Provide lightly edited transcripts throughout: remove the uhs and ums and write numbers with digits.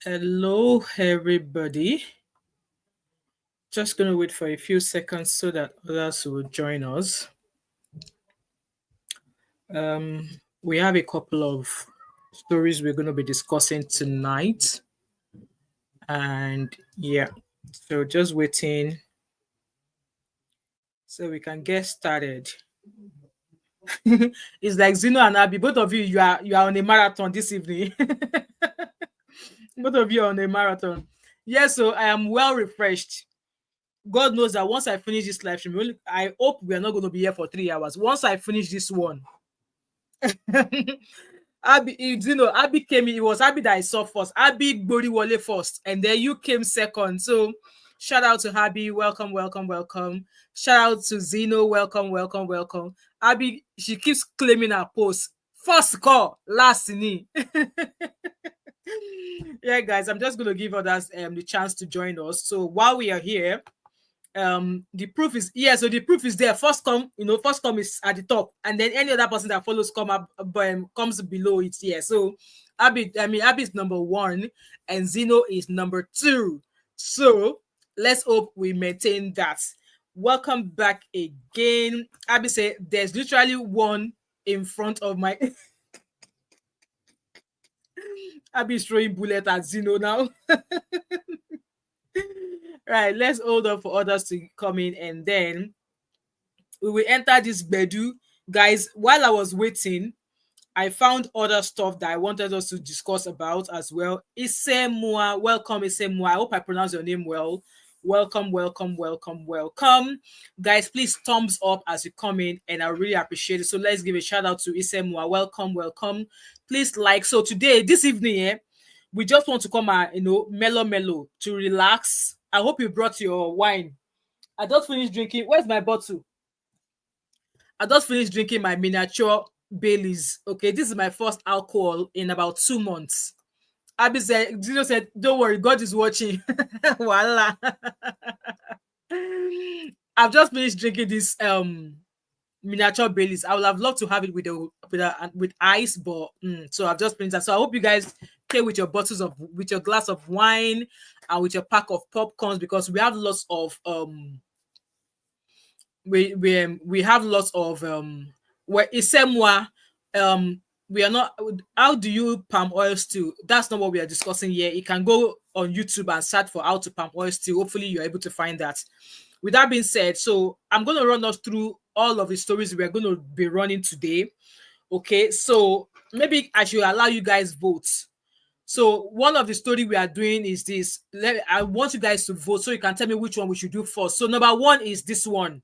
Hello, everybody. Just going to wait for a few seconds so that others will join us. We have a couple of stories we're going to be discussing tonight. And yeah, so just waiting so we can get started. It's like Zeno and Abby, both of you are on a marathon this evening. Both of you are on a marathon. Yeah, so I am well refreshed. God knows that once I finish this live stream, I hope we are not going to be here for 3 hours. Once I finish this one, Abby, Abby came in. It was Abby that I saw first. Abby Bori Wale first, and then you came second. So, shout out to Abby. Welcome, welcome, welcome. Shout out to Zeno. Welcome, welcome, welcome. Abby, she keeps claiming her post. First call, last knee. Yeah, guys, I'm just going to give others the chance to join us. So, while we are here, the proof is so the proof is there. First come is at the top, and then any other person that follows comes below it. Yeah, so Abby is number 1 and Zeno is number 2. So let's hope we maintain that. Welcome back again. Abby said there's literally one in front of my Abby's throwing bullet at Zeno now. Right, let's hold on for others to come in, and then we will enter this bedu. Guys, while I was waiting, I found other stuff that I wanted us to discuss about as well. Isemua, welcome, Isemua. I hope I pronounce your name well. Welcome, welcome, welcome, welcome. Guys, please thumbs up as you come in, and I really appreciate it. So let's give a shout out to Isemua. Welcome, welcome. Please like. So today, this evening, we just want to come mellow to relax. I hope you brought your wine. I just finished drinking. Where's my bottle? I just finished drinking my miniature Baileys. Okay, this is my first alcohol in about 2 months. Abby said, Zeno said, don't worry, God is watching. Voila. I've just finished drinking this miniature Baileys. I would have loved to have it with ice, but so I've just finished that. So I hope you guys play with your with your glass of wine and with your pack of popcorns, because we have lots of we have lots of where Isemwa we are not. How do you palm oil stew? That's not what we are discussing here. You can go on YouTube and search for how to palm oil stew. Hopefully you're able to find that. With that being said, so I'm going to run us through all of the stories we're going to be running today. Okay, so maybe I should allow you guys vote. So one of the story we are doing is this. I want you guys to vote so you can tell me which one we should do first. So number 1 is this one.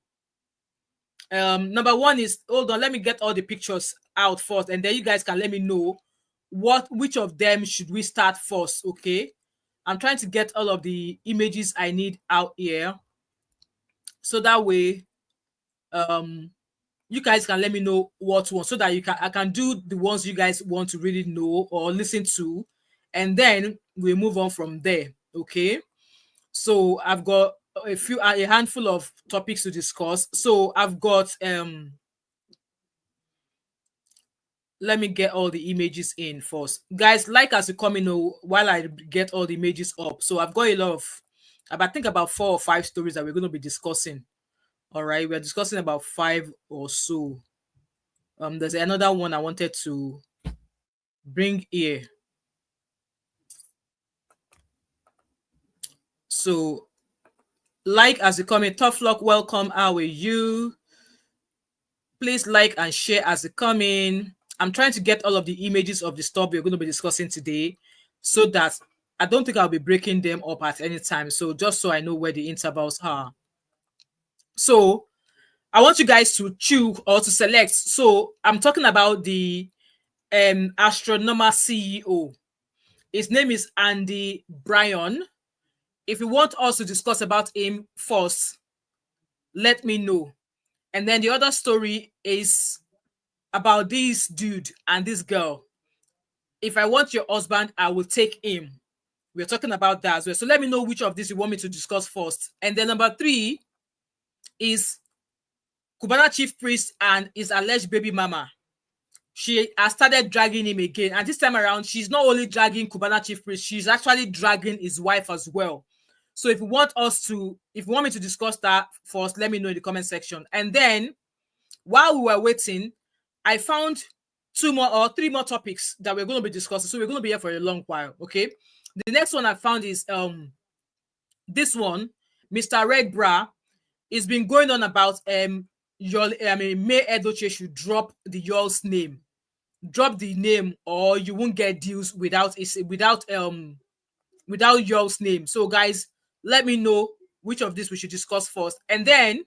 Number 1 is, hold on, let me get all the pictures out first, and then you guys can let me know which of them should we start first. Okay, I'm trying to get all of the images I need out here, so that way you guys can let me know what one, so that I can do the ones you guys want to really know or listen to, and then we move on from there. Okay, so I've got a handful of topics to discuss. So I've got let me get all the images in first, guys. Like as you come in while I get all the images up. So I've got a lot of, I think about 4 or 5 stories that we're going to be discussing. All right, we're discussing about 5 or so. There's another one I wanted to bring here. So like as you come in, tough luck, welcome, how are you? Please like and share as you come in. I'm trying to get all of the images of the stuff we're going to be discussing today, so that I don't think I'll be breaking them up at any time. So just so I know where the intervals are. So I want you guys to choose or to select. So I'm talking about the Astronomer CEO. His name is Andy Byron. If you want us to discuss about him first, let me know. And then the other story is about this dude and this girl. If I want your husband, I will take him. We're talking about that as well. So let me know which of these you want me to discuss first. And then number 3 is Cubana Chief Priest and his alleged baby mama. she has started dragging him again. And this time around, she's not only dragging Cubana Chief Priest, she's actually dragging his wife as well. So if you want me to discuss that first, let me know in the comment section. And then while we were waiting, I found 2 more or 3 more topics that we're going to be discussing. So we're going to be here for a long while. Okay. The next one I found is this one, Mr. Red Bra. It's been going on about May Edochie should drop the y'all's name. Drop the name or you won't get deals without y'all's name. So guys, let me know which of these we should discuss first. And then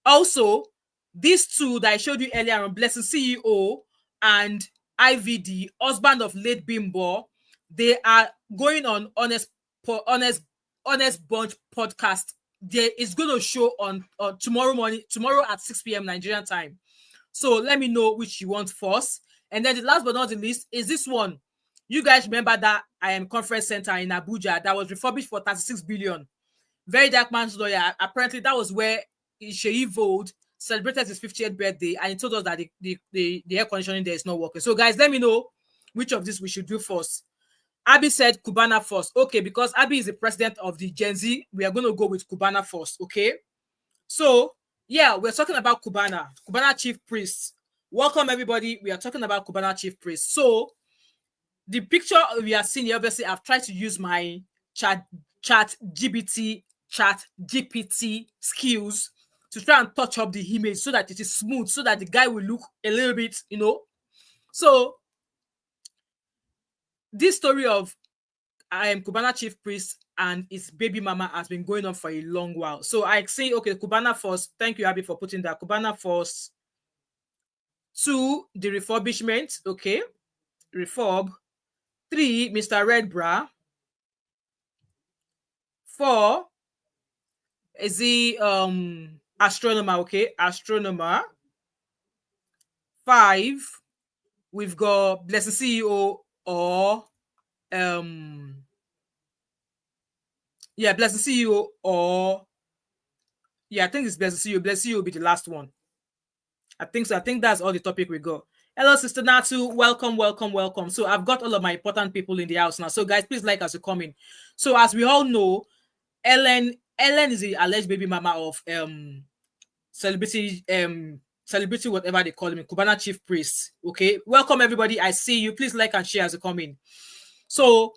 also these two that I showed you earlier on, Blessing CEO and IVD, husband of late Bimbo, they are going on Honest Bunch podcast. There is going to show on tomorrow at 6 p.m. Nigerian time. So let me know which you want first. And then the last but not the least is this one. You guys remember that I am conference center in Abuja that was refurbished for 36 billion. Very Dark Man's Lawyer. Apparently that was where Sheyi Vold celebrated his 50th birthday, and he told us that the air conditioning there is not working. So guys, let me know which of this we should do first. Abby said Cubana first. Okay, because Abby is the president of the Gen Z, we are going to go with Cubana first. Okay. So yeah, we're talking about Cubana Chief Priest. Welcome everybody. We are talking about Cubana Chief Priest. So the picture we are seeing here, obviously I've tried to use my chat GPT skills to try and touch up the image so that it is smooth, so that the guy will look a little bit, So this story of Cubana Chief Priest and his baby mama has been going on for a long while. So I say, okay, Cubana first. Thank you, Abby, for putting that. Cubana first. 2, the refurbishment. Okay. Refurb. 3, Mr. Red Bra. 4 is the astronomer. Okay. Astronomer. 5, we've got Blessing CEO or Blessing CEO or I think it's Blessing CEO. Blessing CEO will be the last one. I think so. I think that's all the topic we got. Hello, Sister Natu. Welcome. So I've got all of my important people in the house now. So guys, please like as you come in. So as we all know, Ellen is the alleged baby mama of celebrity whatever they call him, Cubana Chief Priest. Okay, welcome everybody. I see you. Please like and share as you come in. So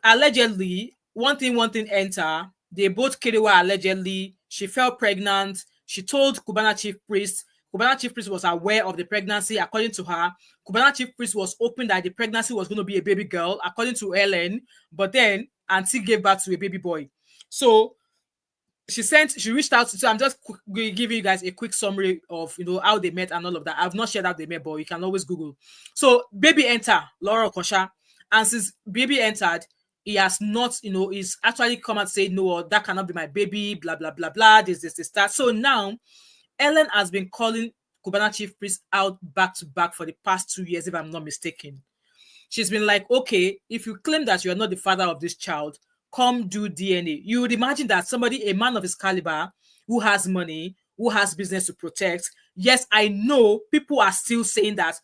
allegedly, one thing enter. They both Kerewa allegedly. She fell pregnant. She told Cubana Chief Priest. Cubana Chief Priest was aware of the pregnancy. According to her, Cubana Chief Priest was hoping that the pregnancy was going to be a baby girl, according to Ellen. But then Auntie gave birth to a baby boy. So she reached out to. So I'm just giving you guys a quick summary of how they met and all of that. I've not shared how they met, but you can always Google. So baby enter Laura Kosha, and since baby entered, he has not, he's actually come and said, no, that cannot be my baby, blah blah blah blah. This that. So now Ellen has been calling Cubana Chief Priest out back to back for the past 2 years, if I'm not mistaken. She's been like, okay, if you claim that you are not the father of this child, come do DNA. You would imagine that somebody, a man of his caliber, who has money, who has business to protect. Yes, I know people are still saying that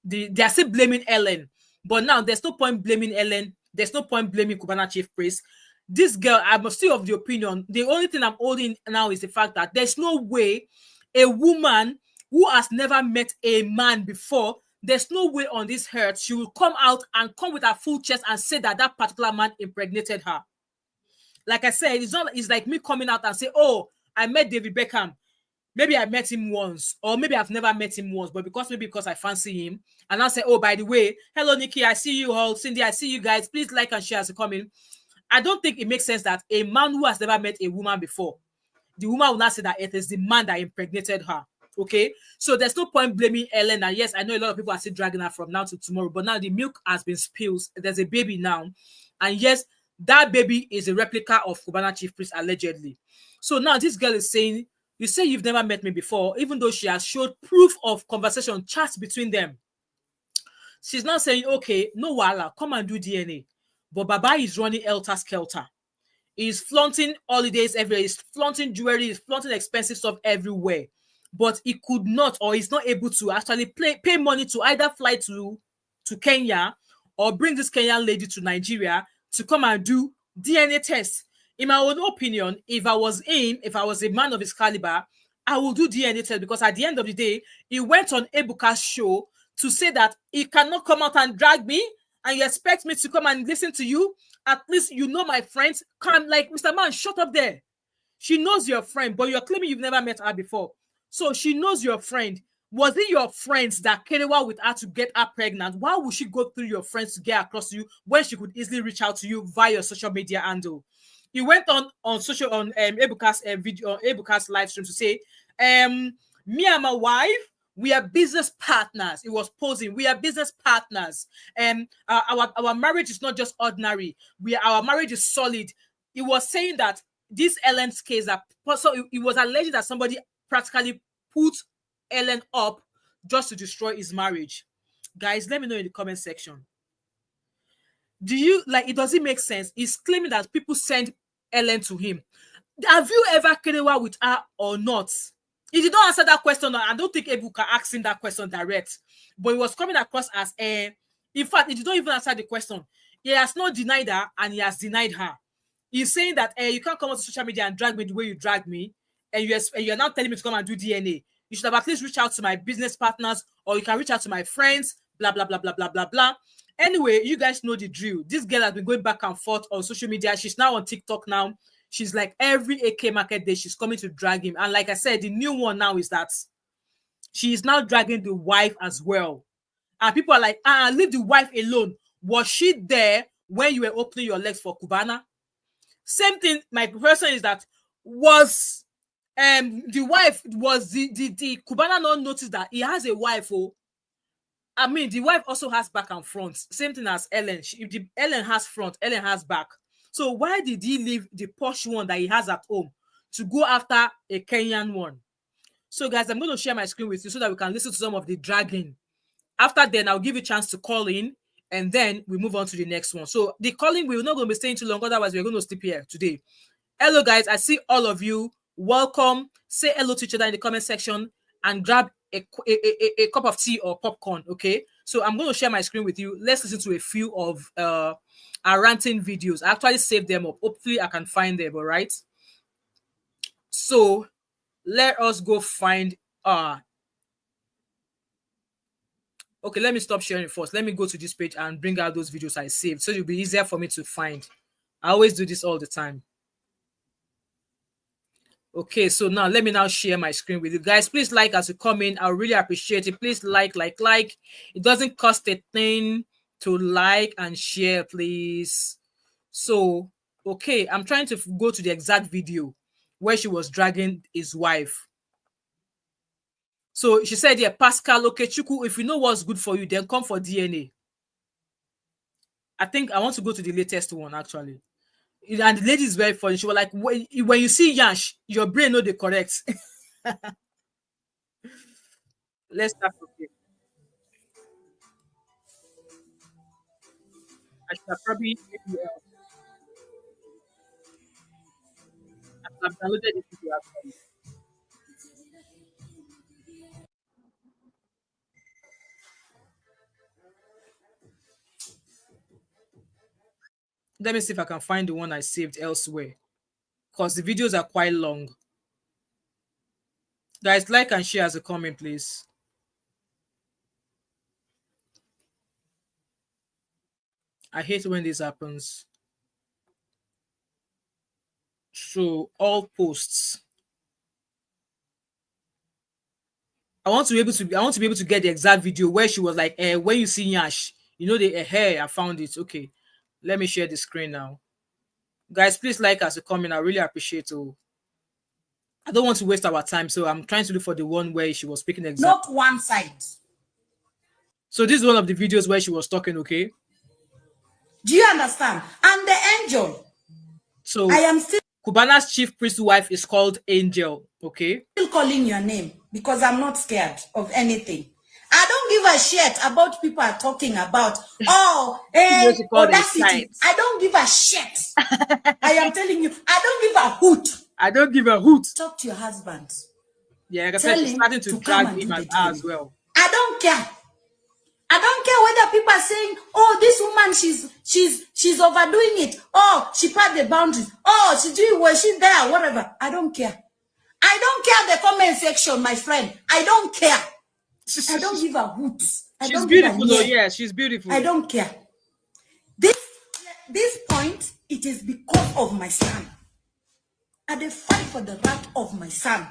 they are still blaming Ellen. But now there's no point blaming Ellen. There's no point blaming Cubana Chief Priest. This girl, I'm still of the opinion, the only thing I'm holding now is the fact that there's no way a woman who has never met a man before, there's no way on this earth she will come out and come with her full chest and say that that particular man impregnated her. Like I said, it's like me coming out and say, oh, I met David Beckham. Maybe I met him once, or maybe I've never met him once, but because I fancy him. And I'll say, oh, by the way, hello, Nikki, I see you all. Cindy, I see you guys. Please like and share as you come in. I don't think it makes sense that a man who has never met a woman before, the woman will not say that it is the man that impregnated her. Okay, so there's no point blaming Ellen. And yes, I know a lot of people are still dragging her from now to tomorrow, but now the milk has been spilled. There's a baby now, and yes, that baby is a replica of Cubana Chief Priest allegedly. So now this girl is saying, you say you've never met me before, even though she has showed proof of conversation, chats between them. She's now saying, okay, no wala, come and do DNA. But Baba is running helter-skelter. He's flaunting holidays everywhere. He's flaunting jewelry. He's flaunting expensive stuff everywhere. but he could not, or he's not able to actually pay money to either fly to Kenya or bring this Kenyan lady to Nigeria to come and do DNA tests. In my own opinion, if I was him, if I was a man of his caliber, I will do DNA test, because at the end of the day, he went on Ebuka's show to say that he cannot come out and drag me, and you expect me to come and listen to you. At least you know my friends. Come, like, Mr. Man, shut up there. She knows your friend, but you're claiming you've never met her before. So she knows your friend. Was it your friends that came over with her to get her pregnant? Why would she go through your friends to get across to you when she could easily reach out to you via your social media handle? He went on Ebuka's video, on Ebuka's live stream to say, me and my wife, we are business partners. It was posing. We are business partners. Our marriage is not just ordinary. Our marriage is solid. He was saying that this Ellen's case, so it was alleged that somebody practically put Ellen up just to destroy his marriage. Guys, let me know in the comment section. Do you, like, it doesn't make sense? He's claiming that people send Ellen to him. Have you ever carried away with her or not? He did not answer that question. I don't think Ebuka asked him that question direct, but it was coming across as in fact, he did not even answer the question. He has not denied her, and he has denied her. He's saying that you can't come on to social media and drag me the way you drag me, and you're now telling me to come and do DNA. You should have at least reached out to my business partners, or you can reach out to my friends, blah, blah, blah, blah, blah, blah, blah. Anyway, you guys know the drill. This girl has been going back and forth on social media. She's now on TikTok now. She's like, every AK market day, she's coming to drag him. And like I said, the new one now is that she is now dragging the wife as well. And people are like, leave the wife alone. Was she there when you were opening your legs for Cubana? Same thing. My question is that was the wife, was the Cubana not notice that he has a wife? Oh, I mean, the wife also has back and front. Same thing as Ellen. If Ellen has front, Ellen has back. So why did he leave the posh one that he has at home to go after a Kenyan one? So guys, I'm going to share my screen with you so that we can listen to some of the dragging. After then, I'll give you a chance to call in, and then we move on to the next one. So the calling, we're not going to be staying too long, otherwise we're going to sleep here today. Hello guys, I see all of you. Welcome. Say hello to each other in the comment section and grab a cup of tea or popcorn, okay? So I'm going to share my screen with you. Let's listen to a few of our ranting videos. I actually saved them up. Hopefully I can find them, all right? So let us go find okay, let me stop sharing first. Let me go to this page and bring out those videos I saved so it'll be easier for me to find. I always do this all the time. Okay, so now let me now share my screen with you guys. Please like as you come in. I really appreciate it. Please like. It doesn't cost a thing to like and share, please. So, okay, I'm trying to go to the exact video where she was dragging his wife. So she said, yeah, Pascal, okay, Chuku, if you know what's good for you, then come for DNA. I think I want to go to the latest one, actually. And the lady is very funny. She was like, when you see Yash, your brain know the correct. Let's start with it. I should have probably I've downloaded this video actually. Let me see if I can find the one I saved elsewhere, because the videos are quite long. Guys, like and share as a comment, please. I hate when this happens. So all posts. I want to be able to get the exact video where she was like, when you see Yash, you know the hair. I found it. Okay, let me share the screen now. Guys, please like as a comment. I really appreciate it. I don't want to waste our time, so I'm trying to look for the one where she was speaking exactly. Not one side. So this is one of the videos where she was talking, okay? Do you understand? And the angel. So I am still Cubana's chief priest wife is called Angel, okay? Still calling your name because I'm not scared of anything. I don't give a shit about people are talking about. Audacity. I don't give a shit. I am telling you, I don't give a hoot. I don't give a hoot. Talk to your husband. Yeah, like I Tell said, she's him starting to to come drag and him do the as DNA. well. I don't care. I don't care whether people are saying, oh, this woman, she's overdoing it. Oh, she passed the boundaries. Oh, was she there? Whatever. I don't care. I don't care the comment section, my friend. I don't care. I don't give a hoot. I She's don't give a beautiful though. yeah. Yeah, she's beautiful. I don't care. This point, it is because of my son. I dey fight for the right of my son.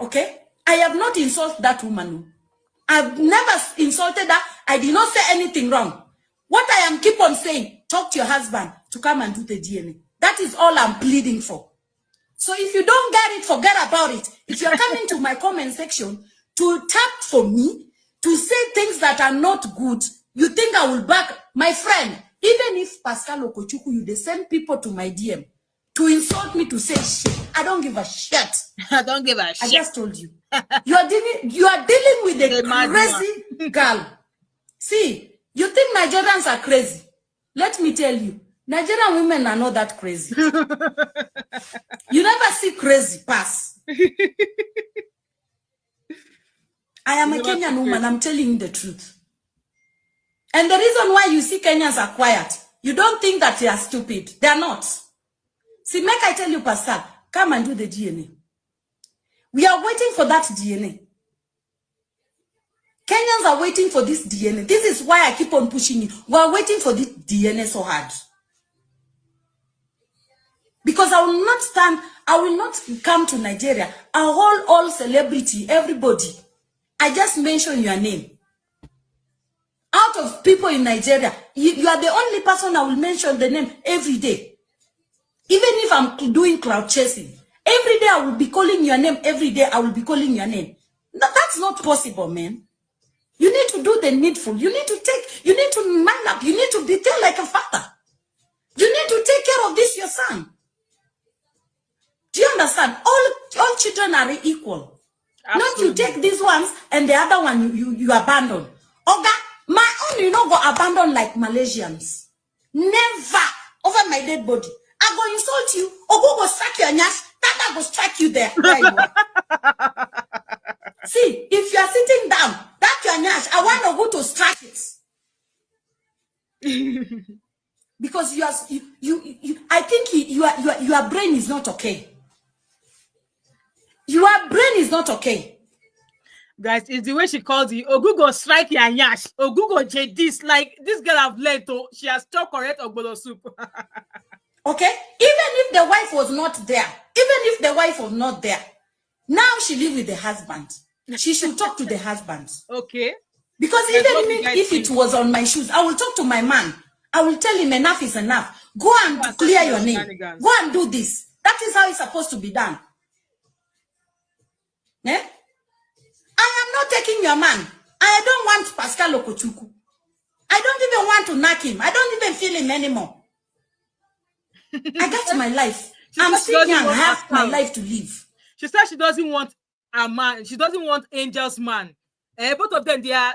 Okay? I have not insulted that woman. I've never insulted her. I did not say anything wrong. What I am keep on saying, talk to your husband to come and do the DNA. That is all I'm pleading for. So if you don't get it, forget about it. If you're coming to my comment section to tap for me, to say things that are not good, you think I will back my friend. Even if Pascal Okochukwu, you they send people to my DM to insult me, to say shit. I don't give a shit. I don't give a shit. I just told you. You are dealing with a crazy girl. See, you think Nigerians are crazy? Let me tell you, Nigerian women are not that crazy. You never see crazy pass. I am a Kenyan woman, I'm telling you the truth. And the reason why you see Kenyans are quiet, you don't think that they are stupid. They are not. See, make I tell you, Pastor, come and do the DNA. We are waiting for that DNA. Kenyans are waiting for this DNA. This is why I keep on pushing you. We are waiting for this DNA so hard. Because I will not come to Nigeria. I hold all celebrity, everybody. I just mention your name. Out of people in Nigeria, you are the only person I will mention the name every day. Even if I'm doing cloud chasing, every day I will be calling your name. Every day I will be calling your name. That's not possible, man. You need to do the needful. You need to man up. You need to be there like a father. You need to take care of this, your son. Do you understand? All children are equal. Absolutely. Not you take these ones and the other one you abandon. Oga, my own you know go abandon like Malaysians. Never over my dead body. I go insult you. Ogo go strike your nyash. Tata go strike you there. Where you are. See, if you are sitting down, that your nyash, I want to go to strike it. Because I think your brain is not okay. Your brain is not okay. Guys, it's the way she calls you. Ogugo strike your nyash. Ogugo JD's like this girl I've learned to. She has talk correct ogbono soup. Okay? Even if the wife was not there, now she live with the husband. She should talk to the husband. Okay. Because even if it was on my shoes, I will talk to my man. I will tell him enough is enough. Go and clear your name. Go and do this. That is how it's supposed to be done. Yeah? I am not taking your man. I don't want Pascal Okochukwu. I don't even want to knock him. I don't even feel him anymore. I got my life. I'm still young. I have my life to live. She said she doesn't want a man. She doesn't want Angel's man. Both of them, they are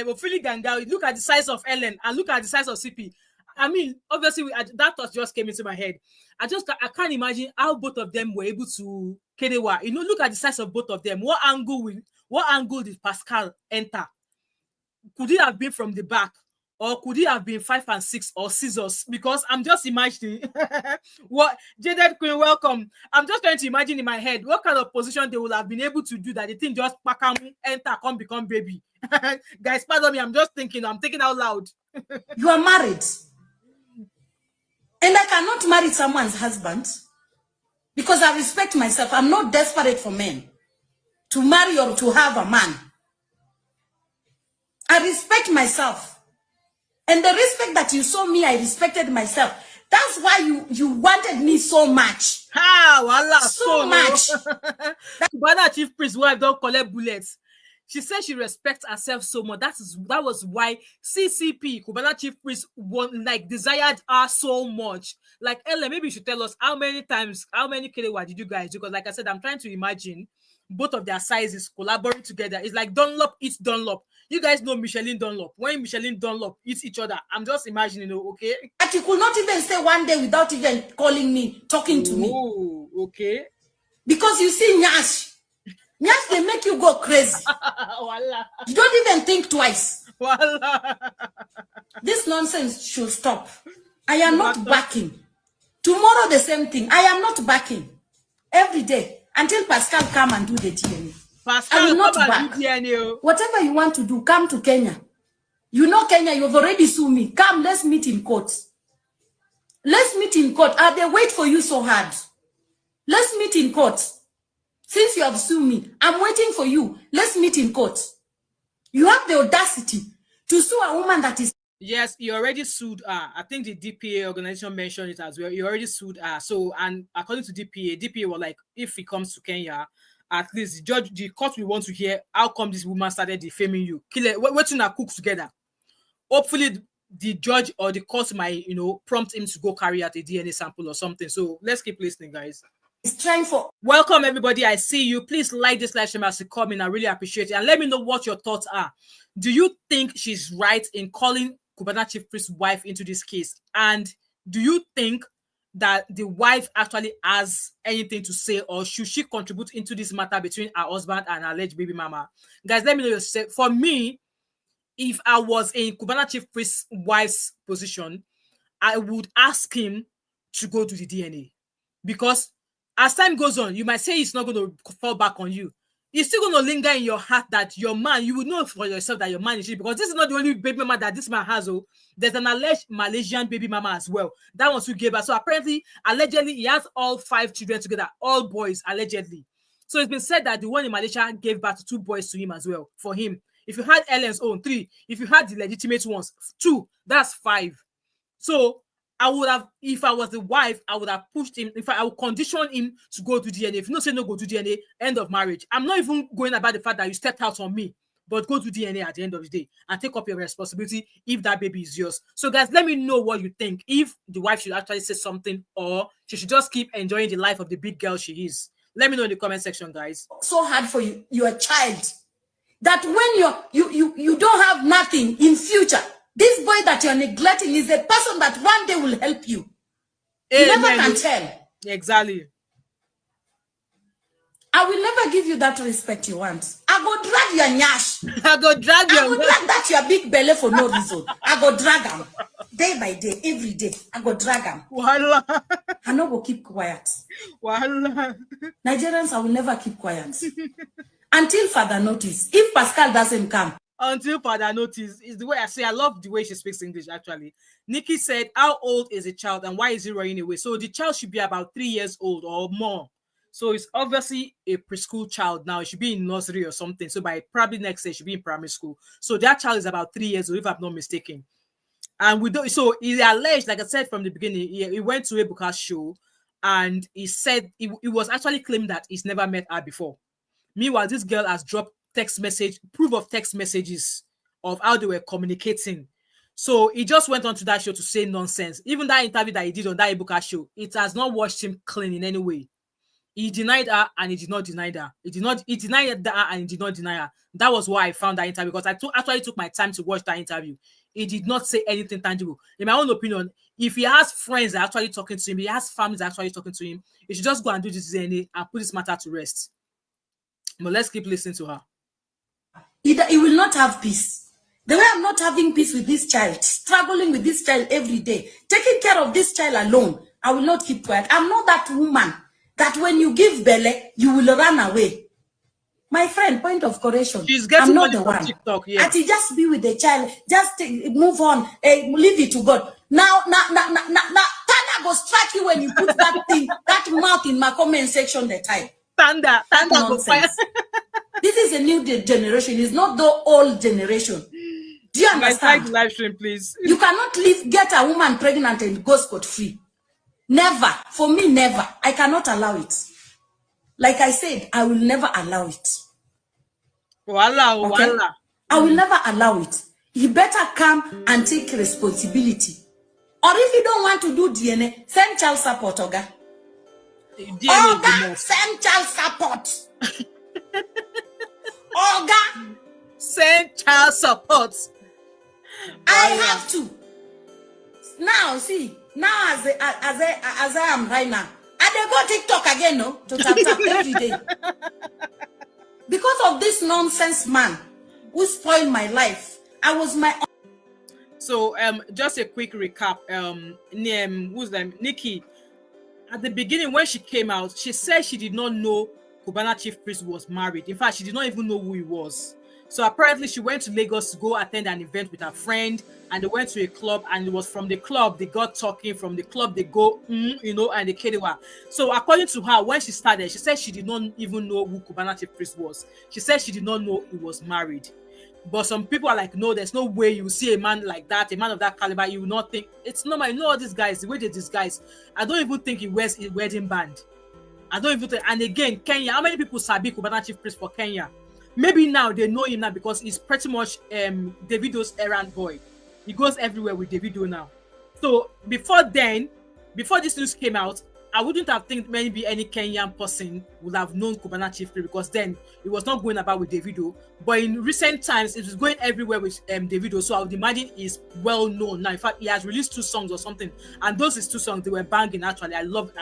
Ophelia Gangal. Look at the size of Ellen and look at the size of CP. I mean, obviously, that thought just came into my head. I can't imagine how both of them were able to Kedewa. You know, look at the size of both of them. What angle did Pascal enter? Could it have been from the back? Or could it have been 5 and 6 or scissors? Because I'm just imagining what Jaded Queen, welcome. I'm just trying to imagine in my head what kind of position they would have been able to do that the thing just pack and enter, come become baby. Guys, pardon me, I'm just thinking, I'm thinking out loud. You are married. And I cannot marry someone's husband because I respect myself. I'm not desperate for men to marry or to have a man. I respect myself. And the respect that you saw me, I respected myself. That's why you wanted me so much. So much. Cubana Chief Priest wife don't collect bullets. She said she respects herself so much. That was why CCP, Cubana Chief Priest, desired her so much. Like, Ella, maybe you should tell us how many Kedewa did you guys do? Because like I said, I'm trying to imagine both of their sizes collaborating together. It's like Dunlop eats Dunlop. You guys know Michelin Dunlop. When Michelin Dunlop eats each other, I'm just imagining, okay? But you could not even say one day without even calling me, talking to me. Oh, okay. Because you see Nyash. Nyash, they make you go crazy. You don't even think twice. This nonsense should stop. I am not backing. Tomorrow the same thing. I am not backing. Every day. Until Pascal come and do the DNA. Pascal, I will not back. Whatever you want to do, come to Kenya. You know Kenya, you've already sued me. Come, let's meet in court. Let's meet in court. They wait for you so hard. Let's meet in court. Since you have sued me, I'm waiting for you. Let's meet in court. You have the audacity to sue a woman that is... Yes, you already sued her. I think the DPA organization mentioned it as well. You already sued her. So, and according to DPA was like, if he comes to Kenya, at least the court will want to hear how come this woman started defaming you. Kill it. What you cook together. Hopefully, the judge or the court might, prompt him to go carry out a DNA sample or something. So let's keep listening, guys. It's trying for... Welcome, everybody. I see you. Please like this live stream as you come in. I really appreciate it. And let me know what your thoughts are. Do you think she's right in calling Cubana Chief Priest's wife into this case? And do you think that the wife actually has anything to say, or should she contribute into this matter between her husband and her alleged baby mama? Guys, let me know yourself. For me, if I was in Cubana Chief Priest's wife's position, I would ask him to go to the DNA. Because as time goes on, you might say it's not going to fall back on you. It's still going to linger in your heart that your man, you would know for yourself that your man is cheating, because this is not the only baby mama that this man has. Oh, there's an alleged Malaysian baby mama as well. That one who gave her. So apparently, allegedly, he has all 5 children together, all boys, allegedly. So it's been said that the one in Malaysia gave birth to 2 boys to him as well, for him. If you had Ellen's own, 3. If you had the legitimate ones, 2. That's 5. So I would have, if I was the wife, I would have pushed him. In fact, I would condition him to go to DNA. If you don't say no, go to DNA, end of marriage. I'm not even going about the fact that you stepped out on me, but go to DNA at the end of the day and take up your responsibility if that baby is yours. So guys, let me know what you think. If the wife should actually say something, or she should just keep enjoying the life of the big girl she is. Let me know in the comment section, guys. So hard for you, your child, that when you don't have nothing in future, this boy that you're neglecting is a person that one day will help you. You never can tell. Exactly. I will never give you that respect you want. I go drag your nyash. I go drag that your big belly for no reason. I go drag him. Day by day, every day. I go drag him. Voila. I no go keep quiet. Voila. Nigerians, I will never keep quiet. Until further notice. If Pascal doesn't come. Until further notice is the way I say. I love the way she speaks English, actually. Nikki said, how old is the child and why is he running away? So the child should be about 3 years old or more. So it's obviously a preschool child now. It should be in nursery or something. So by probably next year, it should be in primary school. So that child is about 3 years old, if I'm not mistaken. And we don't. So he alleged, like I said from the beginning, he went to Edochie's show and he said he was actually claiming that he's never met her before. Meanwhile, this girl has dropped proof of text messages of how they were communicating. So he just went on to that show to say nonsense. Even that interview that he did on that Edochie show, it has not washed him clean in any way. He denied her and he did not deny her. He denied her and he did not deny her. That was why I found that interview, because I actually took my time to watch that interview. He did not say anything tangible. In my own opinion, if he has friends that are actually talking to him, he has families that are actually talking to him, he should just go and do this DNA and put this matter to rest. But let's keep listening to her. He will not have peace. The way I'm not having peace with this child, struggling with this child every day, taking care of this child alone, I will not keep quiet. I'm not that woman that when you give belly, you will run away. My friend, point of correction. I'm not the one. TikTok, yeah. And just be with the child, just move on, leave it to God. Now, Tanda go strike you when you put that thing, that mouth in my comment section the time. Tanda nonsense. This is a new generation. It's not the old generation. Do you understand? Like live stream, please. You cannot get a woman pregnant and go scot-free. Never. For me, never. I cannot allow it. Like I said, I will never allow it. Voila, okay? Voila. I will never allow it. You better come and take responsibility. Or if you don't want to do DNA, send child support, Oga. Oga, send child support. Oga, send child support. I have to. Now, see, now as I am right now, I they go TikTok again, no? To tap every day. Because of this nonsense man who spoiled my life. I was my own. So just a quick recap. Who's name? Nikki. At the beginning, when she came out, she said she did not know Cubana Chief Priest was married. In fact, she did not even know who he was. So apparently she went to Lagos to go attend an event with her friend, and they went to a club, and it was from the club they got talking. From the club they go, and they carried her. So according to her, when she started, she said she did not even know who Cubana Chief Priest was. She said she did not know he was married. But some people are like, no, there's no way you see a man like that, a man of that caliber, you will not think it's normal. You know all these guys, the way they disguise. I don't even think he wears a wedding band. I don't even think. And again, Kenya, how many people sabi Cubana Chief Priest for Kenya? Maybe now they know him now because he's pretty much Davido's errand boy. He goes everywhere with Davido now. So before this news came out, I wouldn't have think maybe any Kenyan person would have known Cubana Chief Priest, because then it was not going about with Davido. But in recent times, it was going everywhere with Davido. So I would imagine he's well known now. In fact, he has released 2 songs or something, and those his 2 songs, they were banging. Actually, I love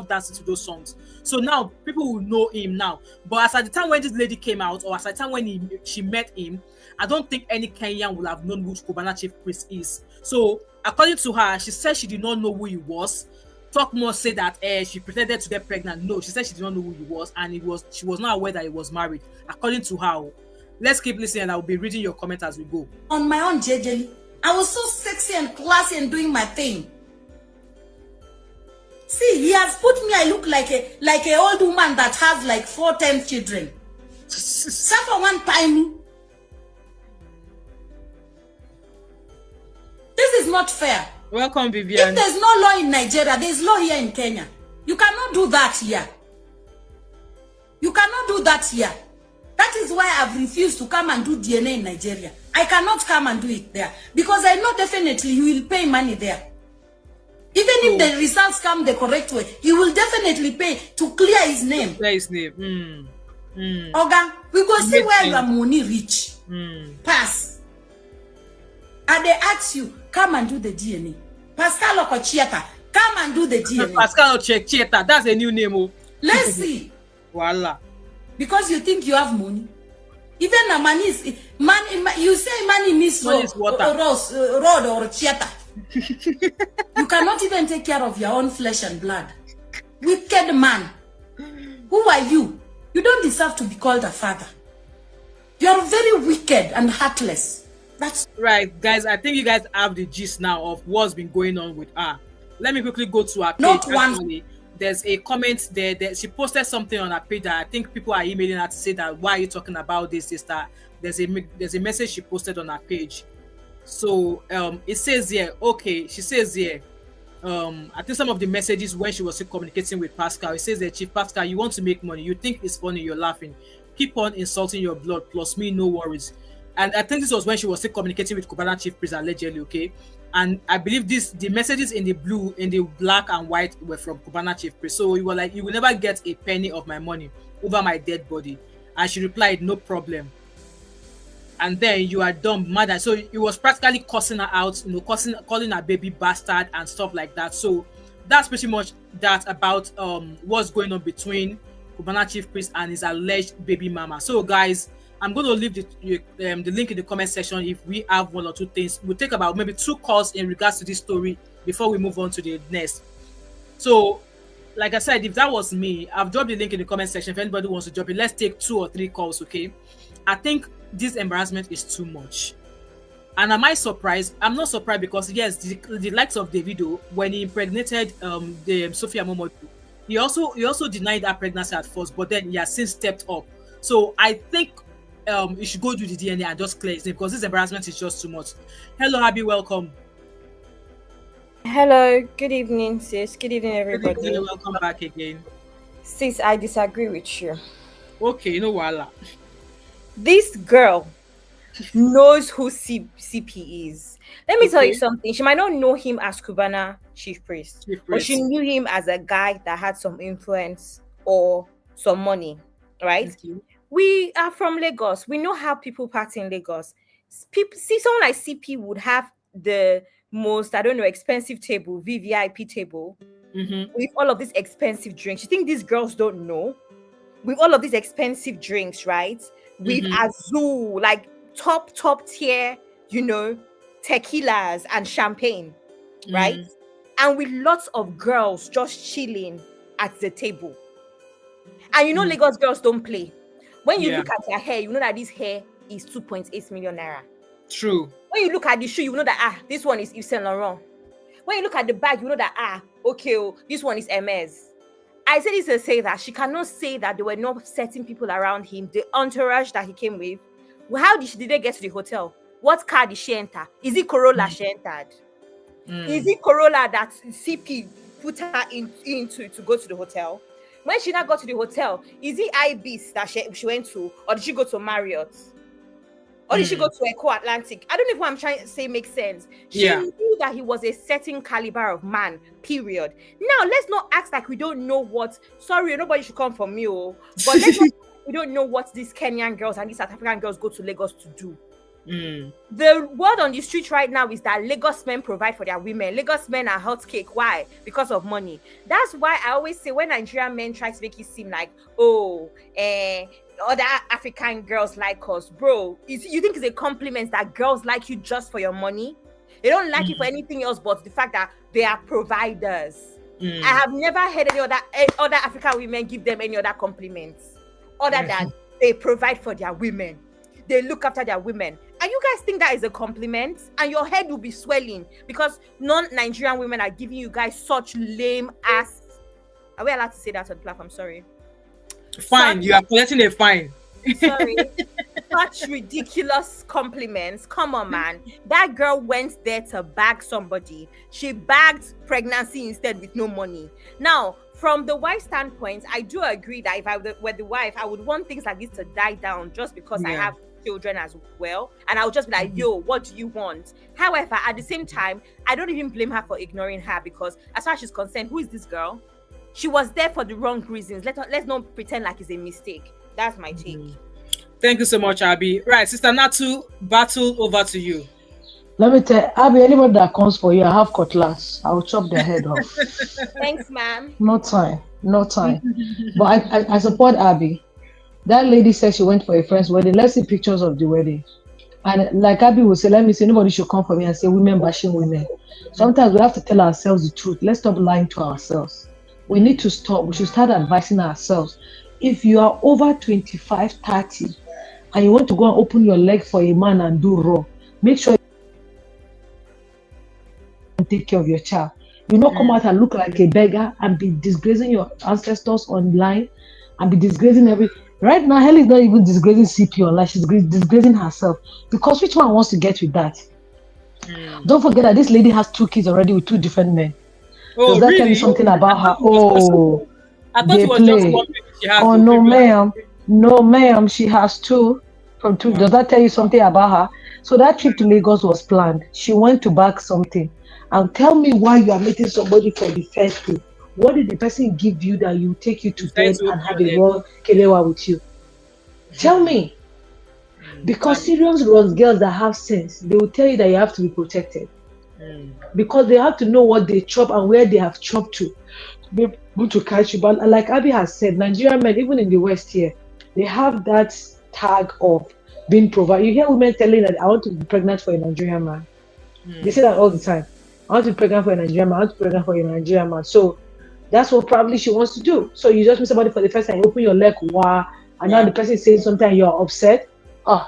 dancing to those songs. So now people will know him now. But as at the time when this lady came out, or as at the time when she met him, I don't think any Kenyan would have known who Cubana Chief Priest is. So according to her, she said she did not know who he was. Talk more say that she pretended to get pregnant. No, she said she did not know who he was, and she was not aware that he was married. According to her, let's keep listening. I will be reading your comments as we go. On my own, JJ, I was so sexy and classy and doing my thing. See, he has put me. I look like a old woman that has like 4-10 children. Suffer one time. This is not fair. Welcome, Vivian. If there's no law in Nigeria, there's law here in Kenya. You cannot do that here. You cannot do that here. That is why I've refused to come and do DNA in Nigeria. I cannot come and do it there, because I know definitely he will pay money there. Even if the results come the correct way, he will definitely pay to clear his name. Clear his name. Oga, we go see where your money reach. Pass. And they ask you, come and do the DNA. Pascal Okochieta, come and do the DNA. Pascal Okochieta, that's a new name. Let's see. Voila. Because you think you have money. Even the money is money. You say money means rod or theater. You cannot even take care of your own flesh and blood. Wicked man. Who are you? You don't deserve to be called a father. You are very wicked and heartless. That's right, guys. I think you guys have the gist now of what's been going on with her. Let me quickly go to her page. Not one. There's a comment there that she posted something on her page that I think people are emailing her to say that why are you talking about this, that there's a message she posted on her page. So it says here, okay, she says here, I think some of the messages when she was communicating with Pascal, it says that, Chief Pascal, you want to make money, you think it's funny, you're laughing, keep on insulting your blood, plus me, no worries. And I think this was when she was still communicating with Cubana Chief Priest allegedly, okay? And I believe the messages in the black and white were from Cubana Chief Priest. So you were like, you will never get a penny of my money over my dead body. And she replied, no problem. And then you are dumb, mother. So it was practically cussing her out, calling her baby bastard and stuff like that. So that's pretty much that about what's going on between Cubana Chief Priest and his alleged baby mama. So guys, I'm going to leave the link in the comment section. If we have 1 or 2 things, we'll take about maybe 2 calls in regards to this story before we move on to the next. So, like I said, if that was me, I've dropped the link in the comment section. If anybody wants to drop it, let's take 2 or 3 calls, okay? I think this embarrassment is too much. And am I surprised? I'm not surprised because, yes, the likes of Davido, when he impregnated the Sophia Momodu, he also denied that pregnancy at first, but then he has since stepped up. So I think you should go do the DNA and just clear his name, because this embarrassment is just too much. Hello, Abby, welcome. Hello, good evening, sis. Good evening, everybody. Good evening, welcome back again. Sis, I disagree with you. Okay, no wala. This girl knows who CP is. Let me tell you something. She might not know him as Cubana Chief Priest, but she knew him as a guy that had some influence or some money, right? We are from Lagos. We know how people party in Lagos. See, someone like CP would have the most, I don't know, expensive table, VVIP table, with all of these expensive drinks. You think these girls don't know? With all of these expensive drinks, right? With Azul, like top tier, tequilas and champagne, right? And with lots of girls just chilling at the table. And Lagos girls don't play. When you look at their hair, you know that this hair is 2.8 million naira. True. When you look at the shoe, you know that this one is Yves Saint Laurent. When you look at the bag, you know that this one is Hermes. I say this to say that she cannot say that there were no certain people around him, the entourage that he came with. Well, how did they get to the hotel? What car did she enter? Is it Corolla she entered? Is it Corolla that CP put her into to go to the hotel? When she now got to the hotel, is it Ibis that she went to, or did she go to Marriott? Or did she go to Eco Atlantic? I don't know if what I'm trying to say makes sense. She knew that he was a certain caliber of man, period. Now, let's not act like we don't know what... Sorry, nobody should come for me, but let's not we don't know what these Kenyan girls and these South African girls go to Lagos to do. The word on the street right now is that Lagos men provide for their women. Lagos men are hot cake. Why? Because of money. That's why I always say when Nigerian men try to make it seem like, other African girls like us, bro, you think it's a compliment that girls like you just for your money? They don't like you for anything else but the fact that they are providers. I have never heard any other African women give them any other compliments other than they provide for their women. They look after their women. And you guys think that is a compliment? And your head will be swelling because non-Nigerian women are giving you guys such lame ass... Are we allowed to say that on the platform? Sorry. Fine, you are collecting a fine. Sorry. Such ridiculous compliments. Come on, man. That girl went there to bag somebody. She bagged pregnancy instead with no money. Now, from the wife standpoint, I do agree that if I were the wife, I would want things like this to die down just because I have children as well. And I would just be like, yo, what do you want? However, at the same time, I don't even blame her for ignoring her because as far as she's concerned, who is this girl? She was there for the wrong reasons. Let's not pretend like it's a mistake. That's my take. Thank you so much, Abby. Right, Sister Natu, battle over to you. Let me tell Abby, anybody that comes for you, I have cutlass. I will chop their head off. Thanks, ma'am. No time. But I support Abby. That lady said she went for a friend's wedding. Let's see pictures of the wedding. And like Abby will say, let me say, nobody should come for me and say women bashing women. Sometimes we have to tell ourselves the truth. Let's stop lying to ourselves. We need to stop. We should start advising ourselves. If you are over 25, 30, and you want to go and open your leg for a man and do raw, make sure you take care of your child. You not come out and look like a beggar and be disgracing your ancestors online and be disgracing Right now, Hell is not even disgracing CP online. She's disgracing herself. Because which one wants to get with that? Don't forget that this lady has 2 kids already with 2 different men. Does that tell you something about her? I thought it was just one baby she has. Oh, no, ma'am. No, ma'am. She has 2 from 2. Does that tell you something about her? So that trip to Lagos was planned. She went to bag something. And tell me why you are meeting somebody for the first day. What did the person give you that you take you to bed and have a raw kelewa with you? Tell me. Because serious girls that have sense, they will tell you that you have to be protected. Because they have to know what they chop and where they have chopped to be able to catch you. But like Abby has said, Nigerian men, even in the West here, they have that tag of being provided. You hear women telling that I want to be pregnant for a Nigerian man. They say that all the time. I want to be pregnant for a Nigerian man. I want to be pregnant for a Nigerian man. So that's what probably she wants to do. So you just meet somebody for the first time, you open your leg, and now the person is saying something and you're upset.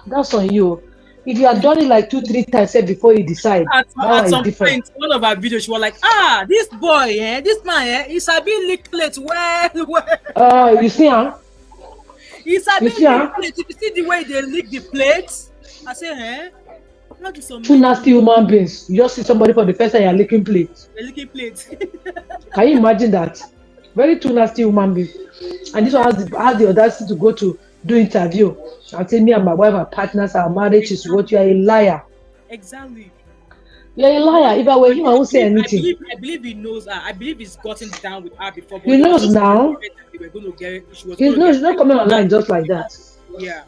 That's on you. If you have done it like 2-3 times before you decide, at some point, one of our videos, she was like, this boy, this man, he's a bit lick plate. Well. You see, huh? He's a bit lick plate. If you see the way they lick the plates, I say, Two nasty human beings. You just see somebody for the first time, you're licking plates. They're licking plates. Can you imagine that? Very two nasty human beings. And this one has the audacity to go to do interview and say me and my wife are partners, our marriage is what. You are a liar. Exactly. You're a liar. If I were him, I won't say anything. I believe he knows her. I believe he's gotten down with her before. He knows now. He's not coming online just like that. Yeah.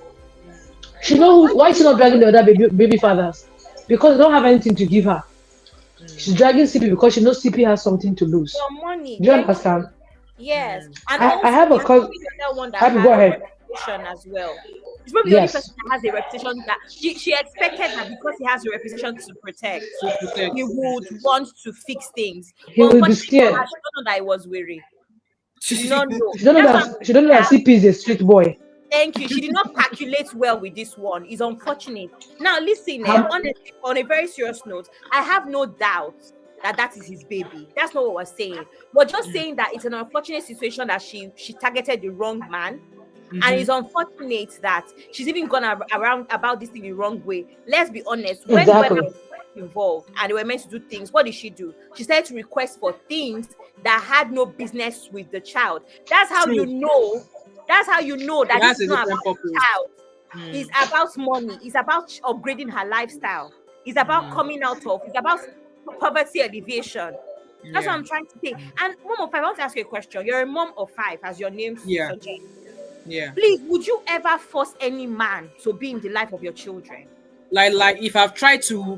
She knows why she's not dragging the other baby fathers, because they don't have anything to give her. She's dragging CP because she knows CP has something to lose. Your money. Do you understand? Yes. And I also, have a cousin. that one that Happy, has go a ahead. reputation as well. He's probably the only person that has a reputation that she expected that because he has a reputation to protect, he would want to fix things. He will be scared. She don't know that he was weary. She did not know. She don't know that CP is a street boy. Thank you. She did not calculate well with this one. It's unfortunate. Now, listen, honestly, on a very serious note, I have no doubt that is his baby. That's not what we're saying. We're just saying that it's an unfortunate situation that she targeted the wrong man. And it's unfortunate that she's even gone around about this thing the wrong way. Let's be honest. When women were involved and they were meant to do things, what did she do? She started to request for things that had no business with the child. That's how you know. That's how you know that this is not about the child. It's about money. It's about upgrading her lifestyle. It's about coming out of. It's about poverty alleviation. That's what I'm trying to say. And mom of five, I want to ask you a question. You're a mom of five, as your name suggests. Yeah. Please, would you ever force any man to be in the life of your children? Like if I've tried to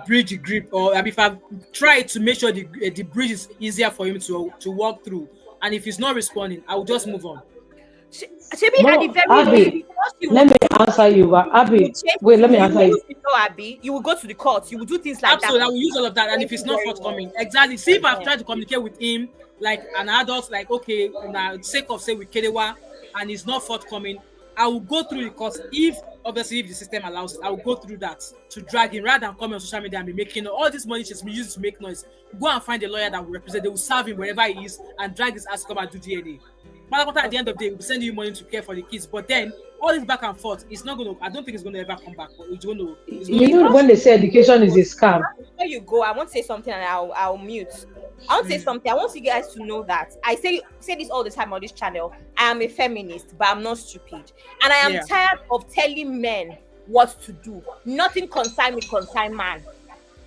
bridge the grip, or if I've tried to make sure the bridge is easier for him to walk through, and if he's not responding, I will just move on. Abby, let me answer you. Abby, wait, let me answer you. Abby, you will go to the court. You will do things like that. I will use all of that. And if it's not forthcoming, exactly. See if I've tried to communicate with him like an adult, like okay, now sake of say with Kedewa, and it's not forthcoming, I will go through the course. If the system allows it, I will go through that to drag him rather than come on social media and be making all this money she's been using to make noise. Go and find a lawyer that will represent. They will serve him wherever he is and drag his ass to come and do DNA. At the end of the day, we'll be sending you money to care for the kids. But then all this back and forth, it's not going to. I don't think it's going to ever come back. But it's going to. When they say education is a scam. Before you go, I want to say something and I'll mute. I want to say something. I want you guys to know that I say this all the time on this channel. I am a feminist, but I'm not stupid, and I am tired of telling men what to do. Nothing concern me, concern man.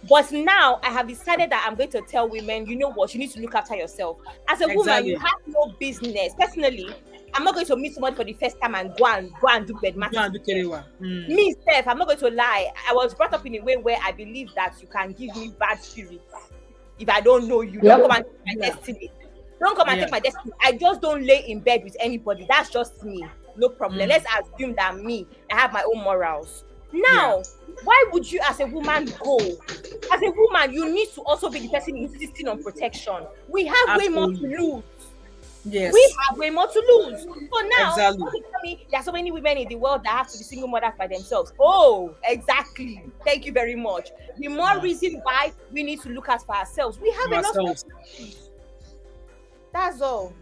But now I have decided that I'm going to tell women, you know what, you need to look after yourself. As a woman, you have no business. Personally, I'm not going to meet somebody for the first time and go and do bed matters. Me, Steph, I'm not going to lie. I was brought up in a way where I believe that you can give me bad spirits. If I don't know you, don't come and take my destiny. Don't come and take my destiny. I just don't lay in bed with anybody. That's just me. No problem. Let's assume that I have my own morals. Now, why would you as a woman go? As a woman, you need to also be the person insisting on protection. We have way more to lose. Yes. We have way more to lose. So now, tell me, there are so many women in the world that have to be single mothers by themselves. Oh, exactly. Thank you very much. The more reason why we need to look out for ourselves. We have enough. That's all.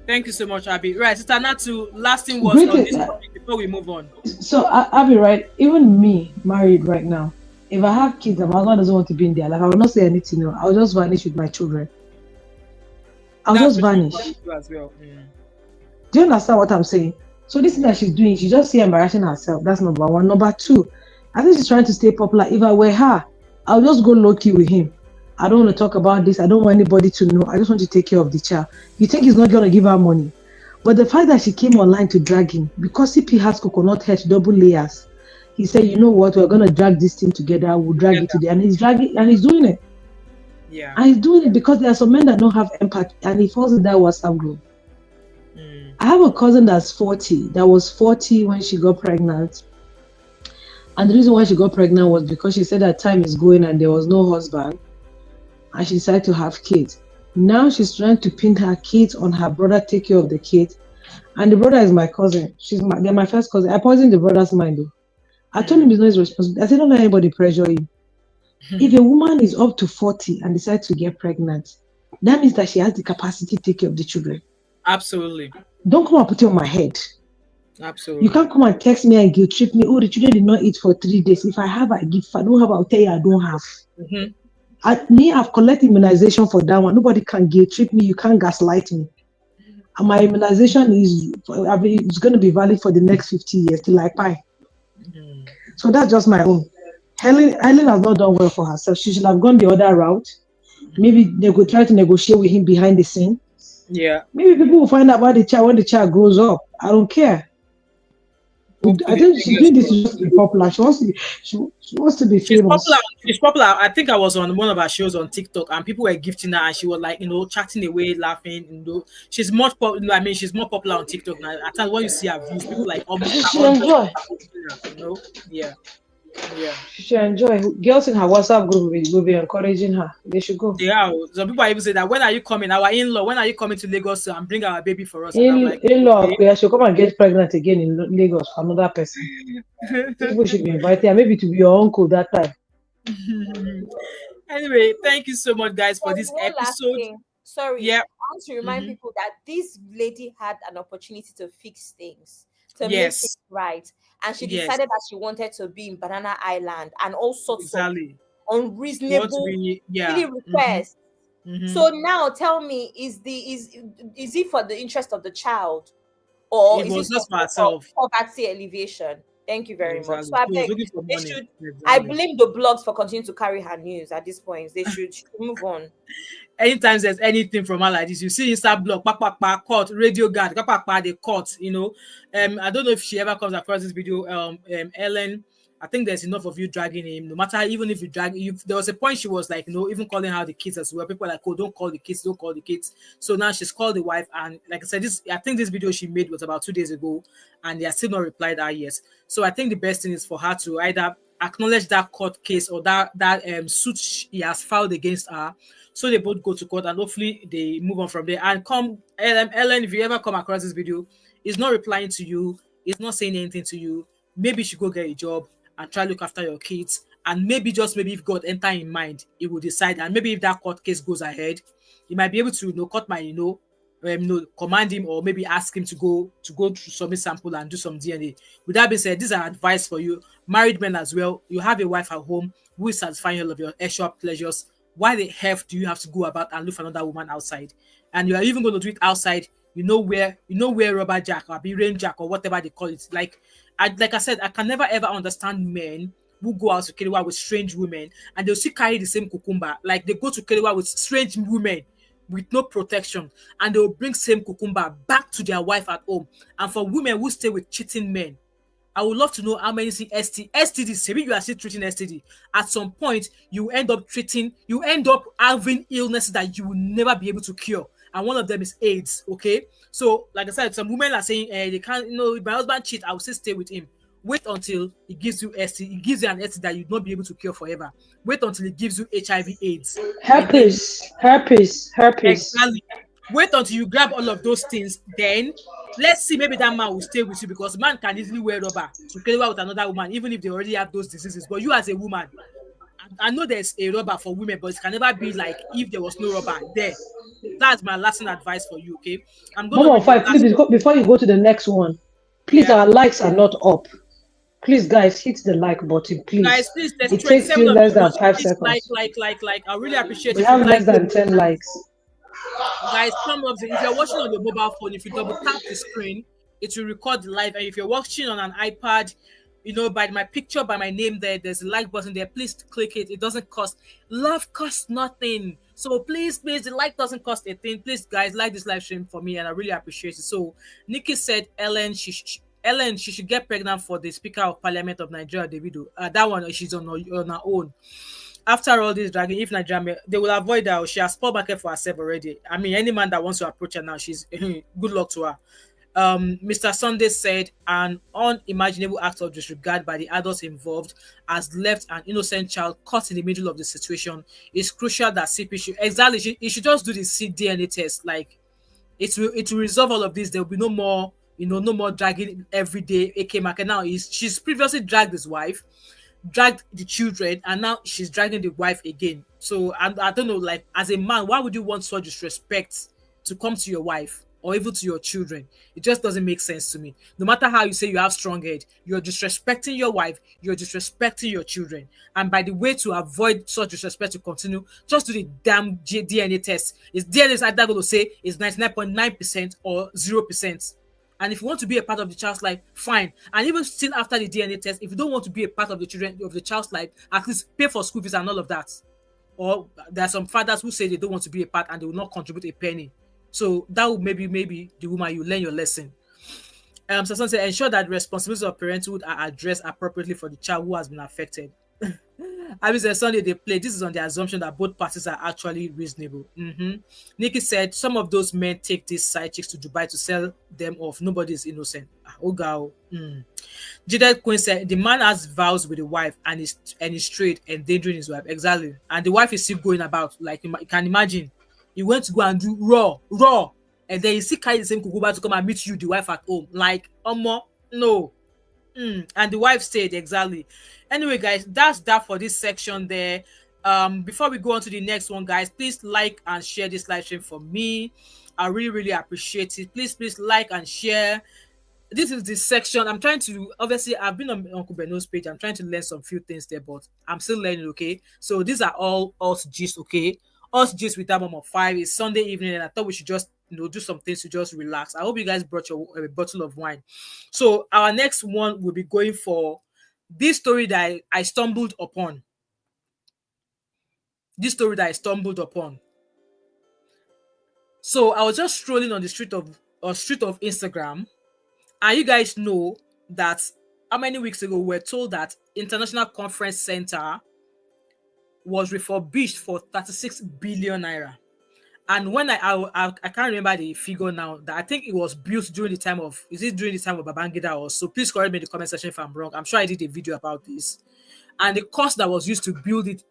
Thank you so much, Abby. Right, Sister Natu, lasting words on this topic before we move on. So, Abby, right, even me, married right now, if I have kids and my husband doesn't want to be in there, like I will not say anything, no. I'll just vanish with my children. I'll just vanish. As well. Do you understand what I'm saying? So this thing that she's doing, she's just embarrassing herself. That's number one. Number two, I think she's trying to stay popular. If I were her, I'll just go low-key with him. I don't want to talk about this. I don't want anybody to know. I just want to take care of the child. You think he's not going to give her money? But the fact that she came online to drag him, because CP has coconut head, double layers, he said, you know what, we're going to drag this thing together. We'll drag it today. And he's dragging, and he's doing it. Yeah. And he's doing it because there are some men that don't have empathy, and he falls in that WhatsApp group. I have a cousin that's 40, that was 40 when she got pregnant. And the reason why she got pregnant was because she said that time is going and there was no husband. And she decided to have kids. Now she's trying to pin her kids on her brother, take care of the kids. And the brother is my cousin. They're my first cousin. I poisoned the brother's mind though. I told him he's not his responsibility. I said, don't let anybody pressure you. If a woman is up to 40 and decides to get pregnant, that means that she has the capacity to take care of the children. Absolutely. Don't come and put it on my head. Absolutely. You can't come and text me and guilt trip me. Oh, the children did not eat for 3 days. If I have, I give. If I don't have, I'll tell you I don't have. I've collected immunization for that one. Nobody can guilt trip me. You can't gaslight me. And my immunization is it's going to be valid for the next 50 years till I die. So that's just my own. Helen has not done well for herself. She should have gone the other route. Maybe they could try to negotiate with him behind the scene. Yeah. Maybe people will find out about the child when the child grows up. I don't care. I think she's doing this just to be popular. She wants to be. She wants to be famous. Popular. She's popular. I think I was on one of her shows on TikTok, and people were gifting her, and she was like, chatting away, laughing. She's much popular. I mean, she's more popular on TikTok now. At times when you see her views, people like almost. She enjoy. Yeah. She should enjoy. Girls in her WhatsApp group will be encouraging her. They should go. Yeah. Some people even say that, when are you coming? Our in-law, when are you coming to Lagos and bring our baby for us? In-law, okay, she'll come and get pregnant again in Lagos for another person. People should be invited, maybe to be your uncle that time. Anyway, thank you so much, guys, for this episode. Sorry, yeah. I want to remind people that this lady had an opportunity to fix things, to make things right, and she decided that she wanted to be in Banana Island and all sorts of unreasonable requests. So now tell me, is it for the interest of the child, or is it just for herself? Poverty alleviation. Thank you very much. So I blame the blogs for continuing to carry her news at this point. They should move on. Anytime there's anything from her like this, you see Insta blog, court, radio guard, they court, I don't know if she ever comes across this video. Ellen, I think there's enough of you dragging him. No matter, even if you drag, there was a point she was like, even calling out the kids as well. People are like, oh, don't call the kids. So now she's called the wife, and like I said, I think this video she made was about 2 days ago, and they are still not replied her yet. So I think the best thing is for her to either acknowledge that court case or that suit he has filed against her. So they both go to court, and hopefully they move on from there. And come, Ellen, if you ever come across this video, he's not replying to you, he's not saying anything to you, maybe you should go get a job and try to look after your kids. And maybe, just maybe, if God enter in mind, he will decide. And maybe if that court case goes ahead, he might be able to cut my command him, or maybe ask him to go through some sample and do some DNA. With that being said, these are advice for you married men as well. You have a wife at home who is satisfying all of your extra pleasures. Why the hell do you have to go about and look for another woman outside? And you are even going to do it outside. You know where rubber jack or rain jack or whatever they call it. Like I said, I can never ever understand men who go out to Kelewa with strange women and they'll still carry the same cucumber. Like they go to Kelewa with strange women with no protection, and they'll bring same cucumber back to their wife at home. And for women who stay with cheating men, I would love to know how many STDs. Maybe you are still treating STD. At some point, you end up having illnesses that you will never be able to cure. And one of them is AIDS. Okay. So, like I said, some women are saying, they can't, if my husband cheats, I will still stay with him. Wait until he gives you STD. He gives you an STD that you'll not be able to cure forever. Wait until he gives you HIV/AIDS. Herpes. Exactly. Wait until you grab all of those things. Then let's see, maybe that man will stay with you, because man can easily wear rubber to play with another woman, even if they already have those diseases. But you as a woman, I know there's a rubber for women, but it can never be like if there was no rubber there. That's my lasting advice for you, okay? I'm going to please, before you go to the next one, please, our likes are not up. Please, guys, hit the like button, please. Guys, please, it takes you less than 5 seconds. Like. I really appreciate it. We have less than 10 likes. Guys, come up. If you're watching on your mobile phone, if you double tap the screen, it will record the live. And if you're watching on an iPad, by my picture, by my name there's a like button there. Please click it. It doesn't cost. Love costs nothing. So please, the like doesn't cost a thing. Please, guys, like this live stream for me, and I really appreciate it. So Nikki said Ellen she should get pregnant for the Speaker of Parliament of Nigeria, Davido. That one, she's on her own. After all this dragging, if Nigeria, they will avoid her. She has spoiled market for herself already. I mean, any man that wants to approach her now, she's good luck to her. Mr. Sunday said an unimaginable act of disregard by the adults involved has left an innocent child caught in the middle of the situation. It's crucial that CP should just do the DNA test. Like it will resolve all of this. There will be no more, no more dragging every day. AK market now she's previously dragged his wife, dragged the children, and now she's dragging the wife again. So I don't know, like as a man, why would you want such disrespect to come to your wife or even to your children? It just doesn't make sense to me. No matter how you say you have strong head, you're disrespecting your wife, you're disrespecting your children. And by the way to avoid such disrespect to continue, just do the damn DNA test. Is DNA either going to say is 99.9% or 0%? And if you want to be a part of the child's life, fine. And even still after the DNA test, if you don't want to be a part of the child's life, at least pay for school fees and all of that. Or there are some fathers who say they don't want to be a part and they will not contribute a penny. So that would maybe the woman, you learn your lesson. Someone said, ensure that responsibilities of parenthood are addressed appropriately for the child who has been affected. I mean, Sunday they play. This is on the assumption that both parties are actually reasonable. Nikki said some of those men take these side chicks to Dubai to sell them off. Nobody is innocent. Oh, girl. Judith Queen said the man has vows with the wife and is straight, endangering his wife. Exactly. And the wife is still going about. Like you can imagine, he went to go and do raw, and then you see carry the same kukuba to come and meet you, the wife, at home. Like, no. And the wife stayed. Exactly. Anyway, guys, that's that for this section there. Before we go on to the next one, guys, please like and share this live stream for me. I really appreciate it. Please like and share. This is the section I'm trying to, obviously I've been on Uncle Beno's page. I'm trying to learn some few things there, but I'm still learning. Okay, so these are all us gist. Okay, us gist with that mom of 5. It's Sunday evening and I thought we should just do some things to just relax. I hope you guys brought your a bottle of wine. So our next one will be going for this story that I stumbled upon. So I was just strolling on the street of Instagram, and you guys know that how many weeks ago we were told that International Conference Center was refurbished for 36 billion naira. And when I can't remember the figure now, that I think it was built during the time of Babangida or so. Please correct me in the comment section if I'm wrong. I'm sure I did a video about this. And the cost that was used to build it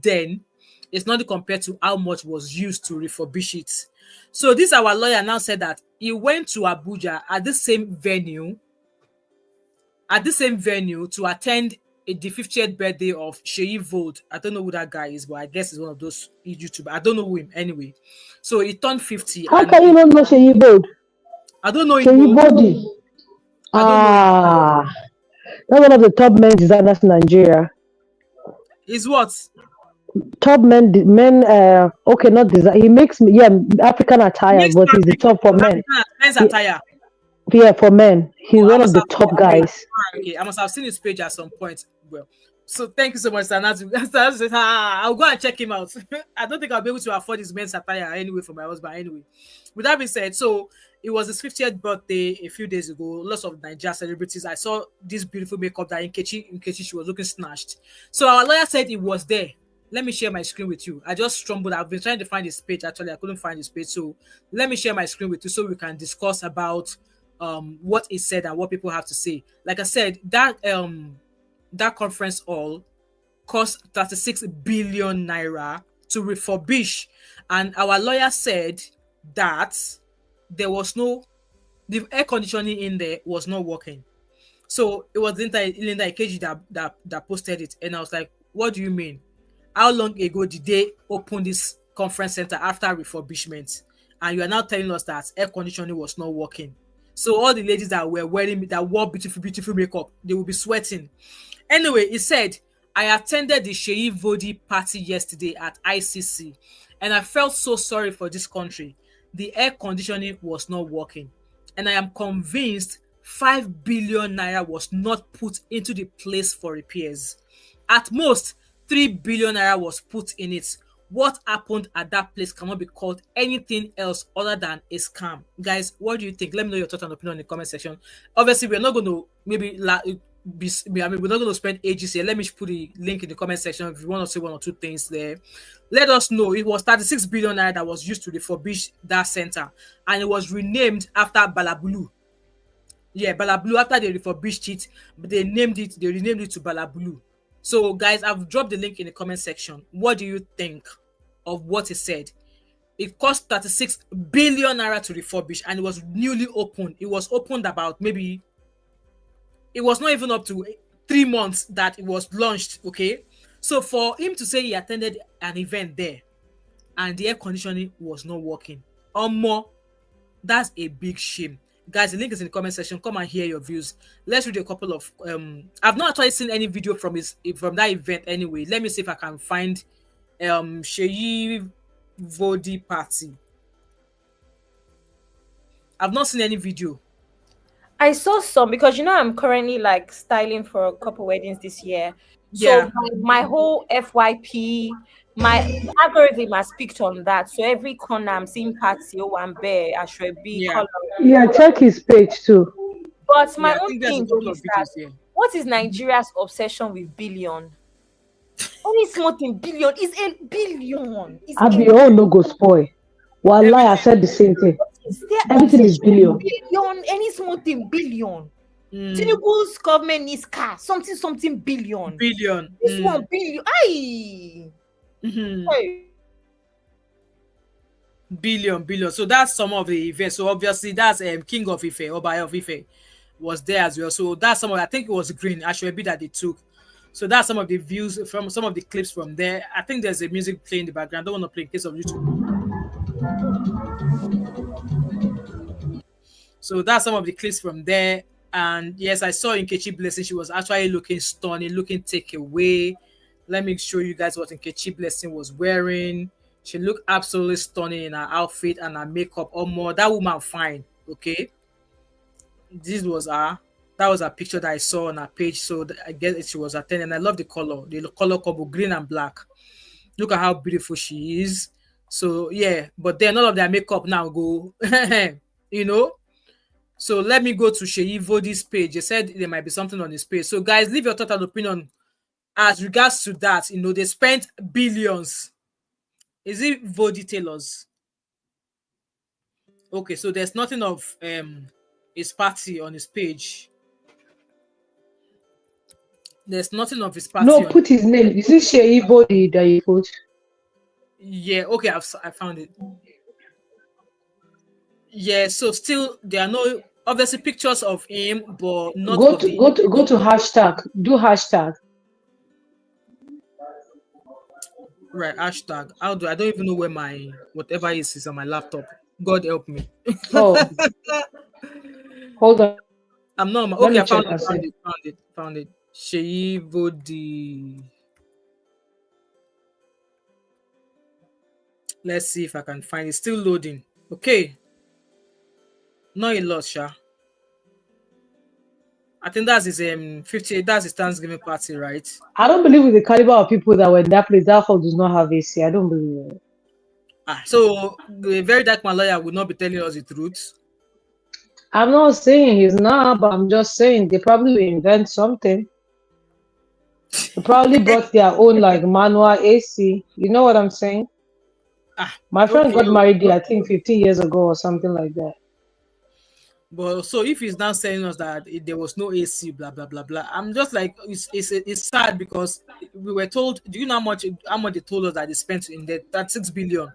then is not compared to how much was used to refurbish it. So this our lawyer now said that he went to Abuja at the same venue to attend the 50th birthday of Sheyi Vold. I don't know who that guy is, but I guess he's one of those YouTubers. I don't know him anyway. So he turned 50. How can you not know Sheyi Vold? I don't know him. Sheyi Body. That's one of the top men designers in Nigeria. Is what? Top men, okay, not design. He makes African attire, but he's the top for men. Men's attire. Yeah, for men. He's one of the top guys. Okay, I must have seen his page at some point. Well, so thank you so much, Sanatu. I'll go and check him out. I don't think I'll be able to afford his men's attire anyway for my husband. Anyway, with that being said, so it was his 50th birthday a few days ago. Lots of Nigeria celebrities. I saw this beautiful makeup that Nkechi, she was looking snatched. So our lawyer said it was there. Let me share my screen with you. I just stumbled. I've been trying to find his page. Actually, I couldn't find his page. So let me share my screen with you so we can discuss about what is said and what people have to say. Like I said, that conference hall cost 36 billion naira to refurbish, and our lawyer said that the air conditioning in there was not working. So it was Linda Ikeji that posted it, and I was like, what do you mean? How long ago did they open this conference center after refurbishment? And you are now telling us that air conditioning was not working. So all the ladies that wore beautiful makeup, they will be sweating. Anyway, he said, I attended the Sheyi Vodi party yesterday at ICC, and I felt so sorry for this country. The air conditioning was not working, and I am convinced 5 billion naira was not put into the place for repairs. At most, 3 billion naira was put in it. What happened at that place cannot be called anything else other than a scam. Guys, what do you think? Let me know your thoughts and opinion in the comment section. Obviously, we're not going to we're not going to spend ages here. Let me put the link in the comment section if you want to say one or two things there. Let us know. It was 36 billion naira that was used to refurbish that center, and it was renamed after Balabulu. Yeah, Balabulu. After they refurbished it, they renamed it to Balabulu. So, guys, I've dropped the link in the comment section. What do you think of what he said? It cost 36 billion naira to refurbish, and it was newly opened. It was opened about maybe, it was not even up to 3 months that it was launched, okay? So for him to say he attended an event there and the air conditioning was not working, or more, that's a big shame. Guys, the link is in the comment section. Come and hear your views. Let's read a couple of I've not actually seen any video from that event anyway. Let me see if I can find Sheyi Vodi party. I've not seen any video. I saw some because I'm currently like styling for a couple weddings this year. Yeah. So my whole FYP, my algorithm has picked on that. So every corner I'm seeing party, one bear, I should be color. Yeah, check his page too. But my I own think there's a thing couple is of that videos here. what is Nigeria's obsession with billion? Only small thing, billion is a billion. Is I be a all no go spoil. Wallahi, I said the same thing. is their Everything is obsession? billion. Billion, any small thing, billion. Mm, Tinubu's government needs car, something billion. billion. This one billion. Aye. Mhm. Hey. Billion. So that's some of the events. So obviously that's King of Ife, Oba of Ife was there as well. So that's some of, I think it was green Ashwebi that they took. So that's some of the views from some of the clips from there. I think there's a music playing in the background. I don't want to play in case of YouTube. So that's some of the clips from there. And yes, I saw Nkechi Blessing. She was actually looking stunning, looking take away. Let me show you guys what Nkechi Blessing was wearing. She looked absolutely stunning in her outfit and her makeup. Or more, that woman fine. Okay, this was her. That was a picture that I saw on her page. So I guess she was attending. I love the color combo, green and black. Look at how beautiful she is. So yeah, but then all of their makeup now go, you know. So let me go to Sheyi Vodi's page. They said there might be something on his page. So guys, leave your thought and opinion as regards to that. You know, they spent billions. Is it Vodi Taylors? Okay, so there's nothing of his party on his page. There's nothing of his party. No, put his name. Is it Sheyi Body that you put? Yeah, okay, I found it. Yeah, so still there are no obviously pictures of him, but not Go of to the go to hashtag. Do hashtag. right hashtag. How do I don't even know where my whatever is on my laptop. God help me. Oh, hold on. I'm not Let okay. me I found check. it. Found it. Sheyi Vodi. Let's see if I can find it. Still loading. Okay. Not a lot, Sha. I think that's his 50. That's his Thanksgiving party, right? I don't believe with the caliber of people that were in that place. That hall does not have AC. I don't believe it. So the very dark man lawyer will not be telling us the truth. I'm not saying he's not, but I'm just saying they probably will invent something. They probably brought their own like manual AC. You know what I'm saying? My friend got married there, I think 15 years ago or something like that. But so if he's now telling us that there was no AC, blah blah blah blah, I'm just like it's sad because we were told. Do you know how much they told us that they spent in that 6 billion?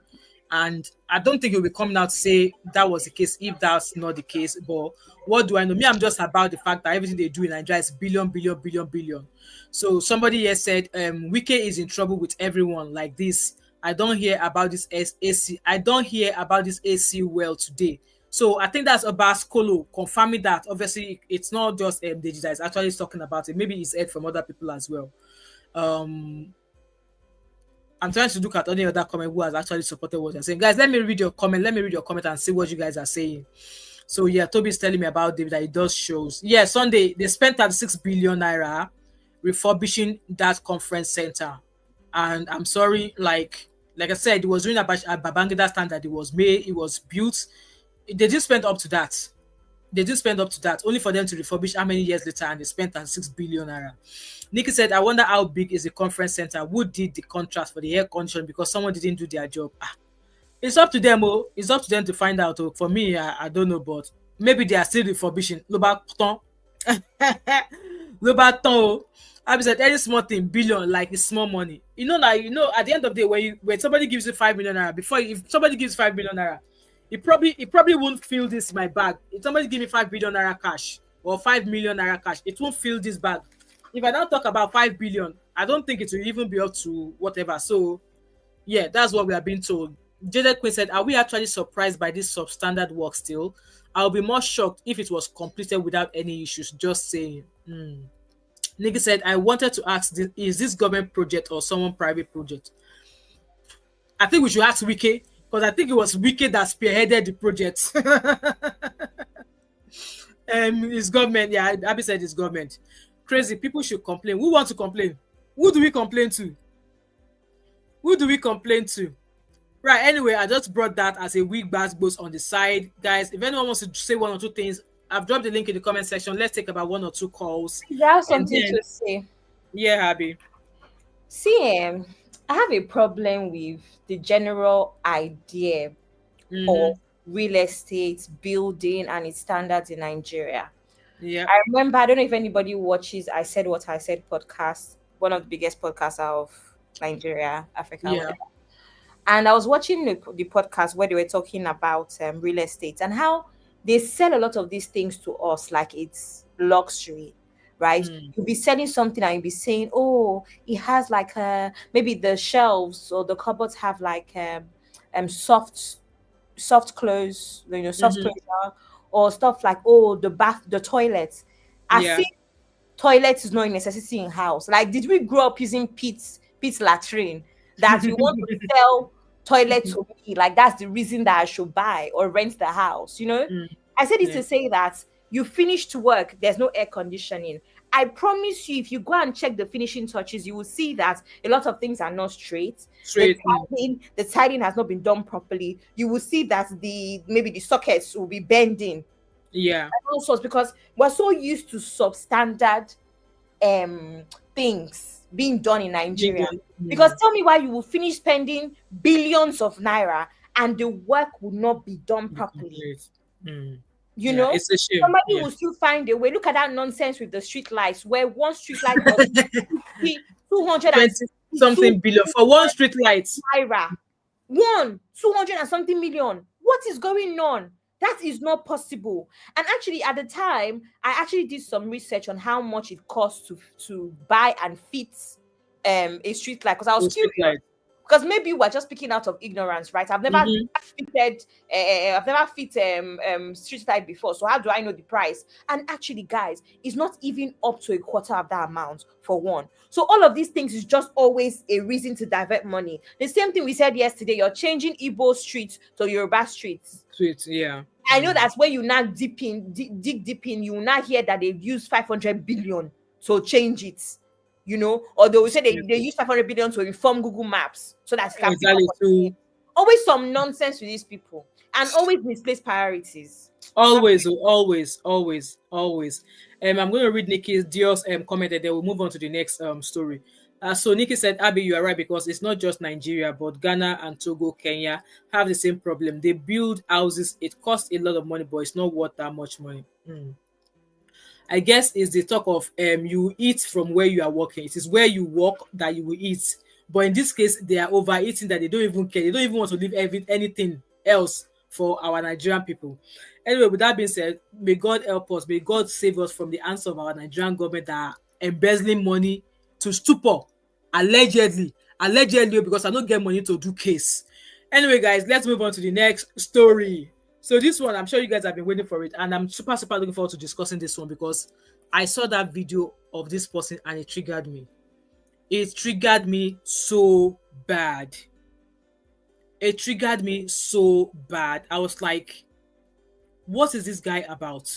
And I don't think he'll be coming out to say that was the case if that's not the case. But what do I know? Me, I'm just about the fact that everything they do in Nigeria is billion. So somebody here said Wike is in trouble with everyone like this. I don't hear about this AC. I don't hear about this AC well today. So I think that's Abbas Kolo confirming that obviously it's not just Deji that is actually talking about it. Maybe it's heard from other people as well. I'm trying to look at any other comment who has actually supported what you're saying. Guys, let me read your comment. Let me read your comment and see what you guys are saying. So yeah, Toby's telling me about David that he does shows. Yeah, Sunday they spent 36 billion naira refurbishing that conference center. And I'm sorry, like I said, it was during a Babangida standard. It was made, it was built. They didn't spend up to that. Only for them to refurbish how many years later, and they spent 6 billion naira. Nikki said, I wonder how big is the conference center? Who did the contract for the air conditioning because someone didn't do their job? It's up to them. It's up to them to find out. For me, I don't know, but maybe they are still refurbishing. Lobaton. I said any small thing, billion, like it's small money. You know, like at the end of the day, when somebody gives you 5 million naira, if somebody gives 5 million naira, it probably won't fill this my bag. If somebody give me 5 billion naira cash or 5 million naira cash, it won't fill this bag. If I now talk about 5 billion, I don't think it will even be up to whatever. So yeah, that's what we are being told. Jada Queen said, are we actually surprised by this substandard work still? I'll be more shocked if it was completed without any issues. Just saying. Nigga said, I wanted to ask, is this government project or someone private project? I think we should ask Wike, because I think it was Wike that spearheaded the project. It's government. Yeah, Abby said it's government. Crazy. People should complain. Who wants to complain? Who do we complain to? Right, anyway, I just brought that as a weak bass boost on the side. Guys, if anyone wants to say one or two things I've dropped the link in the comment section. Let's take about 1 or 2 calls. I have And something then, to say. yeah, Abby. See, I have a problem with the general idea of real estate, building, and its standards in Nigeria. Yeah. I remember, I don't know if anybody watches I Said What I Said podcast, one of the biggest podcasts out of Nigeria, Africa, Yeah. whatever. And I was watching the podcast where they were talking about real estate and how they sell a lot of these things to us like it's luxury, right? You'll be selling something and you'll be saying, oh, it has like maybe the shelves or the cupboards have like soft clothes, soft closure, or stuff like, oh, the toilet. As if toilet is not a necessity in house. Like, did we grow up using Pete's latrine that you want to sell toilet to me? Like, that's the reason that I should buy or rent the house, I said it to say that you finished work, there's no air conditioning. I promise you, if you go and check the finishing touches, you will see that a lot of things are not straight. The tiling has not been done properly. You will see that maybe the sockets will be bending. Yeah. And all sorts, because we're so used to substandard things being done in Nigeria. Because tell me why you will finish spending billions of naira and the work will not be done properly. It's a shame. Somebody will still find a way. Look at that nonsense with the street lights, where one street light was 200 something billion for one street light. Naira. 200 and something million. What is going on? That is not possible. And actually, at the time, I actually did some research on how much it costs to buy and fit a street light, because I was curious. Because maybe we're just speaking out of ignorance, right? I've never fitted, street light before. So how do I know the price? And actually, guys, it's not even up to a quarter of that amount for one. So all of these things is just always a reason to divert money. The same thing we said yesterday, you're changing Igbo streets to Yoruba streets. Yeah. I know that's where you now dig deep in, you will not hear that they've used 500 billion to change it. Or they will say they use 500 billion to inform Google Maps so that always some nonsense with these people and always misplaced priorities. Always. I'm going to read Nikki's Dios comment and then we'll move on to the next story. So Nikki said, Abby, you are right, because it's not just Nigeria, but Ghana and Togo, Kenya have the same problem. They build houses, it costs a lot of money, but it's not worth that much money. I guess it's the talk of you eat from where you are working. It is where you work that you will eat. But in this case, they are overeating that they don't even care. They don't even want to leave anything else for our Nigerian people. Anyway, with that being said, may God help us. May God save us from the hands of our Nigerian government that are embezzling money to stupor. Allegedly, because I don't get money to do case. Anyway, guys, let's move on to the next story. So this one, I'm sure you guys have been waiting for it, and I'm super looking forward to discussing this one because I saw that video of this person and it triggered me. It triggered me so bad. I was like, what is this guy about?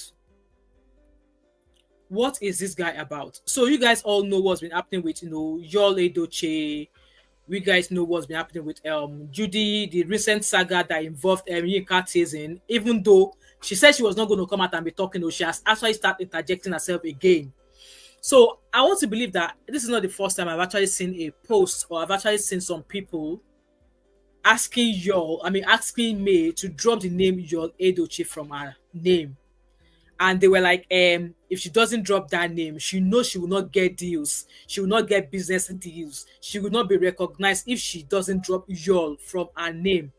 So you guys all know what's been happening with, Yul Edochie. We guys know what's been happening with Judy, the recent saga that involved Yinka Tizin. Even though she said she was not going to come out and be talking, she has actually started interjecting herself again. So I want to believe that this is not the first time I've actually seen a post, or I've actually seen some people asking me to drop the name Yul Edochie from her name. And they were like, if she doesn't drop that name, she knows she will not get deals. She will not get business deals. She will not be recognized if she doesn't drop Yul from her name.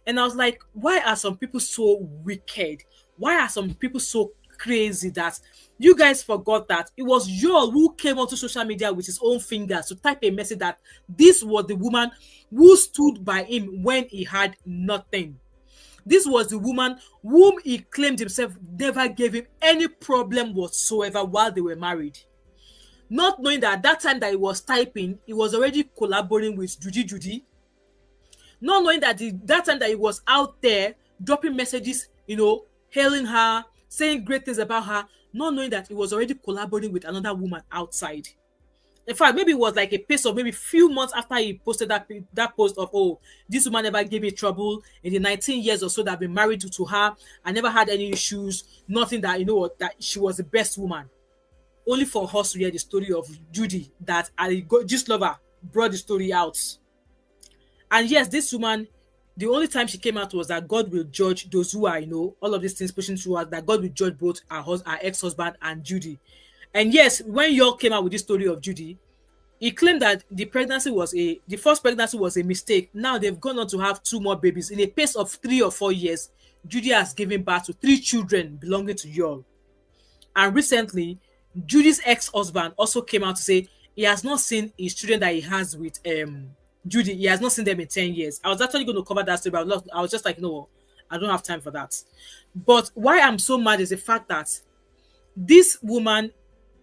And I was like, why are some people so wicked? Why are some people so crazy that you guys forgot that it was Yul who came onto social media with his own fingers to type a message that this was the woman who stood by him when he had nothing. This was the woman whom he claimed himself never gave him any problem whatsoever while they were married. Not knowing that at that time that he was typing, he was already collaborating with Judy. Not knowing that that time that he was out there dropping messages, hailing her, saying great things about her, not knowing that he was already collaborating with another woman outside. In fact, maybe it was like a pace of maybe few months after he posted that post of, oh, this woman never gave me trouble in the 19 years or so that I've been married to her. I never had any issues, nothing that, that she was the best woman. Only for us to hear the story of Judy that Just Lover brought the story out. And yes, this woman, the only time she came out was that God will judge those who are, all of these things pushing through us, that God will judge both our ex-husband and Judy. And yes, when y'all came out with this story of Judy, he claimed that the first pregnancy was a mistake. Now they've gone on to have 2 more babies. In a pace of 3 or 4 years, Judy has given birth to 3 children belonging to y'all. And recently, Judy's ex-husband also came out to say he has not seen his children that he has with Judy. He has not seen them in 10 years. I was actually going to cover that story, but I was just like, no, I don't have time for that. But why I'm so mad is the fact that this woman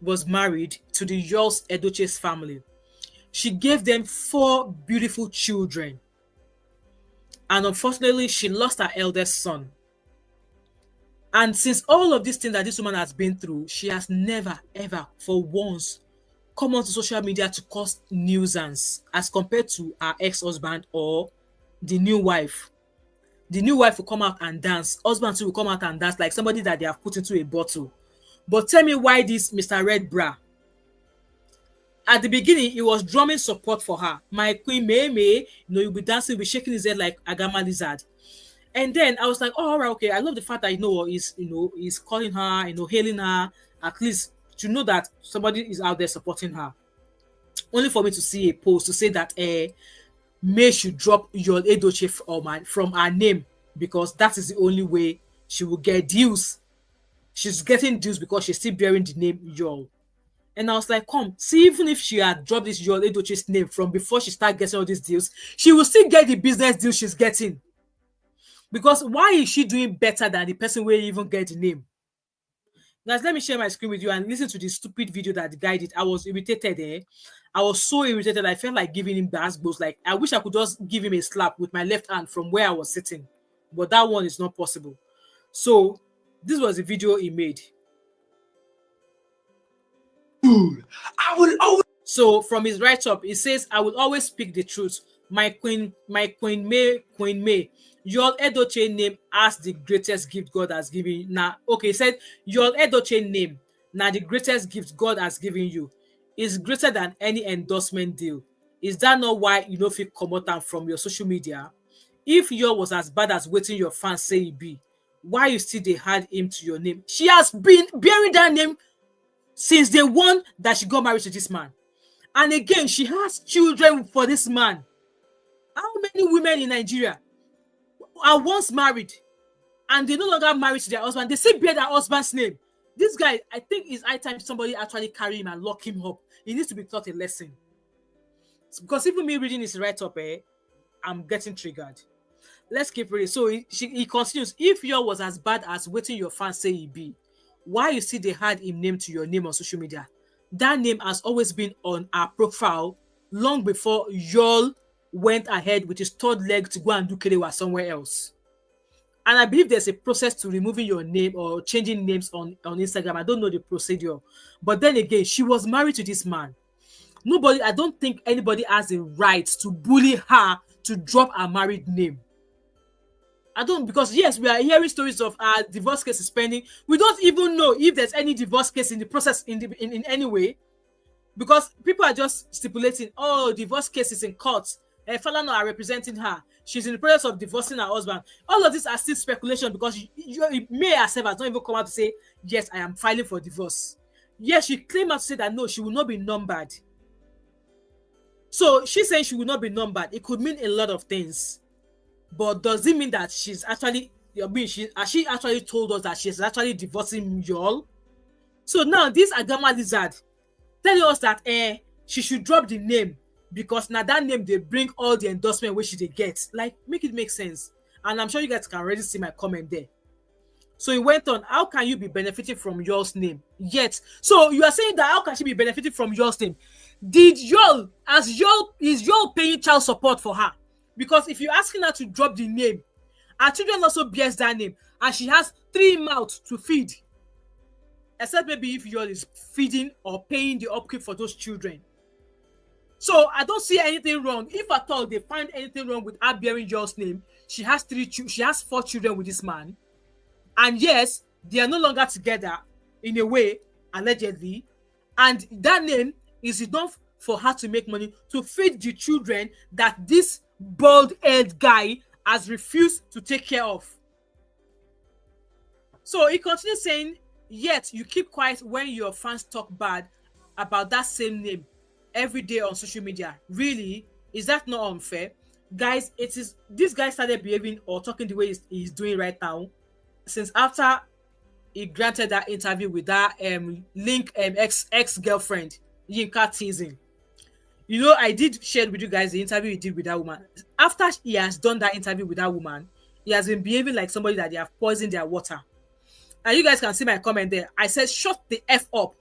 was married to the Yols Edochie's family. She gave them 4 beautiful children. And unfortunately, she lost her eldest son. And since all of these things that this woman has been through, she has never, ever, for once, come onto social media to cause nuisance as compared to her ex-husband or the new wife. The new wife will come out and dance. Husband too will come out and dance like somebody that they have put into a bottle. But tell me why this Mr. Red Bra? At the beginning, he was drumming support for her. My queen, May, you'll be dancing, you'll be shaking his head like Agama lizard. And then I was like, oh, all right, okay. I love the fact that, he's calling her, hailing her, at least to know that somebody is out there supporting her. Only for me to see a post to say that May should drop your Edochie from her name because that is the only way she will get deals. She's getting deals because she's still bearing the name Yol. And I was like, come, see, even if she had dropped this Yol Edochie's name from before she started getting all these deals, she will still get the business deal she's getting. Because why is she doing better than the person where you even get the name? Guys, let me share my screen with you and listen to the stupid video that the guy did. I was irritated. I was so irritated. I felt like giving him basketballs. Like, I wish I could just give him a slap with my left hand from where I was sitting. But that one is not possible. So, this was the video he made. I will always. So from his write-up, he says, I will always speak the truth. My queen May, your Edochie name as the greatest gift God has given you. Now, okay, he said, your Edochie name, now the greatest gift God has given you is greater than any endorsement deal. Is that not why you don't feel come from your social media? If your was as bad as waiting your fans say it be, why you still they had him to your name? She has been bearing that name since the one that she got married to this man. And again, she has children for this man. How many women in Nigeria are once married and they no longer married to their husband? They still bear their husband's name. This guy, I think it's high time somebody actually carry him and lock him up. He needs to be taught a lesson. Because even me reading his write-up, I'm getting triggered. Let's keep reading. So he continues, if your was as bad as waiting your fans say it be, why you see they had him named to your name on social media? That name has always been on our profile long before y'all went ahead with his third leg to go and do Kerewa somewhere else. And I believe there's a process to removing your name or changing names on Instagram. I don't know the procedure. But then again, she was married to this man. I don't think anybody has a right to bully her to drop her married name. Because yes, we are hearing stories of divorce cases pending. We don't even know if there's any divorce case in the process in any way. Because people are just stipulating, divorce cases in court. Falana are representing her. She's in the process of divorcing her husband. All of these are still speculation because May herself has not even come out to say, yes, I am filing for divorce. Yes, she claimed out to say that no, she will not be numbered. So she's saying she will not be numbered. It could mean a lot of things. But does it mean that she's actually, she actually told us that she's actually divorcing y'all? So now this Agama lizard telling us that she should drop the name because now that name they bring all the endorsement which they get. Like, make it make sense. And I'm sure you guys can already see my comment there. So he went on, how can you be benefiting from y'all's name? Yet, so you are saying that how can she be benefiting from y'all's name? Is y'all paying child support for her? Because if you're asking her to drop the name, her children also bears that name, and she has 3 mouths to feed. Except maybe if y'all is feeding or paying the upkeep for those children. So I don't see anything wrong. If at all they find anything wrong with her bearing Joel's name, she has 4 children with this man. And yes, they are no longer together in a way, allegedly. And that name is enough for her to make money to feed the children that this bald-headed guy has refused to take care of. So he continues saying, yet you keep quiet when your fans talk bad about that same name every day on social media. Really? Is that not unfair? Guys, it is. This guy started behaving or talking the way he's doing right now since after he granted that interview with that link ex-girlfriend, Yinka teasing. You know, I did share with you guys the interview he did with that woman. After he has done that interview with that woman, he has been behaving like somebody that they have poisoned their water. And you guys can see my comment there. I said, shut the F up.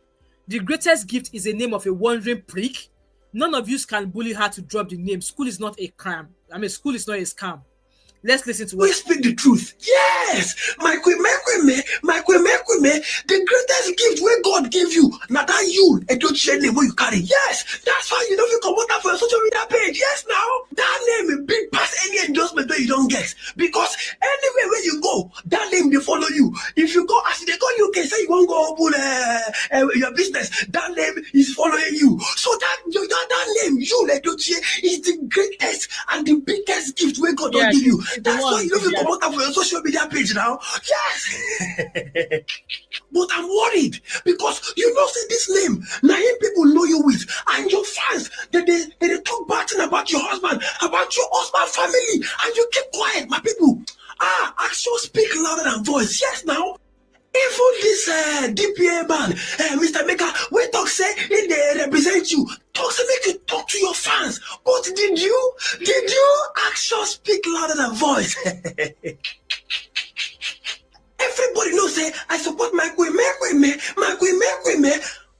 The greatest gift is a name of a wandering prick. None of you can bully her to drop the name. School is not a crime. I mean, school is not a scam. Let's listen to what. We speak the truth. Yes, my queen, the greatest gift where God gave you. Now that you, Edochie name where you carry. Yes, that's why you know you come out for your social media page. Yes, now that name is big past any endorsement where you don't get. Because anywhere where you go, that name they follow you. If you go, as they go UK, say you won't go open your business, that name is following you. So that name, you Edochie, is the greatest and the biggest gift where God don't give you. That's why you know you come out for your social media page now. Yes. But I'm worried because you know, say this name, now people know you with, and your fans, they talk bad thing about your husband family, and you keep quiet, my people. Actions speak louder than voice. Yes, now. Even this DPA man, Mr. Maker, we talk say if they represent you, talk say make you talk to your fans. But did you actions speak louder than voice? Everybody knows say I support my queen.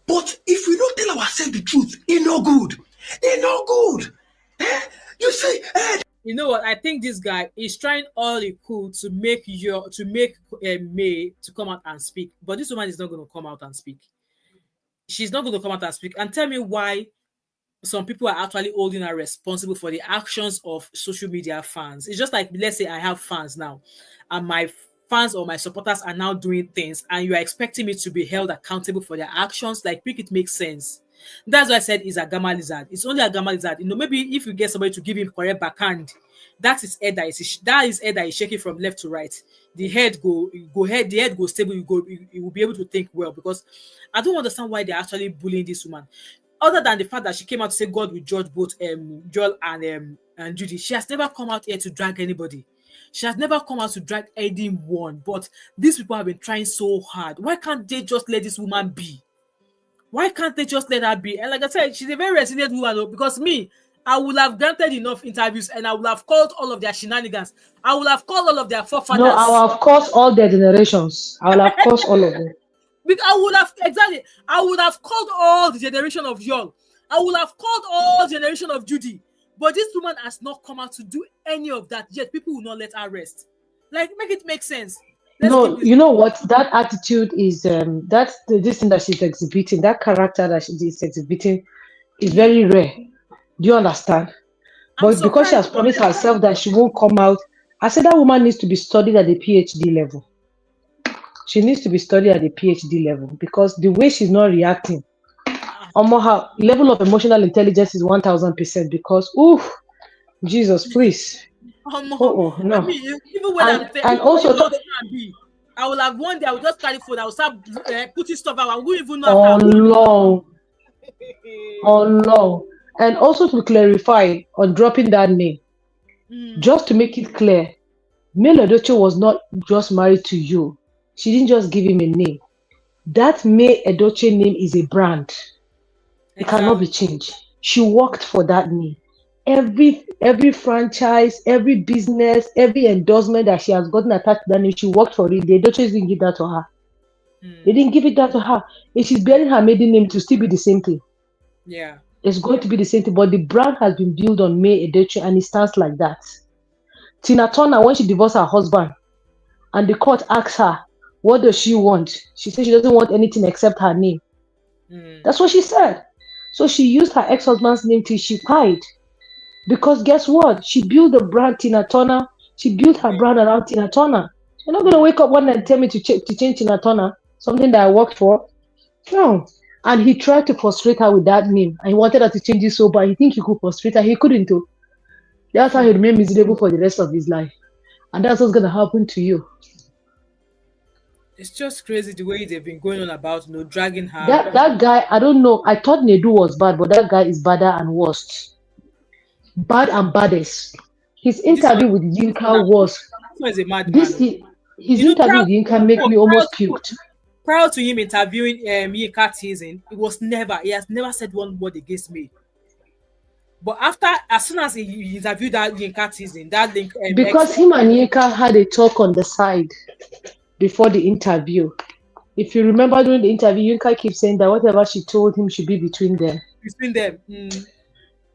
But if we don't tell ourselves the truth, it no good. You say, you know what? I think this guy is trying all he could to make May to come out and speak, but this woman is not going to come out and speak. She's not going to come out and speak and tell me why some people are actually holding her responsible for the actions of social media fans. It's just like, let's say I have fans now, and my fans or my supporters are now doing things, and you are expecting me to be held accountable for their actions. Like, make it make sense. That's why I said it's a gamma lizard. It's only a gamma lizard. You know, maybe if you get somebody to give him correct backhand, that is head that is shaking from left to right. The head goes stable. You will be able to think well, because I don't understand why they're actually bullying this woman. Other than the fact that she came out to say God will judge both Joel and Judy, she has never come out here to drag anybody. She has never come out to drag anyone. But these people have been trying so hard. Why can't they just let this woman be? Why can't they just let her be? And like I said, she's a very resilient woman, though, because me, I would have granted enough interviews and I would have called all of their shenanigans. I would have called all of their forefathers. No, I will have caused all their generations. I will have caused all of them. Because I would have called all the generation of Joel. I would have called all generation of Judy. But this woman has not come out to do any of that yet. People will not let her rest. Like, make it make sense. No, you know what? That attitude is that's this thing that she's exhibiting. That character that she's exhibiting is very rare. Do you understand? But because she has promised herself that she won't come out, I said that woman needs to be studied at the PhD level. She needs to be studied at the PhD level, because the way she's not reacting, her level of emotional intelligence is 1000%. Because, Jesus, please. No. I mean, even when I'm also I will have one day I will just carry food. I will start putting stuff out. I won't even know. Oh no. And also to clarify on dropping that name, just to make it clear, May Edochie was not just married to you. She didn't just give him a name. That May Edochie name is a brand. It cannot be changed. She worked for that name. Every franchise, every business, every endorsement that she has gotten attached to that name, she worked for it. The Edochies didn't give that to her. They didn't give it that to her. If she's bearing her maiden name, to still be the same thing. Yeah. It's going to be the same thing, but the brand has been built on May Edochie, and it stands like that. Tina Turner, when she divorced her husband, and the court asked her, what does she want? She said she doesn't want anything except her name. That's what she said. So she used her ex-husband's name till she died. Because guess what? She built the brand Tina Turner. She built her brand around Tina Turner. You're not gonna wake up one night and tell me to change Tina Turner, something that I worked for. No. And he tried to frustrate her with that name. And he wanted her to change it so bad. He think he could frustrate her. He couldn't do. That's how he remained miserable for the rest of his life. And that's what's gonna happen to you. It's just crazy the way they've been going on about, dragging her. That guy, I don't know. I thought Nedu was bad, but that guy is badder and worst. Bad and baddest. His interview with Yinka was a madman. His interview with Yinka make me almost puked. Prior to him interviewing Yinka teasing, he has never said one word against me. But as soon as he interviewed that Yinka teasing, that link, because him and Yinka had a talk on the side before the interview. If you remember during the interview, Yinka keeps saying that whatever she told him should be between them. Mm.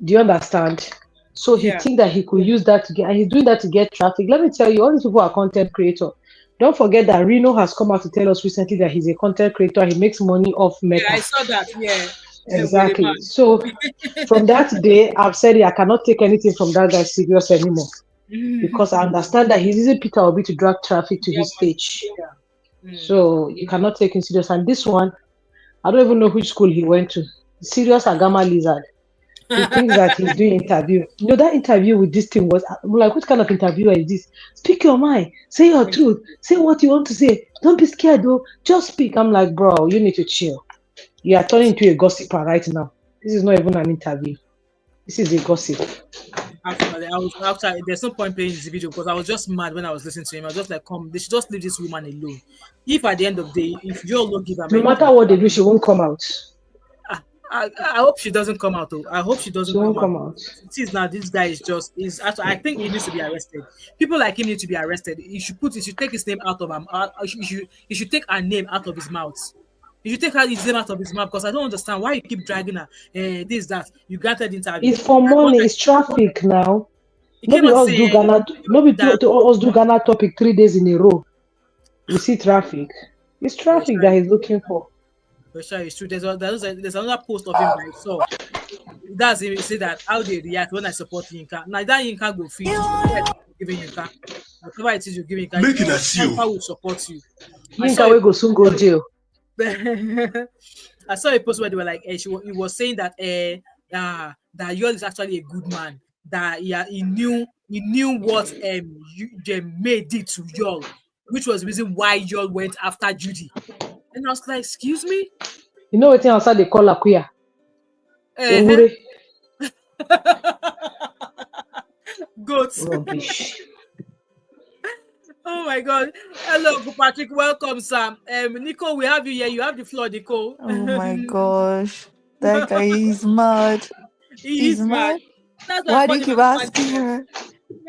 Do you understand? So he think that he could use that to get, and he's doing that to get traffic. Let me tell you, all these people are content creators. Don't forget that Reno has come out to tell us recently that he's a content creator. He makes money off Meta. Yeah, I saw that. Yeah. Exactly. So from that day, I've said I cannot take anything from that guy serious anymore. Because I understand that he's using Peter Obi to drag traffic to his page. So you cannot take him serious. And this one, I don't even know which school he went to. Serious Agama lizard. He thinks that he's doing interview. That interview with this thing was like, what kind of interviewer is this? Speak your mind. Say your truth. Say what you want to say. Don't be scared though. Just speak. I'm like, bro, you need to chill. You are turning into a gossiper right now. This is not even an interview. This is a gossip. Actually, there's no point playing this video because I was just mad when I was listening to him. I was just like, they should just leave this woman alone. If at the end of the day, if you all don't give her, no matter what they do, she won't come out. I hope she doesn't come out though. I hope she doesn't come out. It is now, this guy is actually, I think he needs to be arrested. People like him need to be arrested. He should take his name out of he should take her name out of his mouth. You take his name out of his mouth because I don't understand why you keep dragging her. This, that. You granted interview. It's for money. It's traffic now. Nobody else do Ghana topic 3 days in a row. You see traffic. It's traffic that he's looking for. For sure, it's true. There's another post of him that I saw. That's him. He said that how they react when I support Yinka. Now that Yinka go feel giving Yinka. Whatever it is you're giving Yinka, Yinka will support you. Yinka will go soon go jail. I saw a post where they were like, he was saying that that Yul is actually a good man. That he knew what May did to Yul, which was the reason why Yul went after Judy. And I was like, excuse me? You know what outside they call Akuya? Goats. Rubbish. Oh my God. Hello, Patrick. Welcome, Sam. Nico, we have you here. You have the floor, Nico. Oh my gosh. That guy is mad. He's mad. Why do you keep asking her?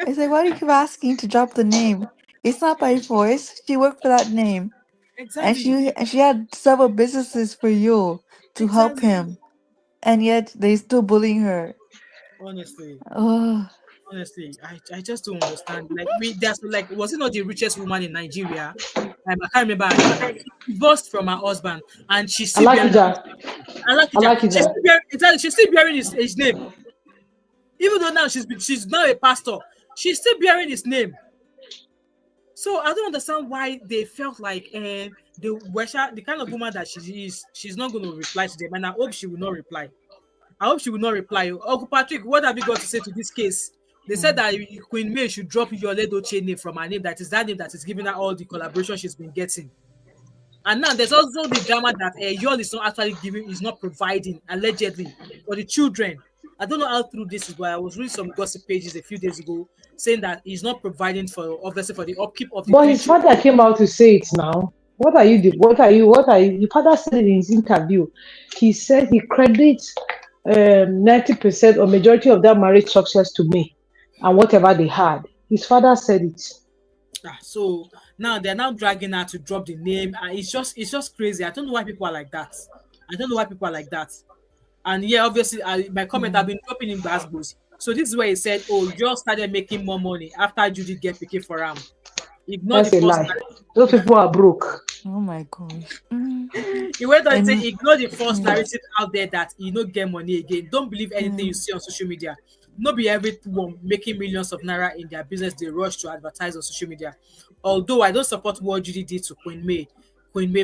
I said, why do you keep asking to drop the name? It's not by voice. She worked for that name. Exactly. And she had several businesses for you to help him. And yet they still bullying her. Honestly. Oh. Honestly, I just don't understand. Was it not the richest woman in Nigeria? I can't remember her name. She divorced from her husband, and she's still bearing she's still bearing his name. Even though now she's now a pastor, she's still bearing his name. So I don't understand why they felt like the kind of woman that she is, she's not going to reply to them, and I hope she will not reply. Uncle Patrick, what have you got to say to this case? They said that Queen May should drop your Edochie name from her name. That is that name that is giving her all the collaboration she's been getting. And now there's also the drama that Yul is not actually is not providing, allegedly, for the children. I don't know how true this is, but I was reading some gossip pages a few days ago saying that he's not providing for the upkeep of the. But his father came out to say it now. What are you? The father said in his interview, he said he credits 90% or majority of that marriage success to me and whatever they had. His father said it. So now they're now dragging her to drop the name. It's just crazy. I don't know why people are like that. And yeah, obviously, my comment I've been dropping in Glasgow. So this is where he said, "Oh, you started making more money after Judy get picking for him." That's a lie. Those people are broke. Oh my gosh. He went on to say, And ignore the false narrative out there that you don't get money again. Don't believe anything you see on social media. Not be everyone making millions of naira in their business they rush to advertise on social media. Although I don't support what Judy did to Queen May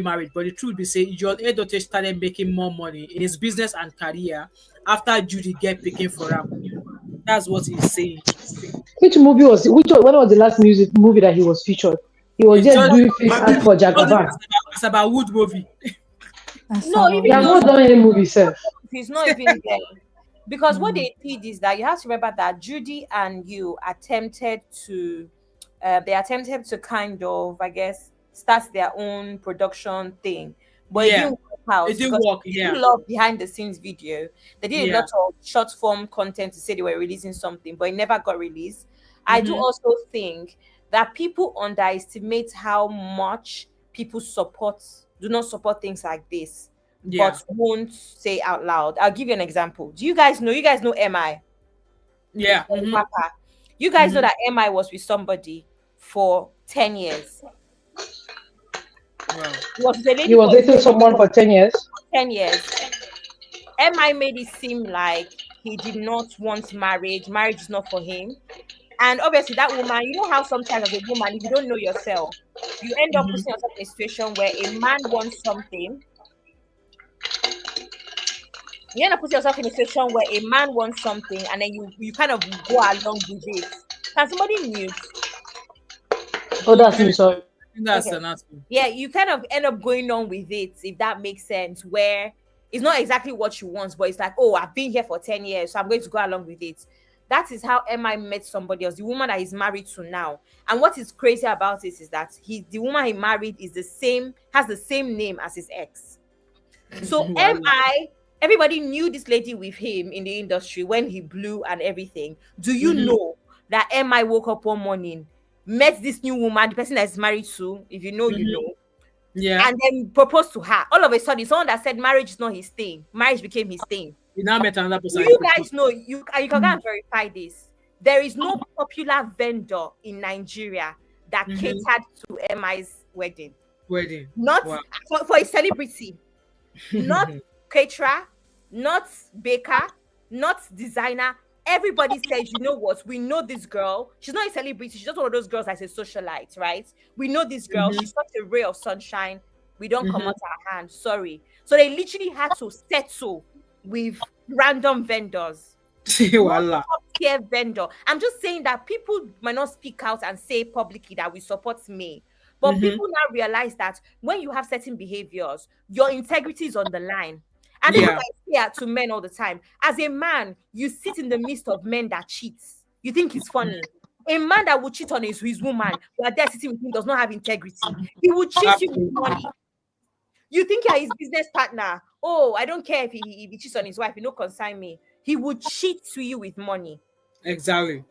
married, but the truth be say, Joel Edochie started making more money in his business and career after Judy get picking for him. That's what he's saying. Which movie was it? When was the last music movie that he was featured? He was It's just just doing face art for Jagaban. it's about Wood movie. No, He even has though not done any movie, sir. he's not even there. Because what they did is that you have to remember that Judy and you attempted to kind of, I guess, start their own production thing, but it didn't work out. It didn't because work, they did a lot of behind the scenes video. They did a lot of short form content to say they were releasing something, but it never got released. I do also think that people underestimate how much people do not support things like this, but won't say out loud. I'll give you an example. Do you guys know? You guys know MI? Yeah. You guys know that MI was with somebody for 10 years. Wow. He was dating someone for 10 years. 10 years. MI made it seem like he did not want marriage. Marriage is not for him. And obviously, that woman, you know how sometimes as a woman, if you don't know yourself, you end up putting yourself in a situation where a man wants something. You end up putting yourself in a situation where a man wants something, and then you kind of go along with it. Can somebody mute? Oh, that's me, sorry. That's enough. Yeah, you kind of end up going on with it, if that makes sense, where it's not exactly what you want, but it's like, oh, I've been here for 10 years, so I'm going to go along with it. That is how MI met somebody else, the woman that he's married to now. And what is crazy about it is that the woman he married has the same name as his ex. So everybody knew this lady with him in the industry when he blew and everything. Do you know that MI woke up one morning, met this new woman, the person that's married to, if you know, you know. Yeah. And then proposed to her. All of a sudden, someone that said marriage is not his thing. Marriage became his thing. He now met another person. You guys know, you can go and verify this. There is no popular vendor in Nigeria that catered to MI's wedding. Not for a celebrity. Not caterer, not baker, not designer. Everybody says, you know what? We know this girl. She's not a celebrity. She's just one of those girls that's a socialite, right? We know this girl. She's such a ray of sunshine. We don't come out our hand. Sorry. So they literally had to settle with random vendors. Top-tier vendor. I'm just saying that people might not speak out and say publicly that we support me. But people now realize that when you have certain behaviors, your integrity is on the line. And this is what I say to men all the time. As a man, you sit in the midst of men that cheat. You think it's funny. A man that would cheat on his woman, you are there sitting with him, does not have integrity. He would cheat you with money. You think you're his business partner. Oh, I don't care if he cheats on his wife. He don't concern me. He would cheat to you with money. Exactly.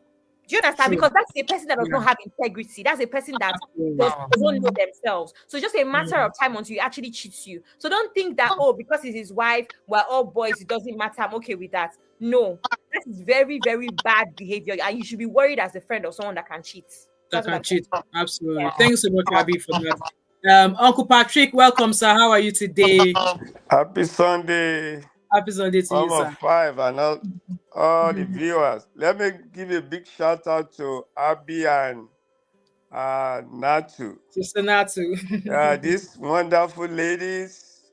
Do you understand? Because that's a person that does not have integrity. That's a person that doesn't know themselves. So it's just a matter of time until he actually cheats you. So don't think that, oh, because he's his wife, we're all boys, it doesn't matter. I'm okay with that. No, that is very, very bad behavior. And you should be worried as a friend of someone that can cheat. Absolutely. Yeah. Thanks so much, Abby, for that. Uncle Patrick, welcome, sir. How are you today? Happy Sunday. Happy Sunday to you, sir. 5 and all the viewers. Let me give a big shout out to Abby and Natu. Sister Natu. These wonderful ladies,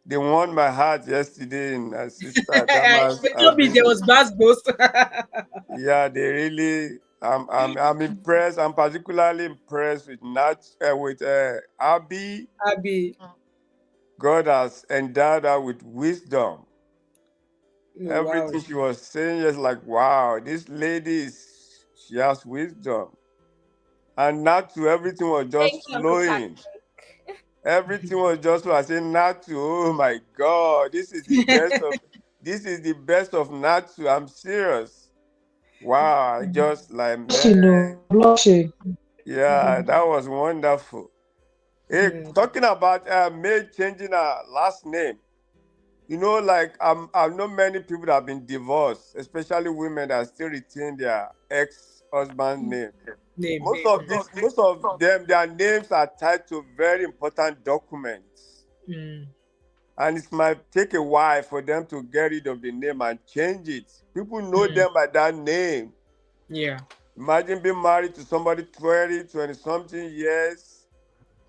they won my heart yesterday in sister. They told me there was Bass Ghost. Yeah, they really. I'm impressed. I'm particularly impressed with Abby. God has endowed her with wisdom. Everything she was saying is like, wow, this lady she has wisdom. And Natu, everything was just flowing. Everything was just like saying, Natu, oh my God, this is the best of Natu. I'm serious. Wow, I just like, man. Yeah, that was wonderful. Hey, talking about May changing her last name. You know, like I know many people that have been divorced, especially women that still retain their ex-husband name. Most of them, their names are tied to very important documents. Mm. And it might take a while for them to get rid of the name and change it. People know them by that name. Yeah. Imagine being married to somebody 20 something years,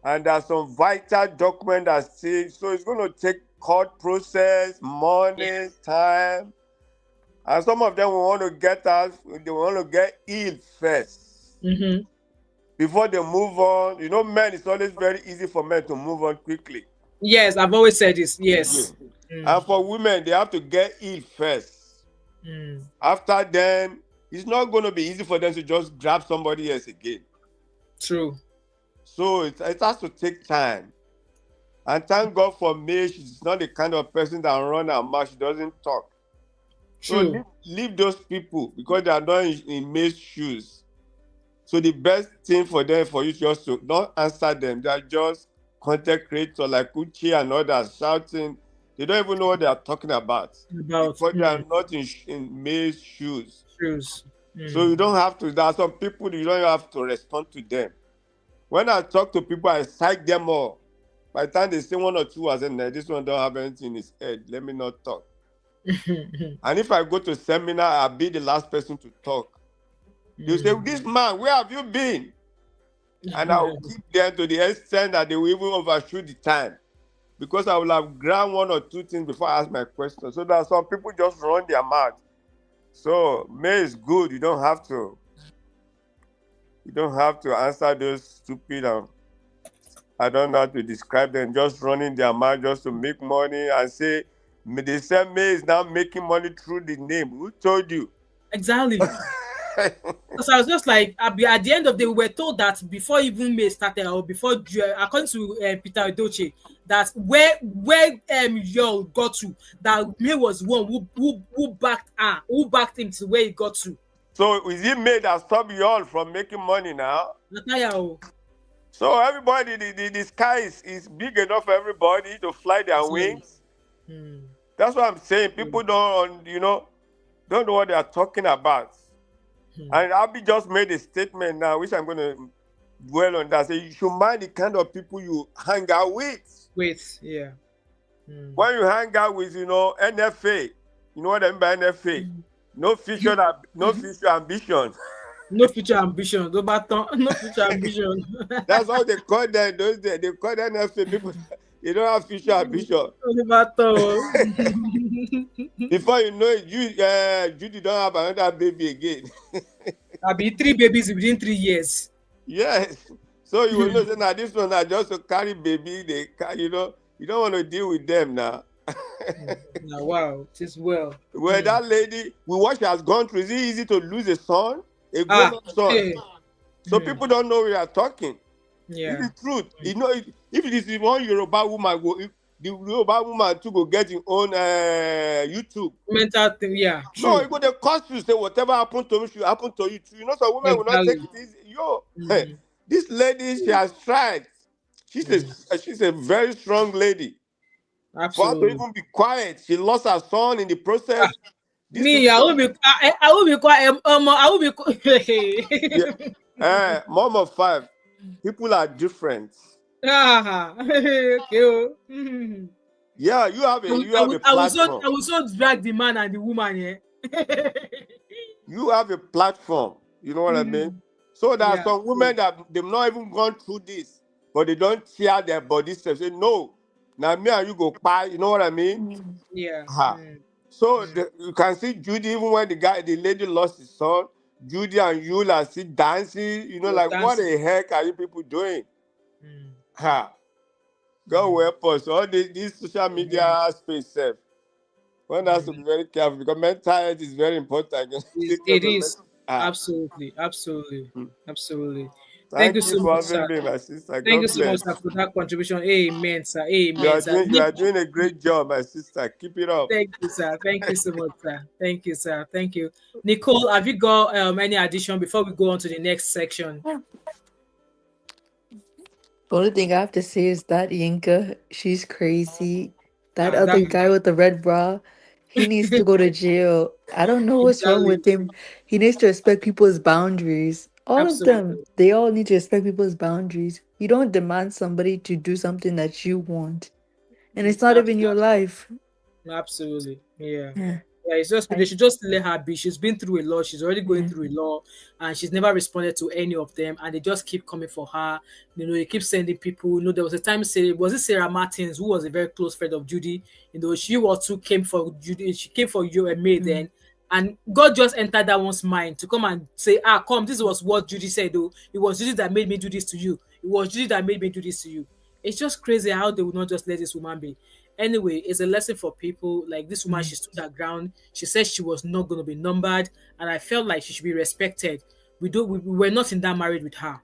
and there's some vital document that say, so it's going to take court process, money, time. And some of them will want to get out, they want to get healed first. Mm-hmm. Before they move on. You know, men, it's always very easy for men to move on quickly. Yes, I've always said this. Yes. Yeah. And for women, they have to get healed first. After then, it's not going to be easy for them to just grab somebody else again. True. So it has to take time. And thank God for May, she's not the kind of person that run her mouth, she doesn't talk. True. So leave those people because they are not in May's shoes. So the best thing for them, for you just to not answer them. They are just content creators like Uchi and others shouting. They don't even know what they are talking about. Because they are not in May's shoes. So you don't have to. There are some people you don't have to respond to them. When I talk to people, I psych them all. By the time they say one or two, I say, nah, this one don't have anything in his head. Let me not talk. And if I go to seminar, I'll be the last person to talk. You say, this man, where have you been? And I will keep them to the extent that they will even overshoot the time. Because I will have grabbed one or two things before I ask my question. So that some people just run their mouth. So May is good. You don't have to answer those stupid I don't know how to describe them, just running their mouth just to make money and say they say May is now making money through the name. Who told you? Exactly. Because I was just like, at the end of the day, we were told that before even May started, or before, according to Peter Edochie, that where y'all got to, that May was one who backed him to where he got to. So is it May that stopped y'all from making money now? So everybody, the sky is big enough for everybody to fly their wings. That's what I'm saying. People don't know what they are talking about. And Abby just made a statement now, which I'm going to dwell on that. Say you should mind the kind of people you hang out with. When you hang out with, NFA, you know what I mean by NFA? No future ambition. No future ambition. No future ambition. That's how they call them. They call them NFA people. You don't have future ambition. Before you know it, Judy don't have another baby again. I'll be 3 babies within 3 years. Yes. So you will know that now this one are just to carry baby. You don't want to deal with them now. Wow, it is well. Well, that lady, with what she has gone through, is it easy to lose a son? A grown-up son. Okay. So people don't know we are talking. Yeah. It's the truth. If it is one Yoruba woman, the Yoruba woman too go get his own YouTube. Mental thing, yeah. True. No, it go the cost you say whatever happened to me should happen to you too. You know, some women will not take it easy. This lady, she has tried. She's a very strong lady. Absolutely. For her to even be quiet, she lost her son in the process. I will be quiet. I will be quiet. Mom of 5. People are different. Okay. Yeah, you have a platform. I will so drag the man and the woman here. You have a platform. You know what I mean? So there are some women that they've not even gone through this, but they don't tear their body stuff. Say, no, now me and you go buy. You know what I mean? Yeah. So you can see Judy, even when the lady lost his son, Judy and you are still dancing. You know, like, what the heck are you people doing? God help us. All this social media space, one has to be very careful because mental health is very important. It is. Absolutely. Thank you so much, sir. My sister. Thank you so much, sir, for that contribution. Amen, sir. Amen, you are doing a great job, my sister. Keep it up. Thank you, sir. Thank you so much, sir. Thank you, sir. Thank you. Nicole, have you got any addition before we go on to the next section? The only thing I have to say is that Yinka, she's crazy. That other guy with the red bra, he needs to go to jail. I don't know what's wrong with him. He needs to respect people's boundaries. All of them, they all need to respect people's boundaries. You don't demand somebody to do something that you want. and it's not even your life. Absolutely. Yeah. Yeah. Yeah, it's just they should just let her be. She's been through a lot. She's already going through a lot, and she's never responded to any of them. And they just keep coming for her. You know, they keep sending people. You know, there was a time, say, was it Sarah Martins, who was a very close friend of Judy? You know, she also came for Judy. She came for you and me then. And God just entered that one's mind to come and say, come, this was what Judy said, though. It was Judy that made me do this to you. It was Judy that made me do this to you. It's just crazy how they would not just let this woman be. Anyway, it's a lesson for people. Like this woman, she stood her ground. She said she was not going to be numbered, and I felt like she should be respected. We were not in that marriage with her.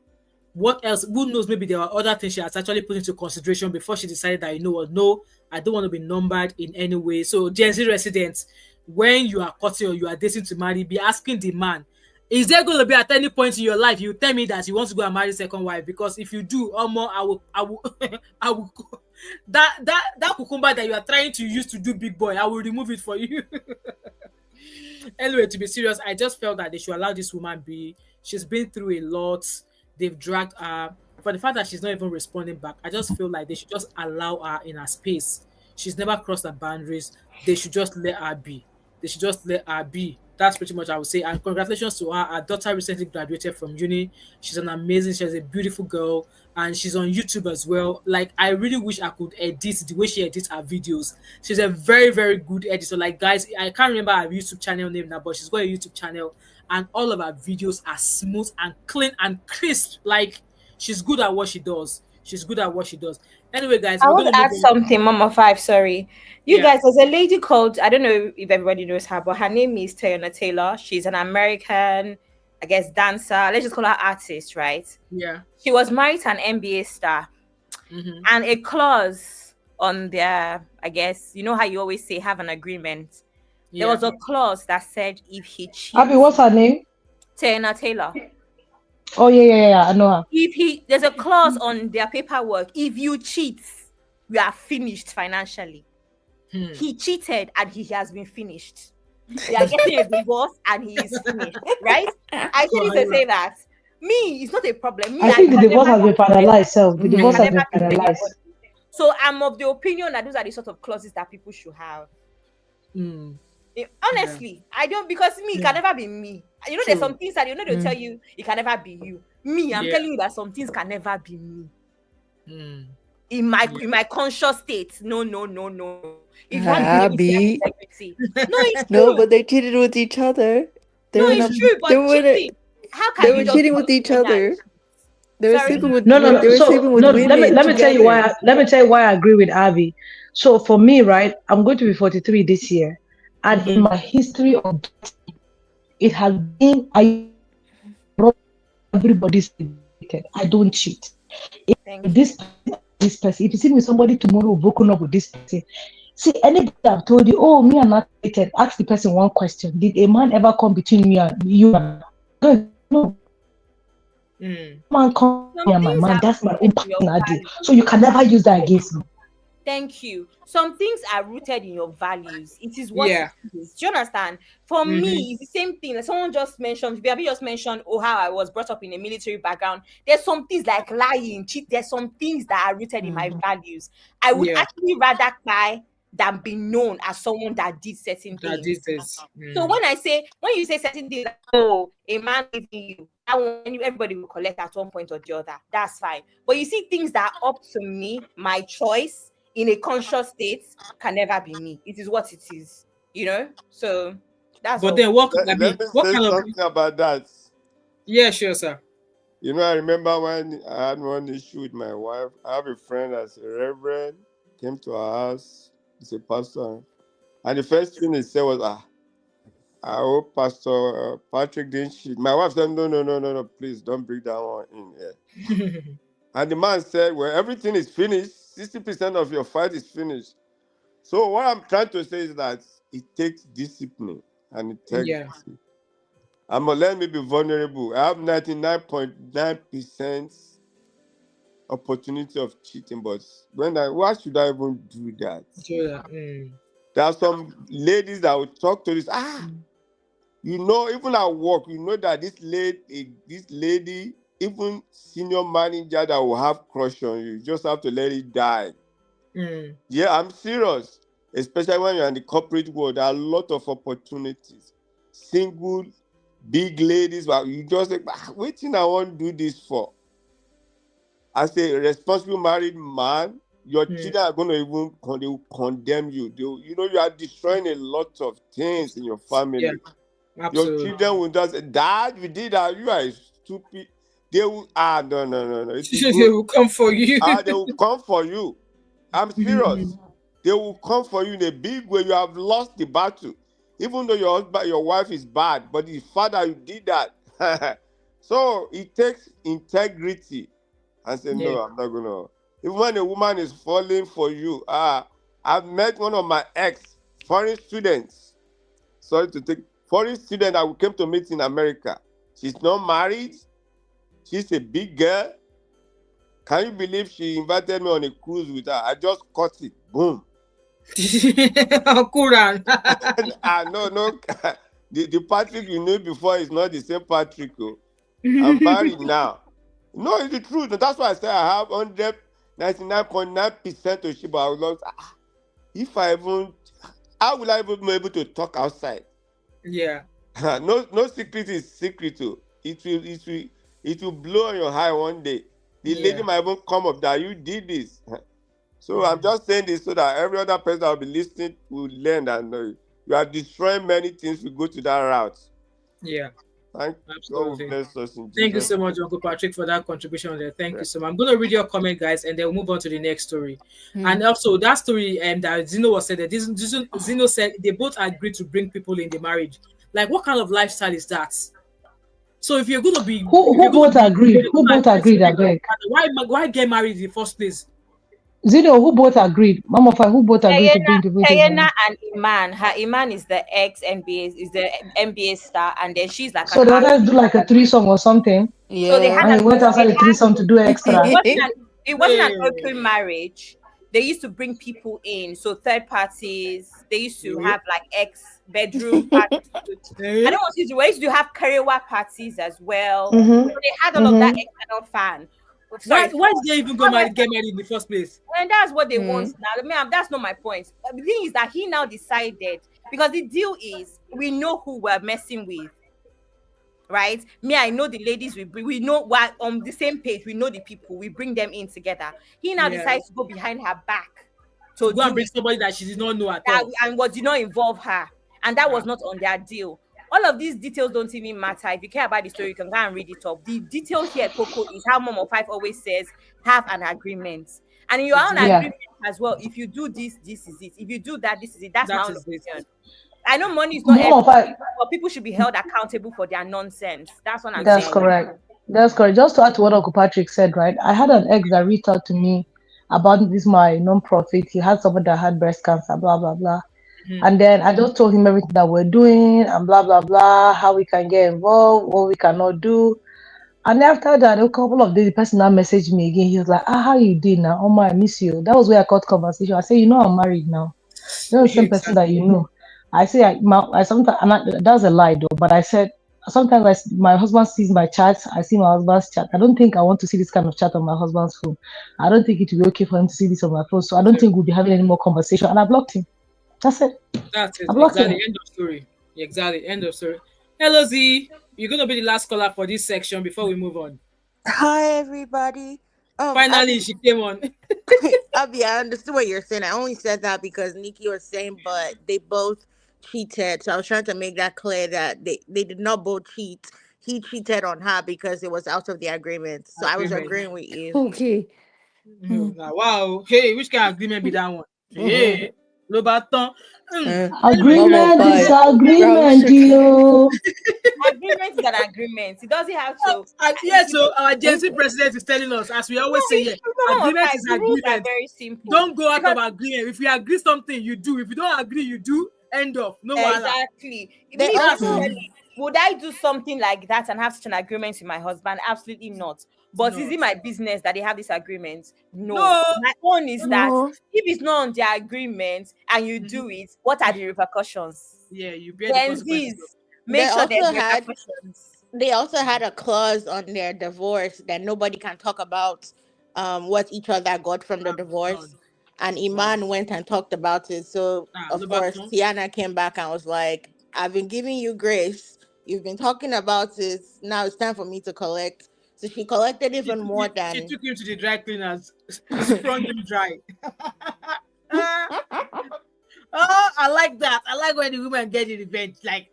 What else? Who knows? Maybe there were other things she has actually put into consideration before she decided that, you know what, no, I don't want to be numbered in any way. So, Gen Z residents, when you are courting or you are dating to marry, be asking the man, is there going to be at any point in your life you tell me that you want to go and marry second wife? Because if you do, I will I will that cucumber that you are trying to use to do big boy, I will remove it for you. Anyway, to be serious, I just felt that they should allow this woman be. She's been through a lot. They've dragged her. For the fact that she's not even responding back, I just feel like they should just allow her in her space. She's never crossed her boundaries. They should just let her be. They should just let her be. That's pretty much I would say. And congratulations to her. Her daughter recently graduated from uni. She's an amazing, she's a beautiful girl, and she's on YouTube as well. Like, I really wish I could edit the way she edits her videos. She's a very, very good editor. Like, guys, I can't remember her YouTube channel name now, but she's got a YouTube channel, and all of her videos are smooth and clean and crisp. Like, she's good at what she does. She's good at what she does. Anyway, guys, I we're want going to to add something, Mama Five. Sorry, you Yeah. guys. There's a lady called, I don't know if everybody knows her, but her name is Tayana Taylor. She's an American, I guess, dancer. Let's just call her artist, right? Yeah. She was married to an NBA star, and a clause on their, I guess, you know how you always say have an agreement. Yeah. There was a clause that said if he cheats, Abby, what's her name? Tayana Taylor. Oh yeah, I know her. There's a clause on their paperwork. If you cheat, we are finished financially. He cheated and he has been finished. They are getting a divorce and he is finished, right? I said to say that. Me, it's not a problem. Me, I think the divorce has been finalized. The divorce has been finalized. So I'm of the opinion that those are the sort of clauses that people should have. Honestly, I don't, because me, it can never be me. You know, there's some things that they'll tell you it can never be you. Me, I'm telling you that some things can never be me. In my conscious state, no. If Abby. No, but they cheated with each other. It's true, but cheating, how can they you were just cheating with each other. They were sleeping with no. They were sleeping with women. Let me tell you why. Let me tell you why I agree with Abby. So for me, right, I'm going to be 43 this year, and in my history of it has been everybody's cheated. I don't cheat. This person, if you see me with somebody tomorrow broken up with this person, see, anybody I've told you, oh, me I'm not cheated, ask the person one question: did a man ever come between me and you? No. Man come me and my man, that's my own personal deal. So you can never use that against me. Thank you. Some things are rooted in your values. It is what it is. Do you understand? For me, it's the same thing. Like someone just mentioned, Vivi just mentioned, how I was brought up in a military background. There's some things like lying, cheat. There's some things that are rooted in my values. I would actually rather cry than be known as someone that did certain things. So when you say certain things, like, a man giving you, that one, everybody will collect at one point or the other. That's fine. But you see, things that are up to me, my choice, in a conscious state, can never be me. It is what it is, So that's. But then, what let me say something about that. Yeah, sure, sir. I remember when I had one issue with my wife. I have a friend that's a reverend, came to our house. He's a pastor, and the first thing he said was, I hope Pastor Patrick didn't cheat. My wife said, no, please don't bring that one in here. And the man said, well, everything is finished. 60% of your fight is finished. So what I'm trying to say is that it takes discipline and integrity. Let me be vulnerable. I have 99.9% opportunity of cheating, but why should I even do that? There are some ladies that will talk to this. Even at work, that this lady, even senior manager that will have crush on you, just have to let it die. Yeah, I'm serious. Especially when you're in the corporate world, there are a lot of opportunities. Single, big ladies, but you just like, wait till I want to do this for. As a responsible married man, your children are going to they will condemn you. You are destroying a lot of things in your family. Yeah, absolutely. Your children will just say, Dad, we did that. You are stupid. They will, no. They will come for you. They will come for you. I'm serious. They will come for you in a big way. You have lost the battle. Even though your husband, your wife is bad, but the father, you did that. So it takes integrity. And say, no, I'm not gonna. Even when a woman is falling for you, I've met one of my foreign students. Sorry to take foreign student that we came to meet in America. She's not married. She's a big girl. Can you believe she invited me on a cruise with her? I just caught it. Boom. Quran. No. The Patrick you knew before is not the same Patrick. I'm married now. No, it's the truth. That's why I say I have 99.9% of Shiba. I would love how will I even be able to talk outside? Yeah. No secret is secret. It will blow on your eye one day. The lady might even come up that you did this. So I'm just saying this so that every other person that will be listening will learn that you are destroying many things. We go to that route. Yeah. Absolutely. Thank you so much, Uncle Patrick, for that contribution there. Thank you so much. I'm going to read your comment, guys, and then we'll move on to the next story. And also that story that Zeno was said that Zeno said they both agreed to bring people in the marriage. Like, what kind of lifestyle is that? So if you're going to be who both agreed? Who both agreed? I beg. Why get married in the first place? Zeno, who both agreed? Mama, who both agreed to bring people Diana and Iman. Her Iman is the NBA star, and then she's like. So they wanted to do like a threesome or something. Yeah. So they had and he went outside the threesome to do extra. It wasn't an open marriage. They used to bring people in, so third parties. They used to have like bedroom parties. I don't want to use the way. Used to have Karewa parties as well. So they had all of that external fan. Why did they even get married in the first place? And that's what they want now. I mean, that's not my point. The thing is that he now decided, because the deal is we know who we're messing with, right? I know the ladies we know we're on the same page. We know the people. We bring them in together. He now decides to go behind her back to go and bring somebody that she did not know at all, and what did not involve her, and that was not on their deal. All of these details don't even matter. If you care about the story, you can go and read it up. The detail here, Coco, is how Mom of Five always says, have an agreement. And in your own agreement as well, if you do this, this is it. If you do that, this is it. That's my own opinion. I know money is not everything, but people should be held accountable for their nonsense. That's what I'm saying. That's correct. That's correct. Just to add to what Uncle Patrick said, right? I had an ex that reached out to me about this, my non-profit. He had someone that had breast cancer, blah, blah, blah. And then I just told him everything that we're doing and blah, blah, blah, how we can get involved, what we cannot do. And after that, a couple of days, the person now messaged me again. He was like, how you did now? Oh, my, I miss you. That was where I caught conversation. I said, I'm married now. You're the same person that you know. I say, I sometimes, that's a lie though, but I said, sometimes my husband sees my chats. I see my husband's chat. I don't think I want to see this kind of chat on my husband's phone. I don't think it will be okay for him to see this on my phone. So I don't think we'll be having any more conversation. And I blocked him. That's it. That's it. Exactly. End of story. Exactly. End of story. Hello, Z. You're going to be the last caller for this section before we move on. Hi, everybody. Finally, she came on. Abby, I understood what you're saying. I only said that because Nikki was saying, but they both cheated. So I was trying to make that clear that they did not both cheat. He cheated on her because it was out of the agreement. So I was agreeing with you. Okay. Wow. Hey, which kind of agreement be that one? Hey. No baton. Agreement is agreement, yo. Agreement is an agreement. It doesn't have to. So our Gen Z president is telling us, as we always say, agreement is agreement. Very simple. Don't go out of agreement. If you agree something, you do. If you don't agree, you do. End of. No one. Exactly. Would I do something like that and have such an agreement with my husband? Absolutely not. But is it my business that they have this agreement? No. My own is that if it's not on their agreement and you do it, what are the repercussions? Yeah, you bear the consequences. Make sure there's repercussions. They also had a clause on their divorce that nobody can talk about what each other got from the divorce. and Iman went and talked about it. So of course Tiana came back and was like, I've been giving you grace. You've been talking about it. Now it's time for me to collect. So she collected even more than she took him to the dry cleaners, sprung him dry. Oh, I like that. I like when the women get the revenge, like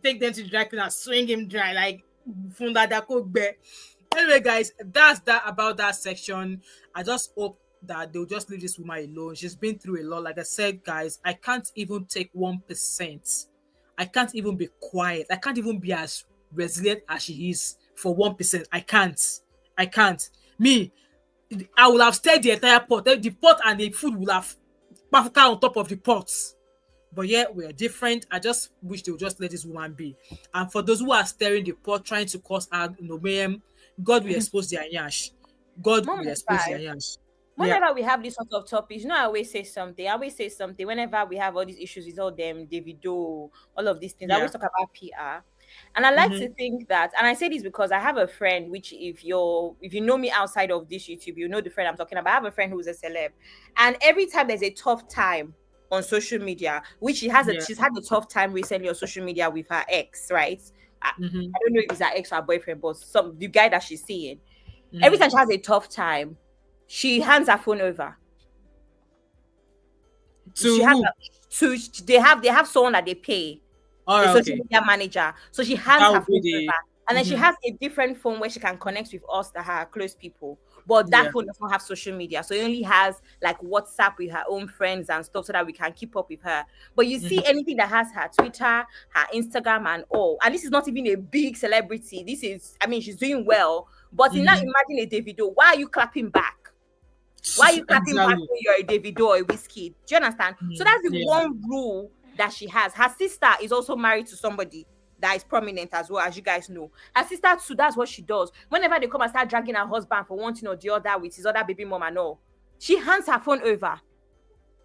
take them to the dry cleaner, swing him dry, like funda da kogbe. Anyway, guys, that's that about that section. I just hope that they'll just leave this woman alone. She's been through a lot. Like I said, guys, I can't even take 1%. I can't even be quiet. I can't even be as resilient as she is for 1%. I can't. Me, I will have stayed the entire pot. The pot and the food will have Africa on top of the pots. But yeah, we are different. I just wish they would just let this woman be. And for those who are stirring the pot, trying to cause mayhem, God will expose their yash. God will expose their yash. Whenever we have this sort of topics, I always say something. Whenever we have all these issues with all them, Davido, all of these things, I always talk about PR. And I like to think that, and I say this because I have a friend, which if you know me outside of this YouTube, you know the friend I'm talking about. I have a friend who's a celeb. And every time there's a tough time on social media, which she's had a tough time recently on social media with her ex, right? I don't know if it's her ex or her boyfriend, but the guy that she's seeing. Every time she has a tough time, she hands her phone over. They have someone that they pay. The social media manager. So she hands her phone over. And then she has a different phone where she can connect with us, that her close people. But that phone does not have social media. So it only has like WhatsApp with her own friends and stuff so that we can keep up with her. But you see anything that has her Twitter, her Instagram and all. And this is not even a big celebrity. She's doing well. But now imagine a Davido. Why are you clapping back? Why are you clapping back when you're a Davido or a Wizkid? Do you understand? So that's the one rule that she has. Her sister is also married to somebody that is prominent as well, as you guys know. Her sister too, that's what she does. Whenever they come and start dragging her husband for one thing or the other with his other baby mama, no, she hands her phone over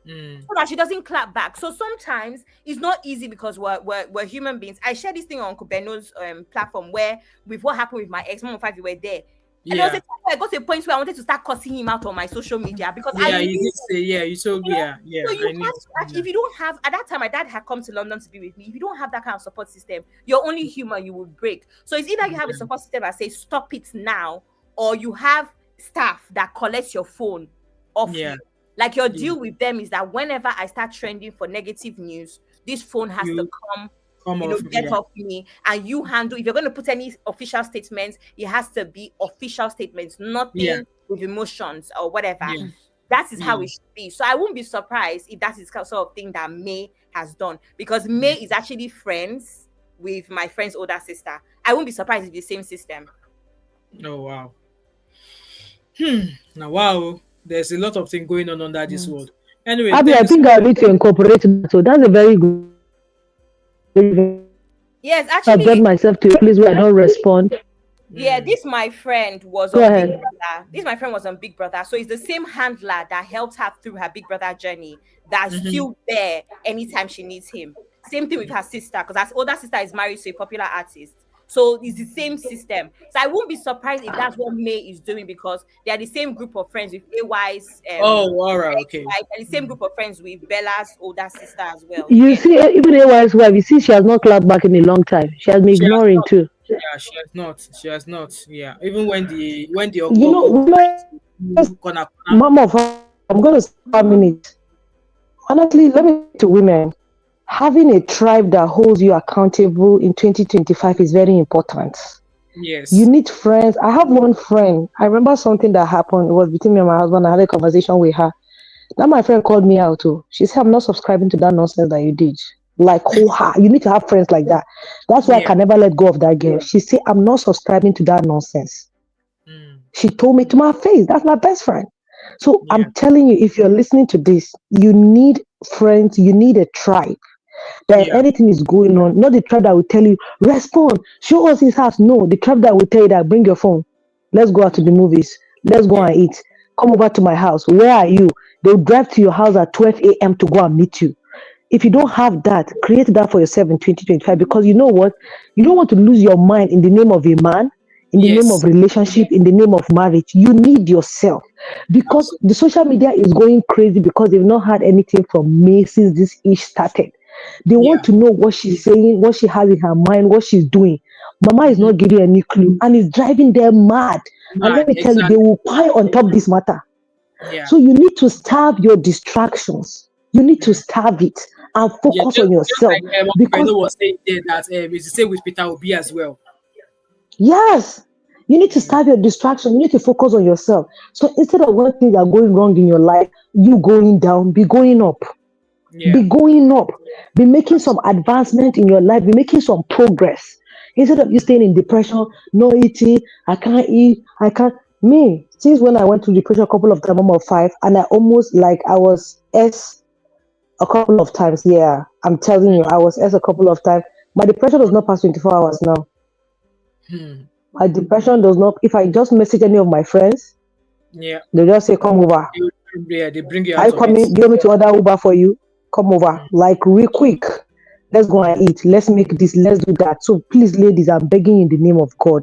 so that she doesn't clap back. So sometimes it's not easy because we're human beings. I shared this thing on Kubeno's platform where with what happened with my ex, Mom 5, you were there. And there was a time where I got to a point where I wanted to start cussing him out on my social media because you did say, you told me, So you have to, if you don't have, at that time, my dad had come to London to be with me. If you don't have that kind of support system, you're only human, you would break. So it's either you have a support system that says stop it now, or you have staff that collects your phone off you. Like your deal with them is that whenever I start trending for negative news, this phone has to get off me, and you handle. If you're going to put any official statements, it has to be official statements, nothing with emotions or whatever. That is how it should be. So I won't be surprised if that is the sort of thing that May has done, because May is actually friends with my friend's older sister. I won't be surprised if it's the same system. Oh wow. Now wow, there's a lot of things going on under this world. Anyway, Abby, I think I need to incorporate that. So that's a very good. Yes, actually, I brought myself to a place where I don't respond. Yeah, this my friend was on Big Brother. This my friend was on Big Brother. So it's the same handler that helped her through her Big Brother journey that's still there anytime she needs him. Same thing with her sister, because her older sister is married to a popular artist. So it's the same system. So I won't be surprised if that's what May is doing, because they are the same group of friends with AY's. All right, okay. And the same group of friends with Bella's older sister as well. You see, even AY's wife, you see, she has not clapped back in a long time. She has been ignoring too. Yeah, she has not. Yeah, even when the Mama, I'm going to say 1 minute. Honestly, let me to women. Having a tribe that holds you accountable in 2025 is very important. Yes. You need friends. I have one friend. I remember something that happened. It was between me and my husband. I had a conversation with her. Now my friend called me out too. She said, I'm not subscribing to that nonsense that you did. Like, you need to have friends like that. That's why I can never let go of that girl. She said, I'm not subscribing to that nonsense. She told me to my face. That's my best friend. So I'm telling you, if you're listening to this, you need friends. You need a tribe. That anything is going on, not the tribe that will tell you, respond, show us his house. No, the tribe that will tell you that, bring your phone. Let's go out to the movies. Let's go and eat. Come over to my house. Where are you? They'll drive to your house at 12 a.m. to go and meet you. If you don't have that, create that for yourself in 2025, because you know what? You don't want to lose your mind in the name of a man. in the name of relationship, in the name of marriage. You need yourself because the social media is going crazy because they've not had anything from me since this ish started. They want to know what she's saying, what she has in her mind, what she's doing. Mama is not giving any clue and it's driving them mad. And let me tell you, they will pile on top this matter. So you need to starve your distractions. You need to starve it and focus on yourself. Just like because was saying there that it's the same with Peter Obi as well. Yes, you need to starve your distraction. You need to focus on yourself. So instead of when things are going wrong in your life, you going down, be going up. Be going up. Be making some advancement in your life. Be making some progress. Instead of you staying in depression, no eating, I can't eat, I can't. Me, since when I went through depression a couple of times, I'm of 5, and I almost like I was S a couple of times. Yeah, I'm telling you, I was S a couple of times. My depression does not pass 24 hours now. My depression does not. If I just message any of my friends, they just say, "Come over." They bring you out. Are you coming? Do you want me to order Uber for you? Come over, like real quick. Let's go and eat. Let's make this. Let's do that. So please, ladies, I'm begging in the name of God.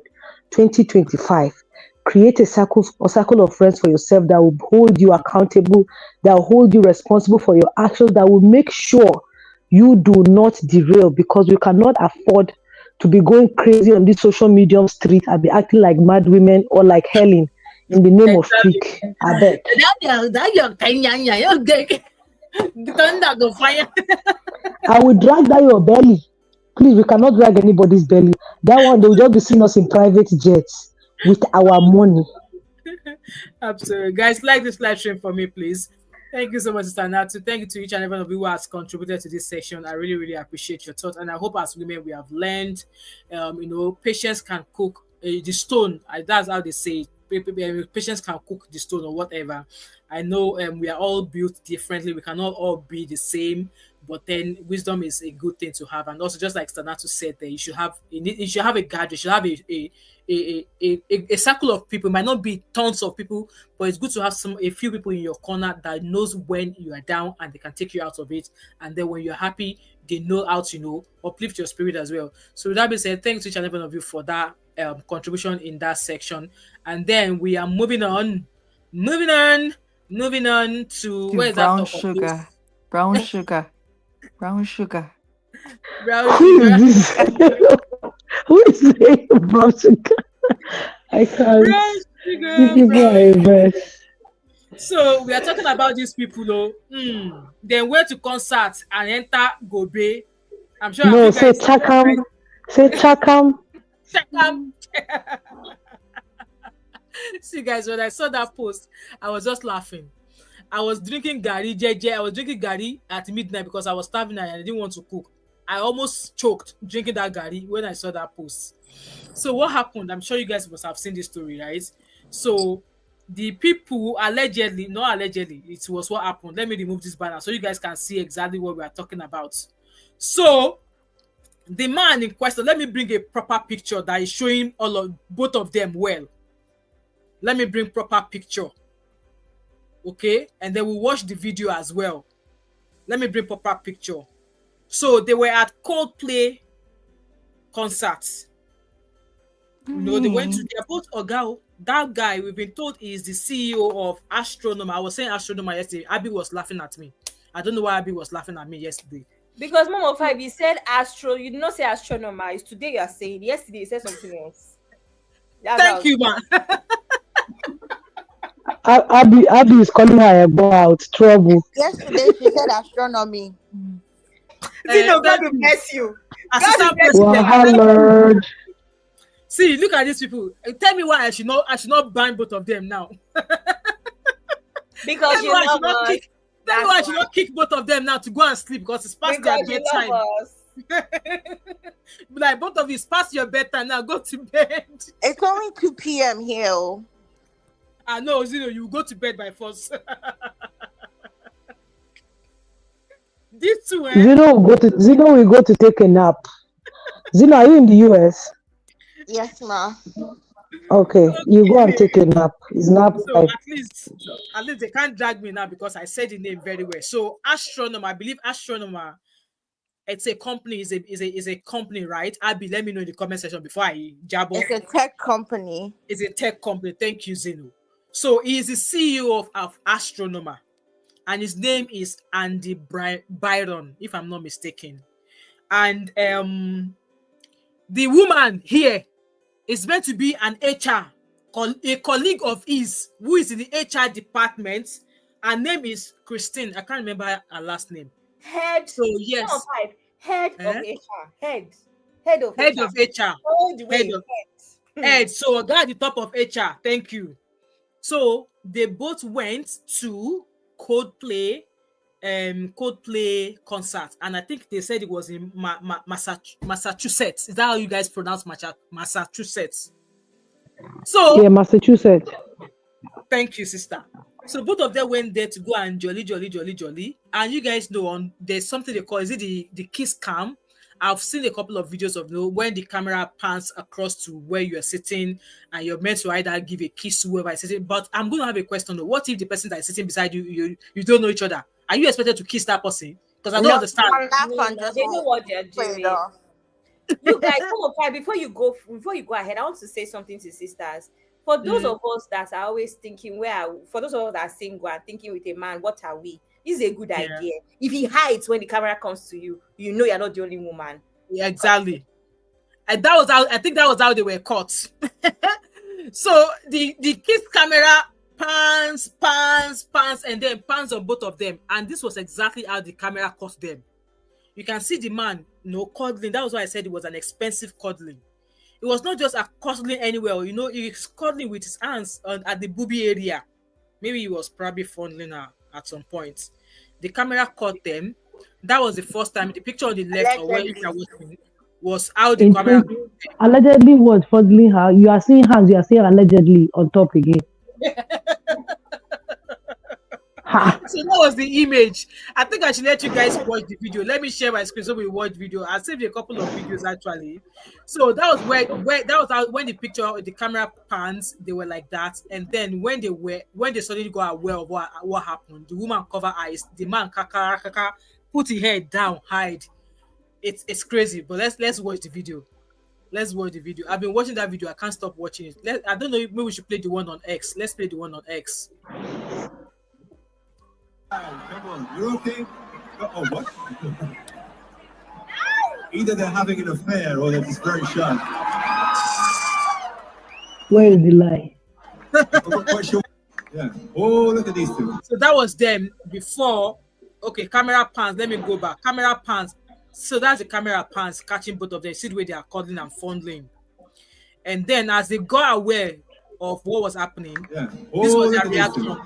2025, create a circle of friends for yourself that will hold you accountable, that will hold you responsible for your actions, that will make sure you do not derail, because we cannot afford to be going crazy on this social media street and be acting like mad women or like Helen in the name of freak. I beg. I will drag down your belly. Please, we cannot drag anybody's belly. That one, they will just be seeing us in private jets with our money. Absolutely. Guys, like this live stream for me, please. Thank you so much, Sister Natu. Thank you to each and every one of you who has contributed to this session. I really, really appreciate your thoughts. And I hope as women we have learned, patience can cook the stone. That's how they say it. Patience can cook the stone or whatever. I know we are all built differently. We cannot all be the same. But then wisdom is a good thing to have. And also, just like Stanato said, that you should have a guide. You should have a circle of people. It might not be tons of people, but it's good to have a few people in your corner that knows when you are down and they can take you out of it. And then when you're happy, they know how to uplift your spirit as well. So with that being said, thanks to each and every one of you for that contribution in that section. And then we are moving on to where is brown that sugar. Brown sugar. Brown sugar. Who is this? Who is saying brown sugar? I can't. Brown sugar. So we are talking about these people, Then went to concerts and enter Gobe. I'm sure. No, say Chakam. Say Chakam. Chakam. See, guys, when I saw that post, I was just laughing. I was drinking Gary JJ. I was drinking Gary at midnight because I was starving and I didn't want to cook. I almost choked drinking that Gary when I saw that post. So what happened? I'm sure you guys must have seen this story, right? So the people allegedly, not allegedly, it was what happened. Let me remove this banner so you guys can see exactly what we are talking about. So the man in question, let me bring a proper picture that is showing both of them well. Let me bring proper picture. Okay, and then we'll watch the video as well. Let me bring proper picture. So they were at Coldplay concerts. They went to their both Ogao. That guy, we've been told, is the CEO of Astronomer. I was saying Astronomer yesterday. Abby was laughing at me. I don't know why Abby was laughing at me yesterday. Because Mom of 5, you said Astro. You did not say Astronomer. It's today you are saying. Yesterday you said something else. Thank you, man. Abby is calling her about trouble. Yesterday she said astronomy. God will bless you. Lord. See, look at these people. Tell me why I should not ban both of them now. Because you love us. Tell me why I should not kick both of them now to go and sleep because it's past their bedtime. Like both of you, it's past your bedtime now. Go to bed. It's only 2 p.m. here. I know, Zeno, you go to bed by force. These two, Zeno will go to take a nap. Zeno, are you in the US? Yes, ma. Okay, you go and take a nap. It's nap time. At least they can't drag me now because I said the name very well. So Astronomer, I believe Astronomer It's a company, is a company, right? Abby, let me know in the comment section before I jab off. It's a tech company. It's a tech company. Thank you, Zeno. So he is the CEO of Astronomer, and his name is Andy Byron, if I'm not mistaken. And the woman here is meant to be an HR, a colleague of his who is in the HR department. Her name is Kristin. I can't remember her last name. Head. So yes, head of HR. Head of HR. Head. So guy at the top of HR. Thank you. So they both went to Coldplay concert, and I think they said it was in Massachusetts. Is that how you guys pronounce Massachusetts? So yeah, Massachusetts. Thank you, sister. So both of them went there to go and jolly. And you guys know, there's something they call, is it the Kiss Cam? I've seen a couple of videos of when the camera pans across to where you're sitting and you're meant to either give a kiss to whoever is sitting. But I'm going to have a question. What if the person that is sitting beside you, you don't know each other? Are you expected to kiss that person? Because I don't understand. They know what they're doing. You guys, before you go ahead, I want to say something to sisters. For those of us that are always thinking, for those of us that are single and thinking with a man, what are we? This is a good idea. If he hides when the camera comes to you, you know you're not the only woman. Yeah, exactly. And that was how, I think that was how they were caught. So the kiss camera pans, and then pans on both of them. And this was exactly how the camera caught them. You can see the man, cuddling. That was why I said it was an expensive cuddling. It was not just a cuddling anywhere. He's cuddling with his hands at the boobie area. Maybe he was probably fondling her at some point. The camera caught them. That was the first time. The picture on the left, or where you are watching, was how the camera. Allegedly was fondling her. You are seeing hands. You are seeing allegedly on top again. So that was the image. I think I should let you guys watch the video. Let me share my screen so we watch video. I saved a couple of videos actually. So that was when the picture, the camera pans, they were like that. And then when they suddenly got aware of what happened, the woman covered eyes, the man kaka put his head down, hide. It's crazy. But let's watch the video. Let's watch the video. I've been watching that video. I can't stop watching it. I don't know. Maybe we should play the one on X. Let's play the one on X. Come on, you okay? Oh, what? Either they're having an affair or they're just very shy. Where is the lie? Yeah. Oh, look at these two. So that was them before. Okay, camera pans. Let me go back. Camera pans. So that's the camera pans catching both of them. See the way they are cuddling and fondling. And then as they got aware of what was happening, this was their reaction.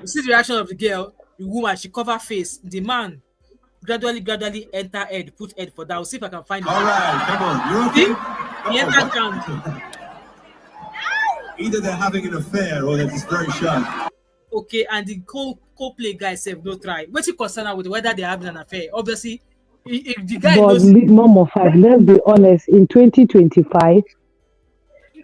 You see the reaction of the girl, the woman, she covered face. The man gradually enter head, put head for down. See if I can find it. All right, come on. You okay? He entered down. Either they're having an affair or they're just very shy. Okay, and the Coldplay guy said no try. What's he concerned with whether they're having an affair? Obviously, the guy knows. Number 5, let's be honest, in 2025,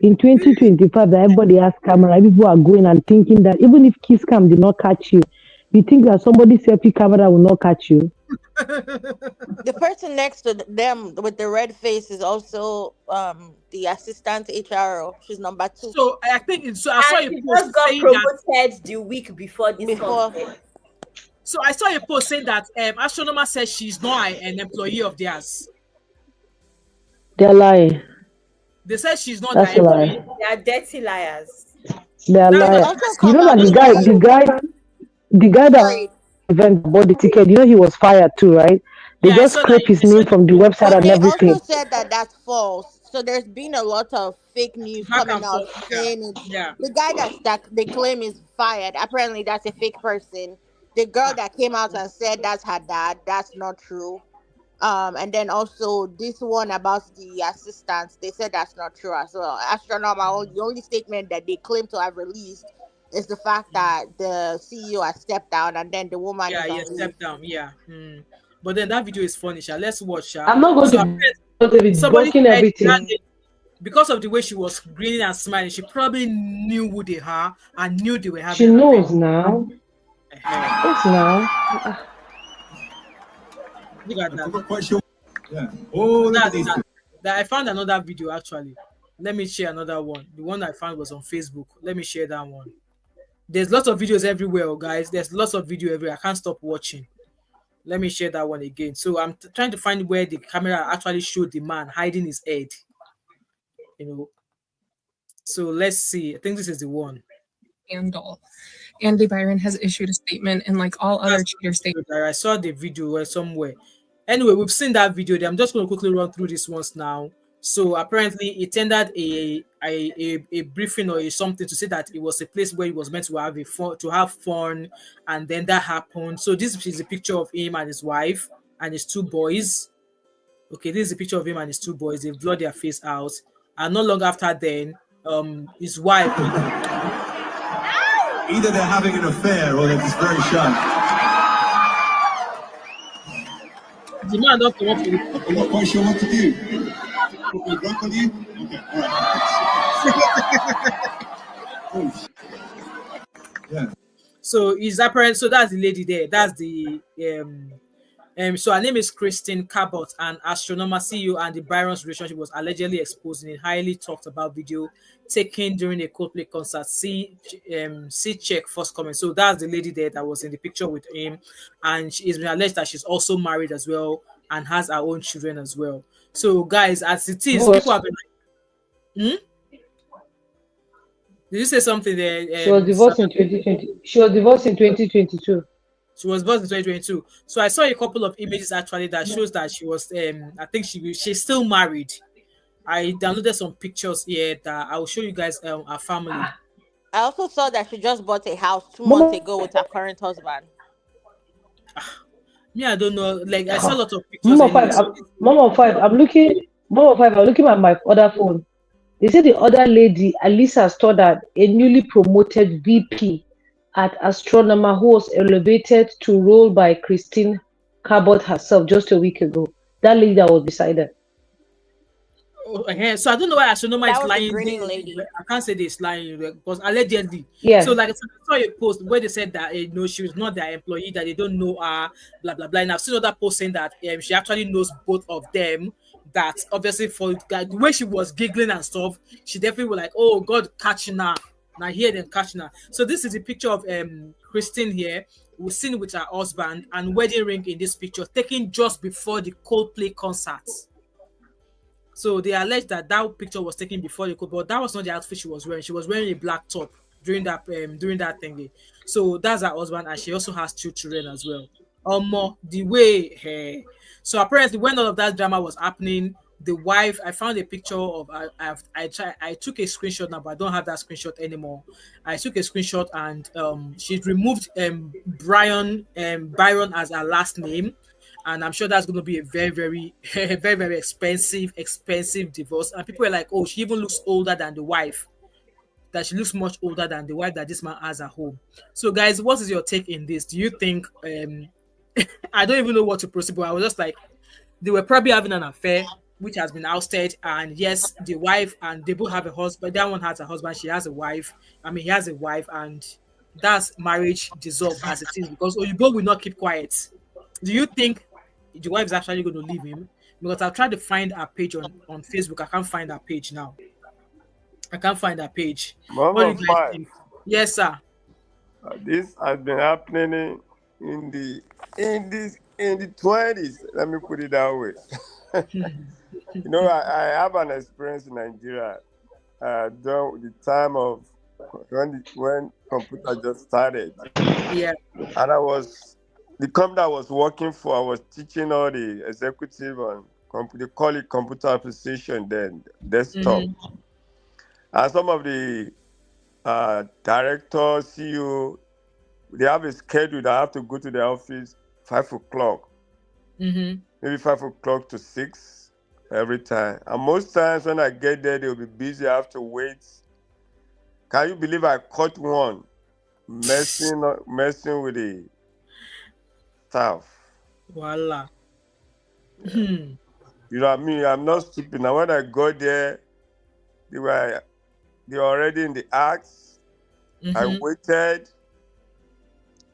that everybody has camera, people are going and thinking that even if Kiss Cam did not catch you, you think that somebody's selfie camera will not catch you. The person next to them with the red face is also the assistant HRO. She's number 2. So I think I saw a post saying promoted the week before this. So I saw a post saying that Astronomer says she's not an employee of theirs. They're lying. They said she's not That's an employee. They are dirty liars. They are liars. You know that the guy that event bought the ticket, you know he was fired too, right? They just scrape his name from the website and everything. They also said that that's false. So there's been a lot of fake news coming out saying the guy that they claim is fired. Apparently that's a fake person. The girl that came out and said that's her dad, that's not true. And then also this one about the assistants, they said that's not true as well. Astronomer, the only statement that they claim to have released is the fact that the CEO has stepped down and then the woman stepped down. But then that video is funny. Let's watch. I'm not going to somebody everything. Because of the way she was grinning and smiling, she probably knew who they are and knew they were having. She knows now. Yes, now. Look at that. I'm not quite sure. Yeah. Oh, look at these two. I found another video actually. Let me share another one. The one I found was on Facebook. Let me share that one. There's lots of videos everywhere, guys. There's lots of video everywhere. I can't stop watching. Let me share that one again. So I'm trying to find where the camera actually showed the man hiding his head. You know. So let's see. I think this is the one. Scandal. Andy Byron has issued a statement, and like all other cheater statements. I saw the video somewhere. Anyway, we've seen that video there. I'm just going to quickly run through this ones now. So apparently, he tendered a briefing or something to say that it was a place where he was meant to have fun, and then that happened. So this is a picture of him and his wife and his two boys. Okay, this is a picture of him and his two boys. They've blurred their face out, and not long after then, his wife. Either they're having an affair or they're just very shy. The man don't come up with I'm not quite sure what to do. Put my drunk on you? Okay, all right. Oh, yeah. So he's apparent. So that's the lady there. That's the so her name is Kristin Cabot, and Astronomer CEO and the Byron's relationship was allegedly exposed in a highly talked about video taken during a Coldplay concert. See check first comment. So that's the lady there that was in the picture with him, and it's been alleged that she's also married as well and has her own children as well. So guys, as it is, people have been like, Did you say something there? She was divorced in 2020. She was divorced in 2022. She was born in 2022. So I saw a couple of images actually that shows that she was I think she's still married. I downloaded some pictures here that I will show you guys her family. I also saw that she just bought a house 2 months ago with her current husband. Me, I don't know. Like I saw a lot of pictures. Mom of five. I'm looking at my other phone. They say the other lady, Alisa, stood at a newly promoted VP at Astronomer who was elevated to role by Kristin Cabot herself just a week ago. That lady that was beside her. So I don't know why Astronomer is lying. Lady. I can't say this lying because allegedly. Yeah. So like I saw a post where they said that she was not their employee, that they don't know her, blah blah blah. And I've seen other posts saying that she actually knows both of them. That obviously for the way she was giggling and stuff, she definitely was like, "Oh God, catching her." Now here them catching her. So this is a picture of Kristin here. We're seen with her husband and wedding ring in this picture, taken just before the Coldplay concert. So they allege that picture was taken before the Coldplay, but that was not the outfit she was wearing. She was wearing a black top during that thing. So that's her husband, and she also has 2 children as well. The way so apparently when all of that drama was happening, the wife, I found a picture of I took a screenshot now, but I don't have that screenshot anymore. I took a screenshot and she removed Byron as her last name, and I'm sure that's going to be a very very very very expensive divorce. And people were like, oh, she even looks older than the wife. That she looks much older than the wife that this man has at home. So guys, what is your take in this? Do you think I don't even know what to proceed, but I was just like, they were probably having an affair which has been ousted, and yes, the wife, and they both have a husband. That one has a husband, she has a wife. He has a wife, and that's marriage dissolved as it is, because you both will not keep quiet. Do you think the wife is actually going to leave him? Because I've tried to find her page on Facebook. I can't find her page now. I can't find her page. What do you guys think? Yes, sir. This has been happening in the 20s. Let me put it that way. I have an experience in Nigeria during the time of when computer just started. Yeah. And the company I was working for, I was teaching all the executive on they call it computer appreciation then, desktop. Mm-hmm. And some of the directors, CEO, they have a schedule that I have to go to the office 5 o'clock. Mm-hmm. Maybe 5 o'clock to 6 every time. And most times when I get there, they'll be busy. I have to wait. Can you believe I caught one messing with the staff? Voila. You know what I mean? I'm not stupid. Now when I got there, they were already in the acts. Mm-hmm. I waited.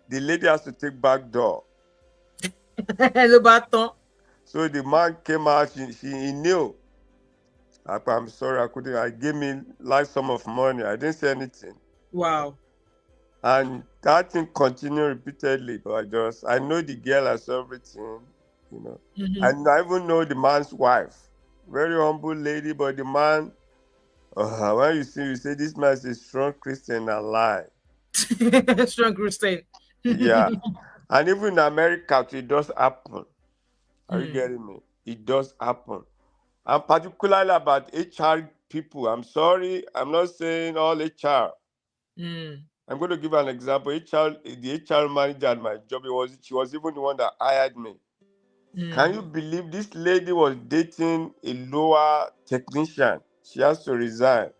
The lady has to take back door. Le bâton. So the man came out, he knew. I'm sorry, I gave me large sum of money. I didn't say anything. Wow. And that thing continued repeatedly. But I know the girl as everything, you know. And I even know the man's wife. Very humble lady, but the man, when you say this man is a strong Christian alive. Strong Christian. Yeah. And even in America, it does happen. Are you getting me? It does happen. And particularly about HR people. I'm sorry, I'm not saying all HR. I'm going to give an example. The HR manager at my job, she was even the one that hired me. Can you believe this lady was dating a lower technician? She has to resign.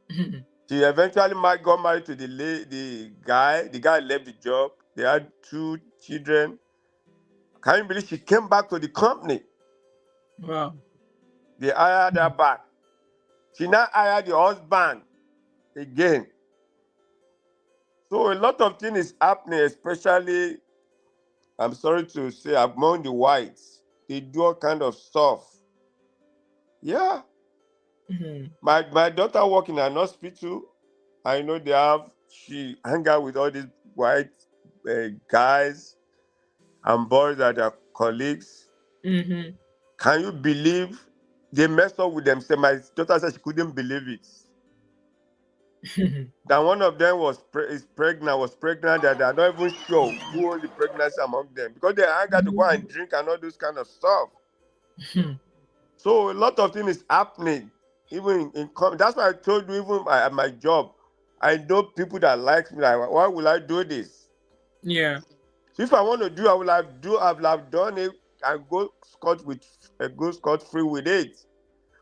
She eventually got married to the guy. The guy left the job. They had 2 children. Can you believe she came back to the company? Wow. They hired her back. She now hired the husband again. So a lot of things is happening, especially, I'm sorry to say, among the whites. They do all kind of stuff. Yeah. My daughter works in an hospital. I know she hang out with all these white guys and boys that are colleagues. Can you believe they messed up with themselves? My daughter said she couldn't believe it. That one of them was pregnant, that they're not even sure who owns the pregnancy among them, because they hang out to go and drink and all this kind of stuff. So a lot of things is happening. Even that's why I told you, even at my job, I know people that like me. Like, why will I do this? Yeah. So if I want to do, I will have done it and go scot-free with it.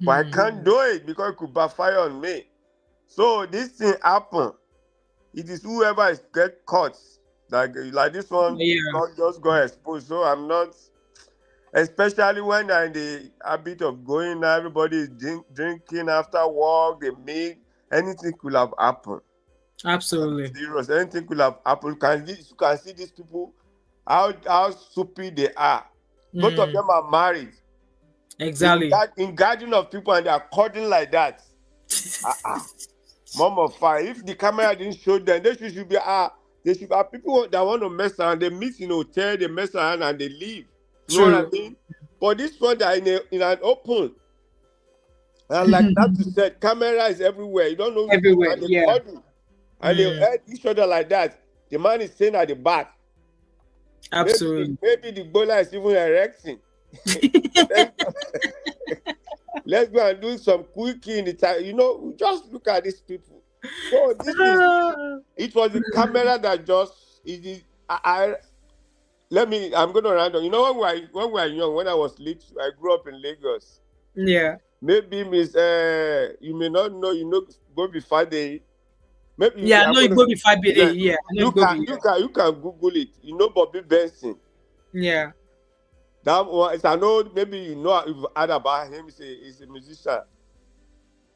But I can't do it because it could backfire on me. So this thing happen. It is whoever is get caught. Like this one, just got exposed. So I'm not, especially when they're in the habit of going now, everybody is drinking after work, they meet, anything could have happened. Absolutely. Serious. Anything could have happened. You can see these people, how stupid they are. Both of them are married. Exactly. In gathering of people, and they are courting like that. Mom of fire. If the camera didn't show them, they should be people that want to mess around. They meet in a hotel, they mess around and they leave. You know what I mean? But this one, that in an open, and like that you said, camera is everywhere. You don't know everywhere. And they cuddle, and they hurt each other like that. The man is staying at the back. Absolutely. Maybe the bowler is even erecting. Let's go and do some quickie in the time. You know, just look at these people. So it was the camera that I'm going to run down. You know, when we were young, when I was little, I grew up in Lagos. Yeah. Maybe you may not know, go before they. Maybe yeah, no, you go before day. Yeah, you can Google it. You know Bobby Benson. Yeah. That one, I know maybe you've heard about him. He's a musician.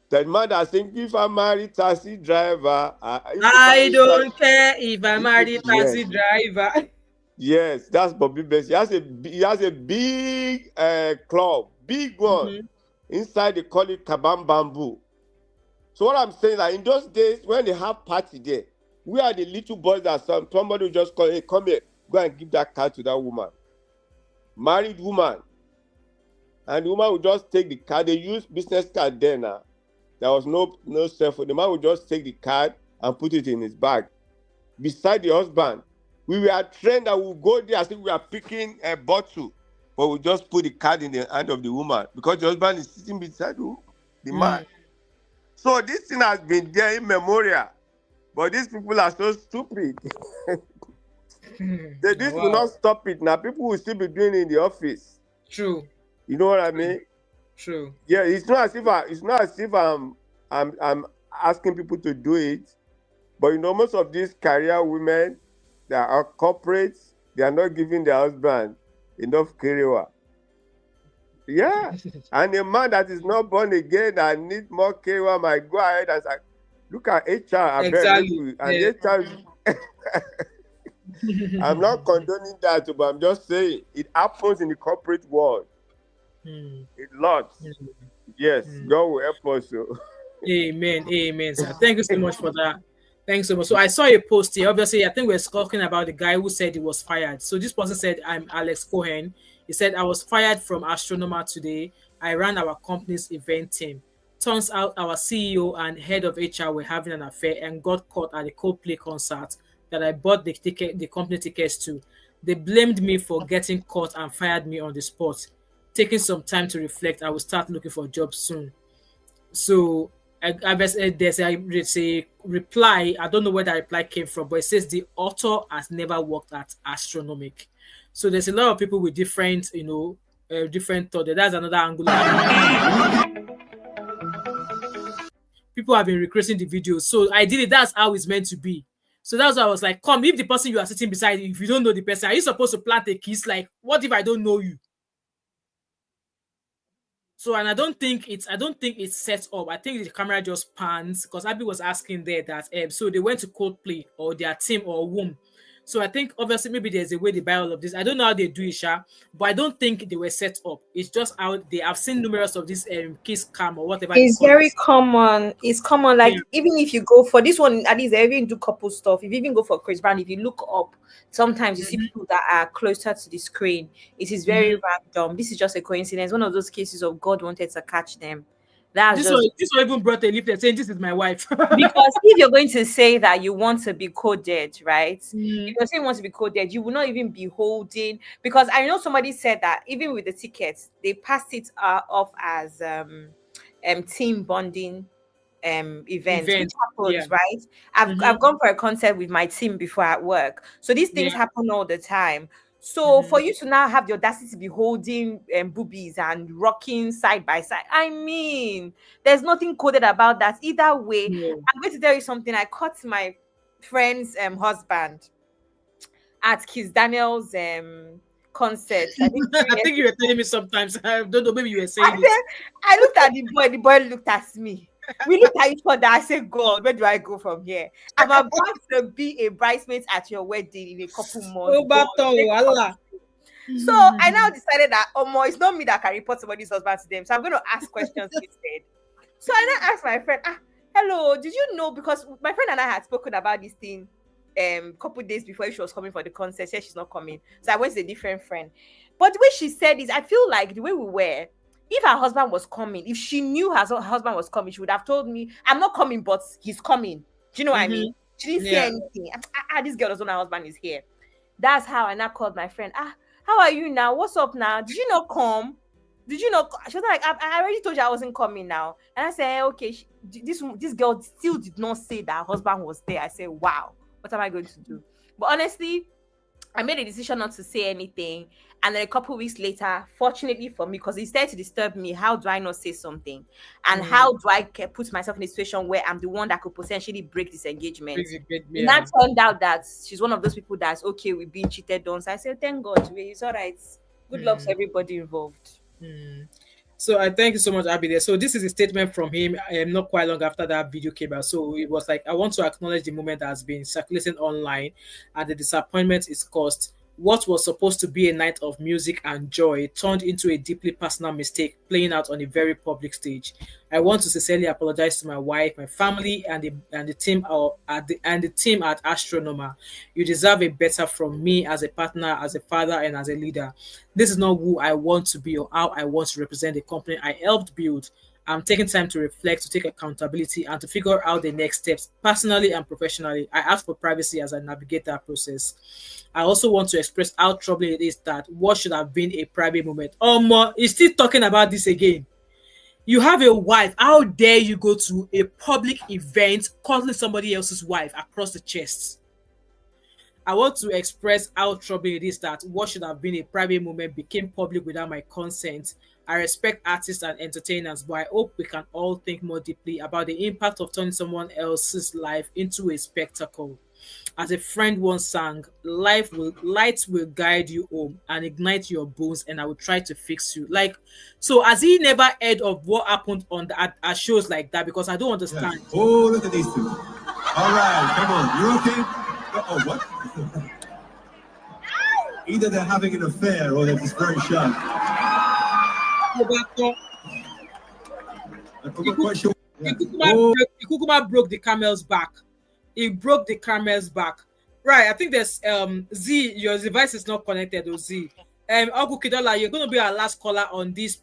That man that sing, if I marry taxi driver, I don't care if I marry taxi driver. Yes, that's Bobby Benson. He has a big club, big one. Inside they call it Kabam Bamboo. So what I'm saying, like in those days when they have party there, we are the little boys that somebody will just call, hey, come here, go and give that card to that woman. Married woman. And the woman would just take the card. They use business card then. There was no cell phone. The man would just take the card and put it in his bag. Beside the husband. We were trained that we go there as if we are picking a bottle. But we just put the card in the hand of the woman. Because the husband is sitting beside the man. So this thing has been there in memorial. But these people are so stupid. This will not stop it. Now people will still be doing it in the office. True. You know what I mean? True. Yeah, it's not as if I'm asking people to do it. But you know, most of these career women that are corporates, they are not giving their husband enough career. Yeah. And a man that is not born again and needs more career might go ahead and say, look at HR. Exactly. And HR I'm not condoning that, but I'm just saying it happens in the corporate world. It lots. Yes, God will help us. So. Amen, sir. Thank you so much for that. Thanks so much. So I saw a post here. Obviously, I think we're talking about the guy who said he was fired. So this person said, I'm Alex Cohen. He said, I was fired from Astronomer today. I ran our company's event team. Turns out our CEO and head of HR were having an affair and got caught at the Coldplay concert that I bought the company tickets to. They blamed me for getting caught and fired me on the spot. Taking some time to reflect, I will start looking for a job soon. So there's a reply. I don't know where that reply came from, but it says the author has never worked at Astronomic. So there's a lot of people with different, different thought. That's another angle. People have been recreating the videos. So ideally, that's how it's meant to be. So that's why I was like, come, if the person you are sitting beside, if you don't know the person, are you supposed to plant a kiss? Like, what if I don't know you? So, and I don't think it's set up. I think the camera just pans, because Abby was asking there that so they went to Coldplay or their team or whom. So I think obviously maybe there's a way they buy all of this. I don't know how they do it, but I don't think they were set up. It's just out there. I've seen numerous of this Kiss Cam or whatever. It's very common. It's common. Like even if you go for this one, at least they even do couple stuff. If you even go for Chris Brown, if you look up, sometimes you see people that are closer to the screen. It is very random. This is just a coincidence. One of those cases of God wanted to catch them. This one even brought a leaflet saying this is my wife. Because if you're going to say that you want to be coded, right? If you're saying you want to be coded, you will not even be holding. Because I know somebody said that even with the tickets, they passed it off as team bonding events, which happens, right? I've gone for a concert with my team before at work, so these things happen all the time. So for you to now have the audacity to be holding boobies and rocking side by side, I mean, there's nothing coded about that either way. I'm going to tell you something. I caught my friend's husband at Kiss Daniel's concert. I think you were telling me sometimes. I don't know, maybe you were saying it. I looked at the boy looked at me. We looked at each other. I said, God, where do I go from here? I'm about to be a bridesmaid at your wedding in a couple months. So I now decided that it's not me that can report somebody's husband to them. So I'm going to ask questions instead. So I now asked my friend, hello, did you know? Because my friend and I had spoken about this thing a couple days before she was coming for the concert. Said she's not coming. So I went to a different friend. But the way she said is, I feel like the way we were, if her husband was coming, if she knew her husband was coming, she would have told me, I'm not coming, but he's coming. Do you know what I mean? She didn't say anything. This girl doesn't know her husband is here. That's how I now called my friend. How are you now? What's up now? Did you not come? Did you not? She was like, I already told you I wasn't coming now. And I said, okay, this girl still did not say that her husband was there. I said, wow, what am I going to do? But honestly, I made a decision not to say anything. And then a couple of weeks later, fortunately for me, because it started to disturb me, how do I not say something? And how do I put myself in a situation where I'm the one that could potentially break this engagement? And that turned out that she's one of those people that's okay with being cheated on. So I said, thank God, it's all right. Good luck to everybody involved. So I thank you so much, Abby. So this is a statement from him not quite long after that video came out. So it was like, I want to acknowledge the moment that has been circulating online and the disappointment it's caused. What was supposed to be a night of music and joy turned into a deeply personal mistake playing out on a very public stage. I want to sincerely apologize to my wife, my family, and the team at Astronomer. You deserve a better from me as a partner, as a father, and as a leader. This is not who I want to be or how I want to represent the company I helped build. I'm taking time to reflect, to take accountability, and to figure out the next steps personally and professionally. I ask for privacy as I navigate that process. I also want to express how troubling it is that what should have been a private moment. He's still talking about this again. You have a wife. How dare you go to a public event calling somebody else's wife across the chest? I want to express how troubling it is that what should have been a private moment became public without my consent. I respect artists and entertainers, but I hope we can all think more deeply about the impact of turning someone else's life into a spectacle. As a friend once sang, light will guide you home and ignite your bones, and I will try to fix you. Like, so has he never heard of what happened on at shows like that? Because I don't understand. Yes. Oh, look at these two. All right, come on. You okay? Oh, what? Either they're having an affair or they're just very shy. Kukuma broke the camel's back. He broke the camel's back. Right. I think there's Z. Your device is not connected. Or Z. Uncle Kidola, you're going to be our last caller on this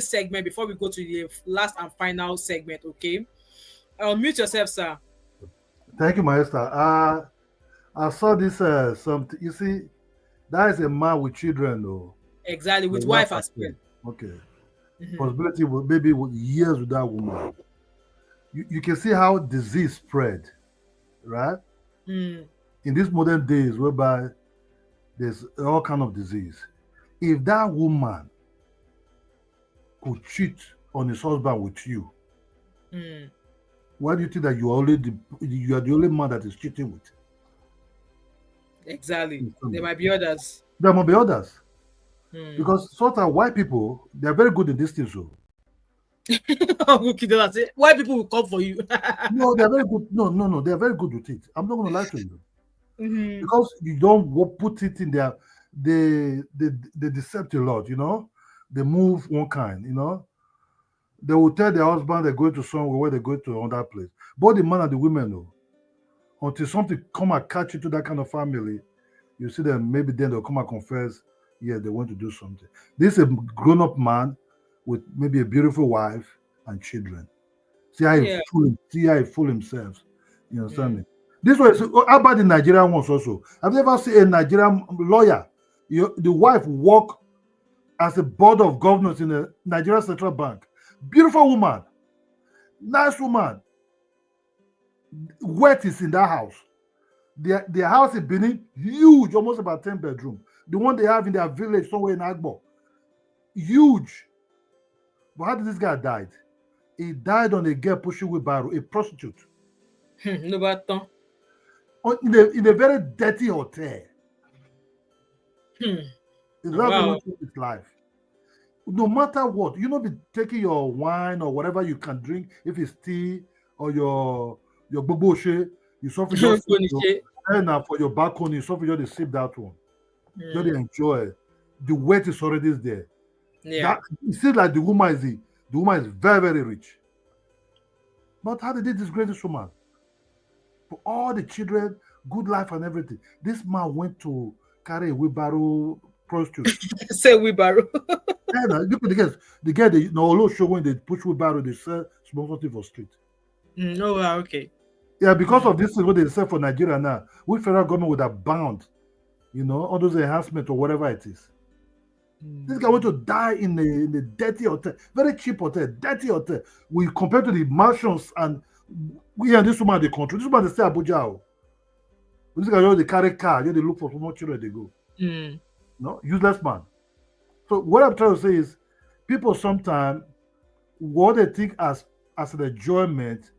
segment before we go to the last and final segment. Okay. Mute yourself, sir. Thank you, Maester. I saw this something. You see, that is a man with children, though. Exactly, with wife as well. Okay. Possibility with maybe with years with that woman. You can see how disease spread, right? In these modern days, whereby there's all kind of disease. If that woman could cheat on his husband with you, why do you think that you are the only man that is cheating with? Exactly. There might be others. There might be others. Because sort of white people, they're very good in this thing. So white people will come for you. No, they're very good. No, they're very good with it. I'm not going to lie to you. Because you don't put it in there. They deceptive a lot, you know. They move one kind, you know. They will tell their husband they're going to somewhere where they're going to another place. Both the man and the women, though, until something come and catch you to that kind of family, you see them, maybe then they'll come and confess, yeah, they want to do something. This is a grown-up man with maybe a beautiful wife and children. See how he fool himself. You understand me? This was how about the Nigerian ones also? Have you ever seen a Nigerian lawyer? The wife work as a board of governors in the Nigerian Central Bank. Beautiful woman, nice woman. Wet is in that house. Their house in Benin, huge, almost about 10 bedroom. The one they have in their village somewhere in Agbo, huge. But how did this guy die? He died on a girl pushing wheelbarrow, a prostitute. In a very dirty hotel. It's not his life. No matter what, you know, be taking your wine or whatever you can drink, if it's tea or your boboshe, you suffer just and for your balcony, you suffer just to sip that one. Just enjoy it. The weight is already there. Yeah. It seems like the woman is very, very rich. But how did they disgrace this woman? For all the children, good life and everything. This man went to carry a wheelbarrow prostitute. Say wheelbarrow. Look at the girl, they no show when they push wheelbarrow, they sell small something for street. Oh, wow, okay. Yeah, because of this is what they sell for Nigeria now. We federal government would have bound, you know, all those enhancements or whatever it is. This guy went to die in the dirty hotel, very cheap hotel, dirty hotel. We compare to the mansions and we and this woman they control. This woman they stay Abuja. This guy they carry car, they look for small children, they go. No, useless man. So what I'm trying to say is, people sometimes what they think as an enjoyment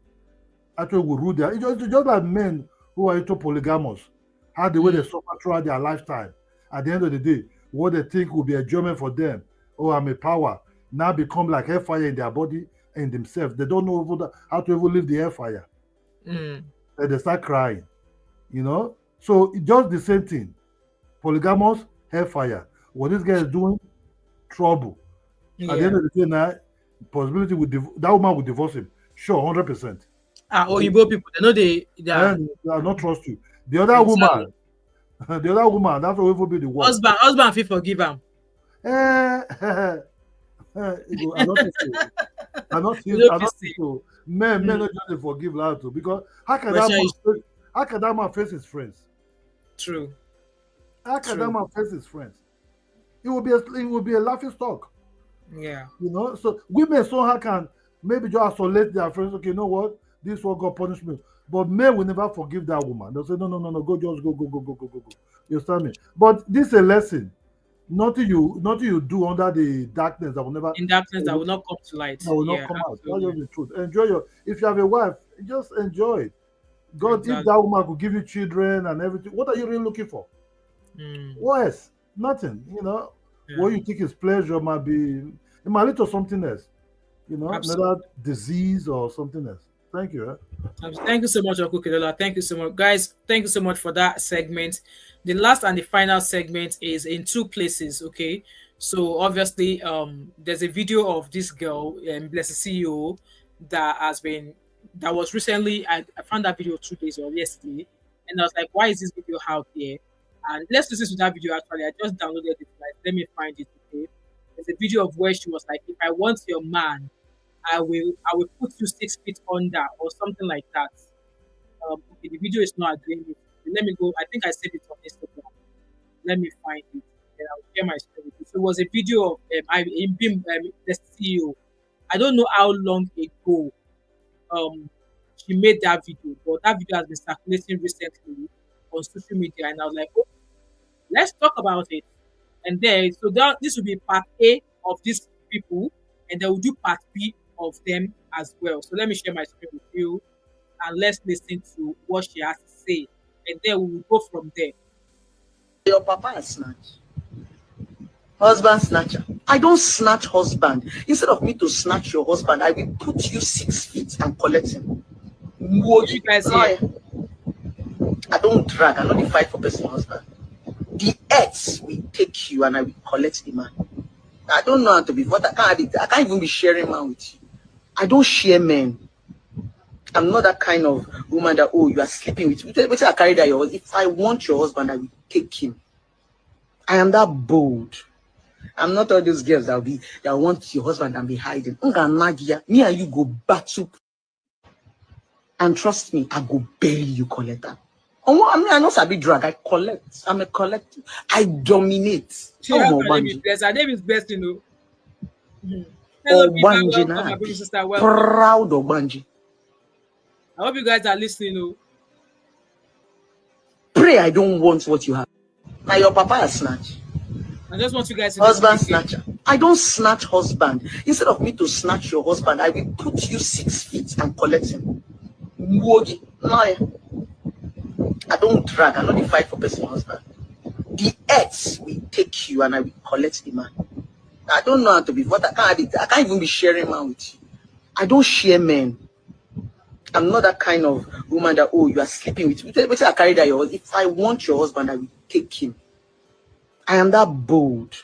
actually will rule their. It's just like men who are into polygamous, how the way they suffer throughout their lifetime. At the end of the day, what they think will be enjoyment for them, oh, I'm a power, now become like hellfire in their body and themselves. They don't know how to even live the hellfire. And they start crying, you know. So it's just the same thing. Polygamous, hellfire. What this guy is doing, trouble. At the end of the day, now, possibility that woman will divorce him. Sure, 100%. Igbo people, they know they will not trust you. The other woman, that's what will be the worst. Husband, if forgive him. I don't think so. Men not just forgive loud too, because how can that man face his friends? True. How can that man face his friends? It will be a laughing stock. Yeah. You know, so women somehow can maybe just isolate their friends. Okay, you know what? This will God punish me. But men will never forgive that woman. They'll say, no, go, just go. You understand me? But this is a lesson. Nothing you do under the darkness that will never that will not come to light. That will not come out. That's just the truth. Enjoy if you have a wife, just enjoy it. God, exactly. If that woman could give you children and everything, what are you really looking for? What else? Nothing. You know, what you think is pleasure might lead to something else. You know, another disease or something else. Thank you. Thank you so much, Uncle Kedola. Thank you so much, guys. Thank you so much for that segment. The last and the final segment is in two places. Okay, so obviously, there's a video of this girl, Blessed CEO, that was recently. I found that video 2 days or yesterday, and I was like, why is this video out there? And let's listen to that video. Actually, I just downloaded it. Like, let me find it. Okay, there's a video of where she was like, if I want your man, I will put you 6 feet under or something like that. Okay, the video is not agreeing with me. Let me go. I think I saved it on Instagram. Let me find it. And I'll share my screen with you. So it was a video of the CEO. I don't know how long ago she made that video, but that video has been circulating recently on social media, and I was like, oh, let's talk about it. And then this will be part A of these people, and then we'll do part B of them as well. So let me share my screen with you, and let's listen to what she has to say, and then we will go from there. Your papa has snatched. Husband snatcher. I don't snatch husband. Instead of me to snatch your husband, I will put you 6 feet and collect him. You guys hear? I don't drag. I don't fight for personal husband. The earth will take you and I will collect the man. I don't know how to be. What I can't even be sharing man with you. I don't share men. I'm not that kind of woman that, oh, you are sleeping with me. Wait till I carry that your husband. If I want your husband, I will take him. I am that bold. I'm not all those girls that want your husband and be hiding. Me and you go battle. And trust me, I go bury you, collector. I mean, I know I be drag. I collect. I'm a collector. I dominate. Her name is blessed, you know. Hello, people. Welcome, my big sister. Welcome. Proud of Banji. I hope you guys are listening. You know. Pray I don't want what you have. Now your papa has snatched. I just want you guys to husband snatcher. I don't snatch husband. Instead of me to snatch your husband, I will put you 6 feet and collect him. I don't drag. I don't fight for personal husband. The earth will take you and I will collect the man. I don't know how to be. What I can't even be sharing man with you. I don't share men. I'm not that kind of woman that, oh, you are sleeping with me. Wait till I carry that your husband. If I want your husband, I will take him. I am that bold.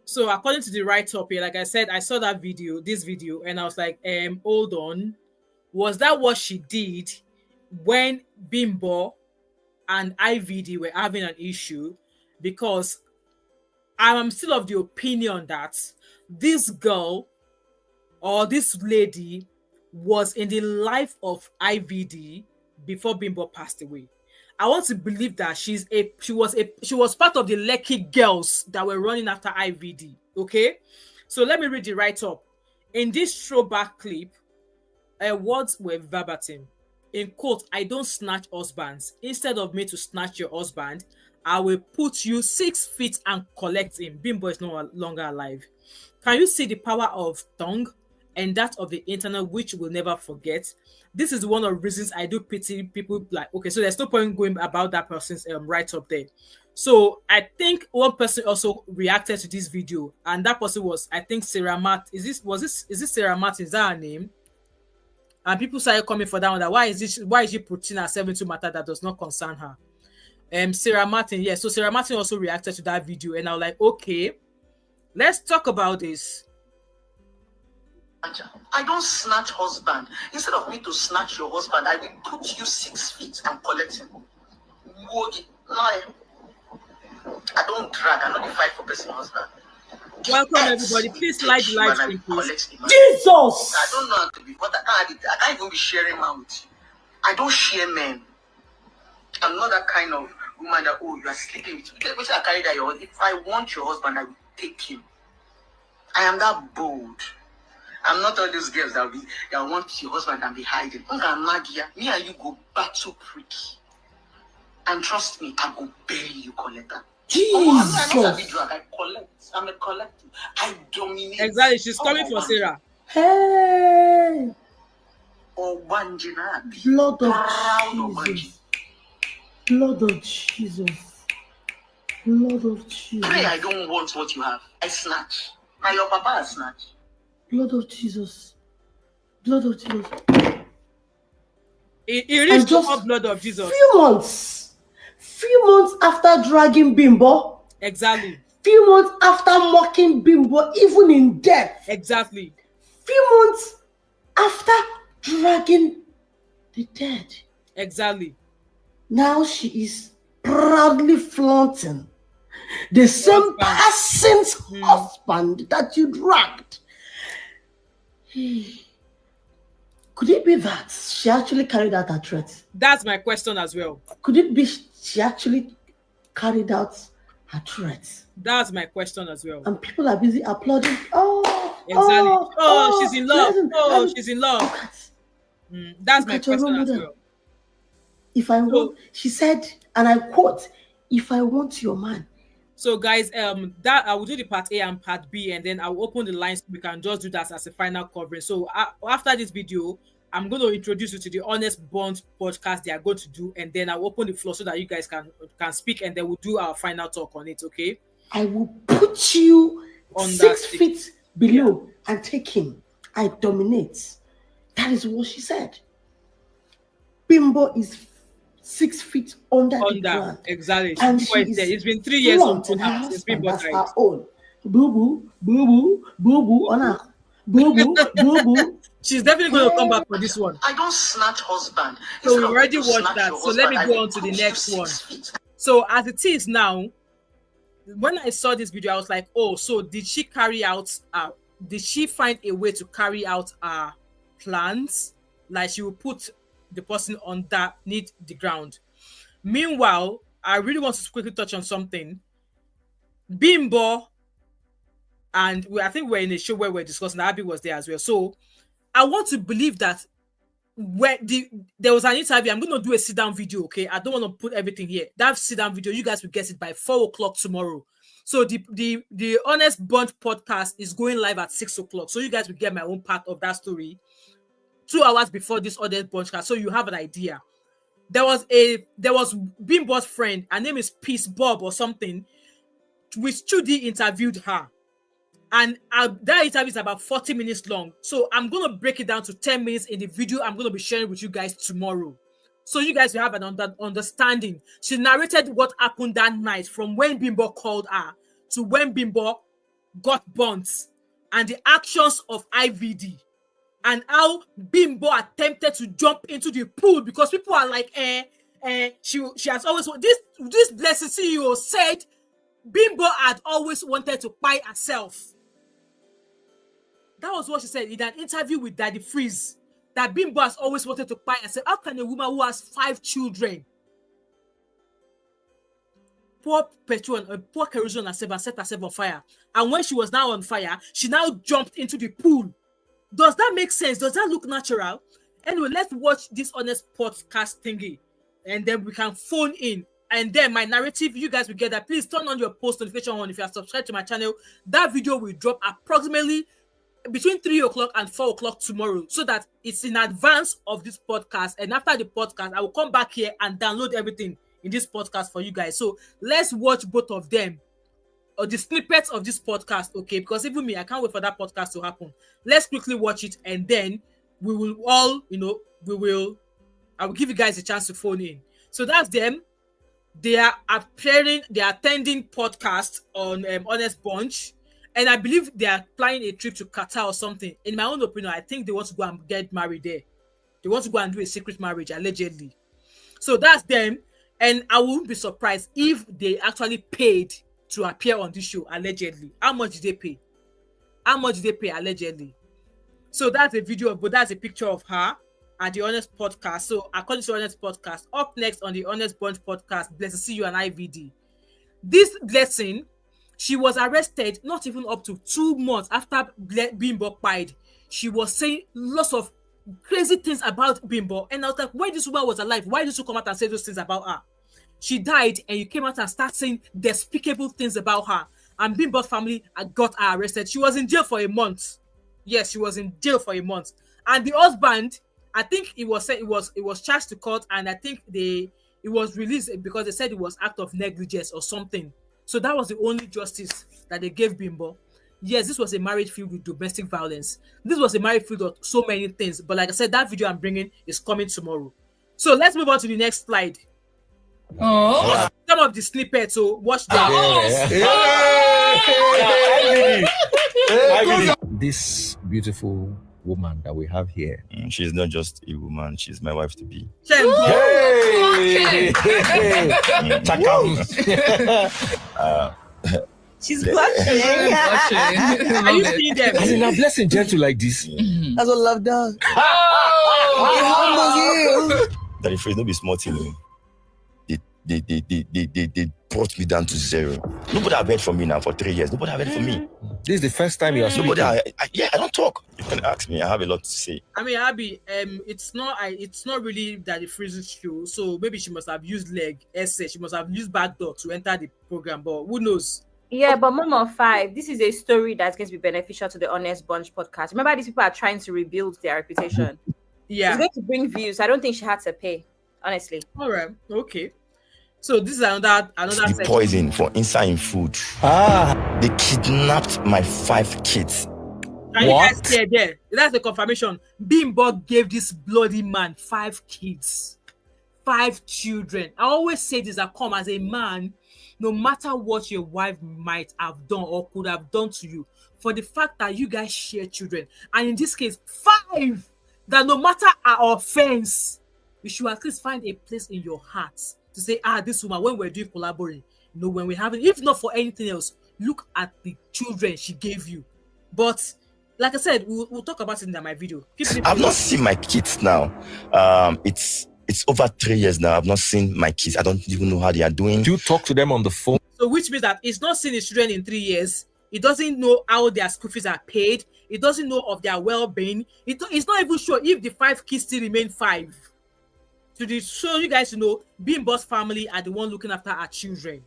So according to the write-up here, like I said, I saw this video, and I was like, hold on. Was that what she did when Bimbo and IVD were having an issue? Because I'm still of the opinion that this girl or this lady was in the life of IVD before Bimbo passed away. I want to believe that she was part of the lucky girls that were running after IVD. Okay, so let me read the write-up. In this throwback clip, words were verbatim. In quote, I don't snatch husbands. Instead of me to snatch your husband, I will put you 6 feet and collect him. Bimbo is no longer alive. Can you see the power of tongue and that of the internet, which we'll never forget? This is one of the reasons I do pity people. Like, okay, so there's no point going about that person's write-up there. So I think one person also reacted to this video, and that person was, I think, Sarah Matt. Is this Sarah Martin? Is that her name? And people started coming for that one. That why is she putting herself into matter that does not concern her? Sarah Martin, yes. So Sarah Martin also reacted to that video, and I was like, okay, let's talk about this. I don't snatch husband. Instead of me to snatch your husband, I will put you 6 feet and collect him. I don't drag. I don't fight for personal husband. Welcome everybody. Please like the live stream, please. Jesus! I don't know how to be. What I can't even be sharing man with you. I don't share men. I'm not that kind of woman that, oh, you are sleeping with me. Wait till I carry that your husband. If I want your husband, I will take him. I am that bold. I'm not all those girls that want your husband and be hiding. Me and you go battle prick. And trust me, I go bury you, collector. Jesus! I collect. I'm a collector. I dominate. Exactly. She's coming for Sarah. Hey! Blood of Jesus. Blood of Jesus. Blood of Jesus. Pray I don't want what you have. I snatch. Now your papa has snatched. Blood of Jesus. Blood of Jesus. He reached And the just hot blood of Jesus. Few months after dragging Bimbo. Exactly. Few months after mocking Bimbo, even in death. Exactly. Few months after dragging the dead. Exactly. Now she is proudly flaunting the same person's husband that you dragged. Could it be that she actually carried out her threat? That's my question as well. Could it be she actually carried out her threat? That's my question as well. And people are busy applauding. Oh, exactly. She's in love. She's in love. That's my question as well. If I want, she said, and I quote, "If I want your man." So guys, that I will do the part A and part B, and then I'll open the lines. We can just do that as a final coverage. So after this video, I'm going to introduce you to the Honest Bond podcast they are going to do, and then I'll open the floor so that you guys can speak, and then we'll do our final talk on it. Okay? I will put you on 6 feet below and take him. I dominate. That is what she said. Bimbo is 6 feet under the ground. Exactly. And it's been 3 years since Bimbo died. Her own. Boo boo, on her. Boo. She's definitely going to come back for this one. I don't snatch husband. So we already watched that. So let me go on to the next one. So as it is now, when I saw this video, I was like, oh, so did she did she find a way to carry out her plans? Like she will put the person underneath the ground. Meanwhile, I really want to quickly touch on something. Bimbo, and I think we're in a show where we're discussing, Abby was there as well. So I want to believe that there was an interview. I'm going to do a sit-down video, okay? I don't want to put everything here. That sit-down video, you guys will get it by 4 o'clock tomorrow. So the Honest Bunch podcast is going live at 6 o'clock. So you guys will get my own part of that story 2 hours before this Honest Bunch cast. So you have an idea. There was Bimbo's friend. Her name is Peace Bob or something, which Judy interviewed her. And that interview is about 40 minutes long. So I'm going to break it down to 10 minutes in the video I'm going to be sharing with you guys tomorrow. So you guys will have an understanding. She narrated what happened that night from when Bimbo called her to when Bimbo got burnt and the actions of IVD and how Bimbo attempted to jump into the pool because people are like, she has always, this blessed CEO said Bimbo had always wanted to buy herself. That was what she said in an interview with Daddy Freeze, that Bimbo has always wanted to buy herself. How can a woman who has 5 children pour petrol and pour kerosene on herself and set herself on fire? And when she was now on fire, she now jumped into the pool. Does that make sense? Does that look natural? Anyway, let's watch this Honest podcast thingy, and then we can phone in. And then my narrative, you guys will get that. Please turn on your post notification on if you are subscribed to my channel. That video will drop approximately between 3 o'clock and 4 o'clock tomorrow, so that it's in advance of this podcast. And after the podcast, I will come back here and download everything in this podcast for you guys. So let's watch both of them, or the snippets of this podcast, okay? Because even me, I can't wait for that podcast to happen. Let's quickly watch it, and then we will all, I will give you guys a chance to phone in. So that's them. They are attending podcast on Honest Bunch, and I believe they are planning a trip to Qatar or something. In my own opinion, I think they want to go and get married there. They want to go and do a secret marriage, allegedly. So that's them, and I wouldn't be surprised if they actually paid to appear on this show, allegedly. How much did they pay? How much did they pay, allegedly? So that's a video, but that's a picture of her at the Honest Podcast. So according to Honest Podcast, up next on the Honest Bunch Podcast, Blessing see you and IVD. This Blessing, she was arrested not even up to 2 months after Bimbo died. She was saying lots of crazy things about Bimbo, and I was like, why this woman was alive? Why did you come out and say those things about her? She died, and you came out and started saying despicable things about her. And Bimbo's family got her arrested. She was in jail for a month. Yes, she was in jail for a month. And the husband, I think it was charged to court, and I think it was released because they said it was act of negligence or something. So that was the only justice that they gave Bimbo. Yes, this was a marriage filled with domestic violence. This was a marriage filled with so many things. But like I said, that video I'm bringing is coming tomorrow. So let's move on to the next slide. Oh, Some of the snippets, so watch them. This beautiful woman that we have here, she's not just a woman, she's my wife to be. She's blushing. Are you seeing them? As in a blessing gentle like this. That's what love does. Daddy Freeze, don't be smart, you know. They brought me down to zero. Nobody have heard from me now for 3 years. Nobody have heard from me. This is the first time you are speaking. I don't talk. You can ask me. I have a lot to say. I mean, Abby, it's not really that the Freeze's show. So maybe she must have used she must have used backdoor to enter the program. But who knows? Yeah, but Mom of Five, this is a story that's going to be beneficial to the Honest Bunch podcast. Remember, these people are trying to rebuild their reputation. Yeah, it's going to bring views. I don't think she had to pay, honestly. All right, okay. So this is another the poison for inside in food. They kidnapped my 5 kids. Can what? You guys hear there? That's the confirmation. Bimbo gave this bloody man 5 kids, 5 children. I always say this: I come as a man, no matter what your wife might have done or could have done to you, for the fact that you guys share children, and in this case 5, that no matter our offense, you should at least find a place in your heart to say, this woman, when we're doing collaborating, when we have it, if not for anything else, look at the children she gave you. But like I said, we'll talk about it in my video. I've not seen my kids now. It's over 3 years now. I've not seen my kids. I don't even know how they are doing. Do you talk to them on the phone? So which means that it's not seen his children in 3 years. It doesn't know how their school fees are paid. It doesn't know of their well-being. It's not even sure if the 5 kids still remain 5. To show you guys to know, Bimbo's family are the one looking after our children.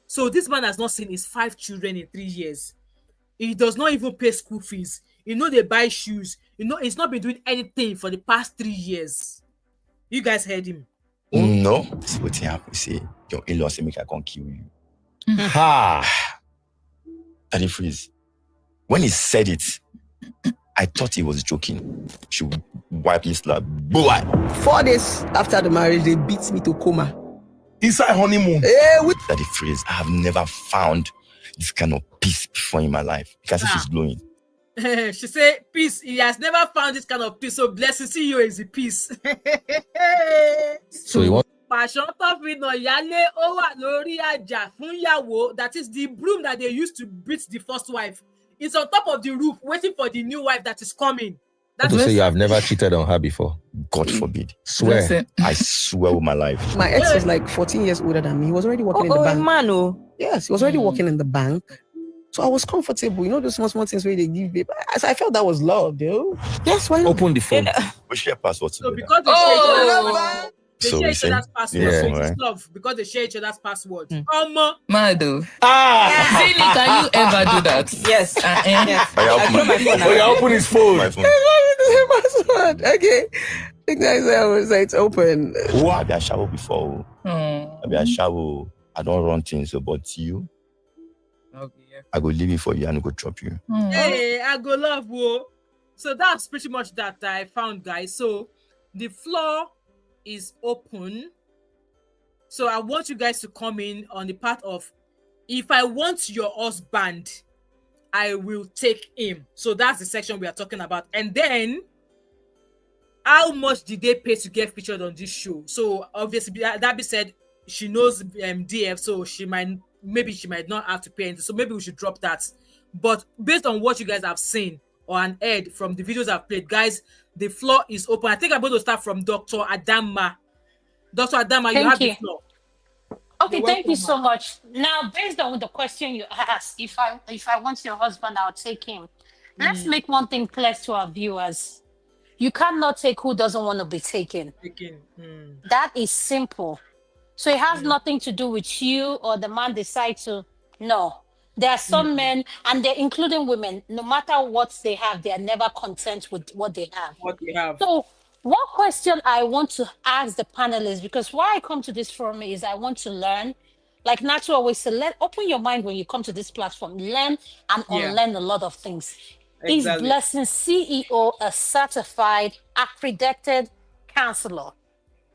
So this man has not seen his 5 children in 3 years. He does not even pay school fees. They buy shoes. He's not been doing anything for the past 3 years. You guys heard him. No. That's what he have to say. Your in-law say make I can't kill you. Daddy Freeze. When he said it, I thought he was joking. She wiped me slap. Boy. 4 days after the marriage, they beat me to coma. Inside honeymoon. Daddy Freeze, I have never found this kind of peace before in my life. You can see she's glowing. She said, peace. He has never found this kind of peace. So blessing see you is the peace. So you want? That is the broom that they used to beat the first wife. It's on top of the roof, waiting for the new wife that is coming. That's to say you have never cheated on her before. God forbid. Swear. I swear with my life. My ex was like 14 years older than me. He was already working in the bank. Manu. Yes, he was already working in the bank. So I was comfortable. Those small things where they give babe. I felt that was love, dude. Yes, why not? Open the phone. We share passwords. So because they share each other's password. So it's love because they share each other's password. Madu. Zini, can you ever do that? Yes. Yes. I open his phone. My phone. Okay. The guy said it's open. I've been shower before. I've been shower. I don't run things, but you. Okay. I go leave it for you and go drop you. Hey, I go love you. So that's pretty much that I found, guys. So the floor is open. So I want you guys to come in on the part of, if I want your husband, I will take him. So that's the section we are talking about. And then, how much did they pay to get featured on this show? So obviously, that be said, she knows DF, so she might not have to pay anything. So maybe we should drop that. But based on what you guys have seen or heard from the videos I've played, guys, the floor is open. I think I'm going to start from Dr. Adama. Dr. Adama, you have the floor. Okay, thank you so much. Now, based on the question you asked, if I want your husband, I'll take him. Let's make one thing clear to our viewers. You cannot take who doesn't want to be taken. That is simple. So it has nothing to do with you or the man decides to. No. There are some men, and they're including women, no matter what they have, they are never content with what they have. So one question I want to ask the panelists, because why I come to this forum is I want to learn. Like Natu always said, open your mind when you come to this platform. Learn and unlearn a lot of things. Exactly. Is Blessing CEO a certified, accredited counselor?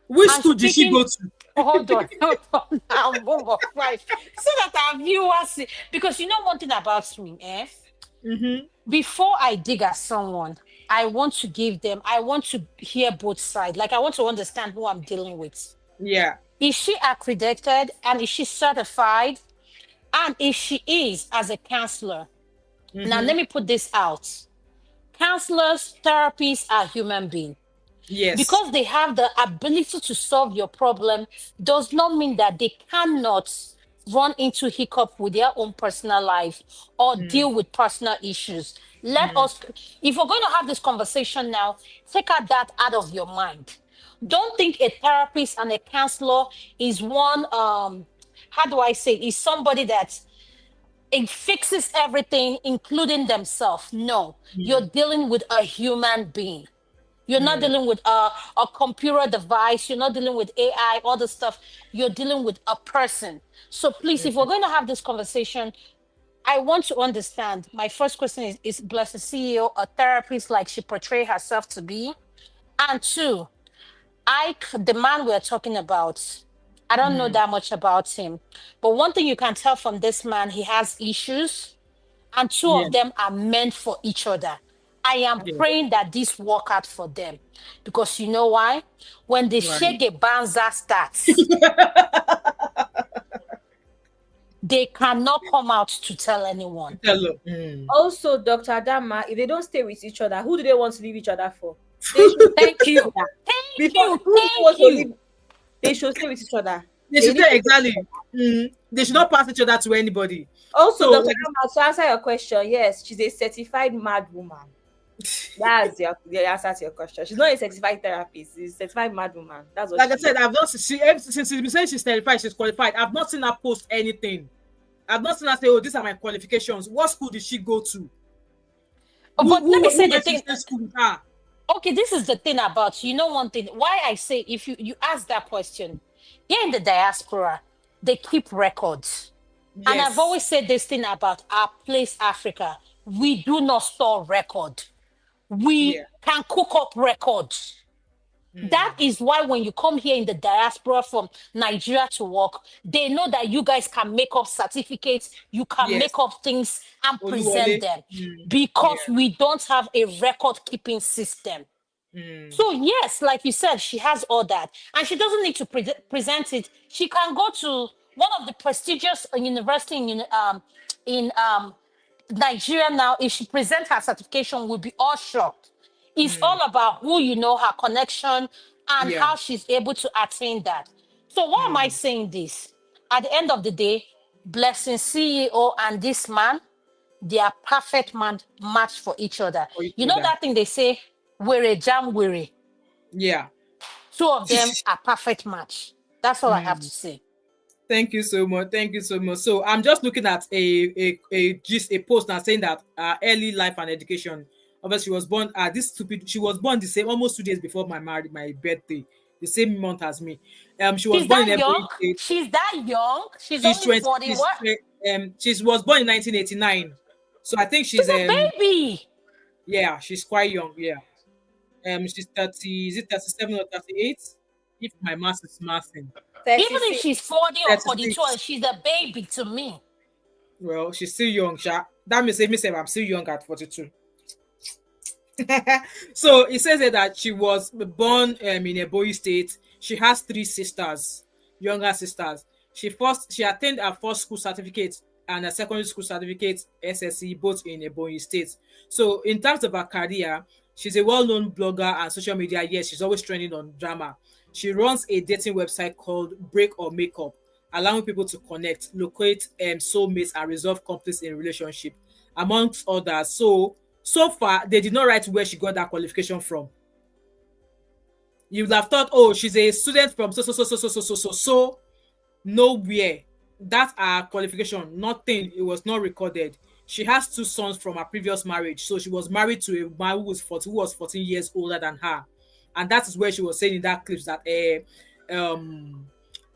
Which I'm school did she speaking. go to? Hold on, hold on. Now, move on, right? So that our viewers see. Because you know one thing about me, eh? Before I dig at someone, I want to give them, I want to hear both sides. Like I want to understand who I'm dealing with. Yeah. Is she accredited and is she certified? And if she is, as a counselor, now let me put this out. Counselors, therapists are human beings. Yes. Because they have the ability to solve your problem does not mean that they cannot run into hiccup with their own personal life or deal with personal issues. Let us, if we're going to have this conversation now, take that out of your mind. Don't think a therapist and a counselor is one, how do I say, is somebody that it fixes everything, including themselves. No, you're dealing with a human being. You're not dealing with a computer device. You're not dealing with AI, all the stuff. You're dealing with a person. So please, if we're going to have this conversation, I want to understand. My first question is Blessed CEO a therapist like she portrays herself to be? And two, the man we're talking about, I don't know that much about him. But one thing you can tell from this man, he has issues. And two of them are meant for each other. I am praying that this work out for them. Because you know why? When the Shege Banza starts, they cannot come out to tell anyone. Also, Dr. Adama, if they don't stay with each other, who do they want to leave each other for? Thank you. Thank you. They should stay with each other. They should stay, exactly. They should not pass each other to anybody. Also, So, Dr. Adama, to answer your question, yes, she's a certified mad woman. That's the answer to your question. She's not a certified therapist. She's a certified mad woman. That's what. Like I said, I've not since she's been saying she's certified, she's qualified. I've not seen her post anything. I've not seen her say, "Oh, these are my qualifications." What school did she go to? But let me say the thing. School with her? Okay, this is the thing about, you know, one thing. Why I say, if you ask that question, here in the diaspora, they keep records. Yes. And I've always said this thing about our place, Africa. We do not store record. We can cook up records. That is why when you come here in the diaspora from Nigeria to work, they know that you guys can make up certificates, you can make up things and present them. Because we don't have a record-keeping system. So yes, like you said, she has all that. And she doesn't need to present it. She can go to one of the prestigious university in Nigeria now. If she presents her certification, we'll be all shocked. It's all about who you know, her connection, and how she's able to attain that. So why am I saying this? At the end of the day, Blessing CEO and this man, they are perfect match for each other. You know that thing they say, we're jam weary. Yeah. Two of them are perfect match. That's all I have to say. Thank you so much. Thank you so much. So I'm just looking at a post now saying that early life and education. Obviously, she was born she was born the same almost 2 days before my birthday, the same month as me. She was born in young. She's that young. She's only 40. She was born in 1989. So I think she's a baby. Yeah, she's quite young. Yeah. She's 30. Is it 37 or 38? If my math is mathing. Even if she's 40 or 42, she's a baby to me. Well, she's still young, Sha. That means I'm still young at 42. So it says that she was born in Edochie State. She has 3 sisters, younger sisters. She attained her first school certificate and a secondary school certificate, SSC, both in Edochie State. So in terms of her career, she's a well-known blogger and social media. Yes, she's always trending on drama. She runs a dating website called Break or Makeup, allowing people to connect, locate soulmates, and resolve conflicts in relationship, amongst others. So far, they did not write where she got that qualification from. You would have thought, oh, she's a student from so nowhere. That's her qualification. Nothing. It was not recorded. She has 2 sons from her previous marriage. So she was married to a man who was 14 years older than her. And that is where she was saying in that clip that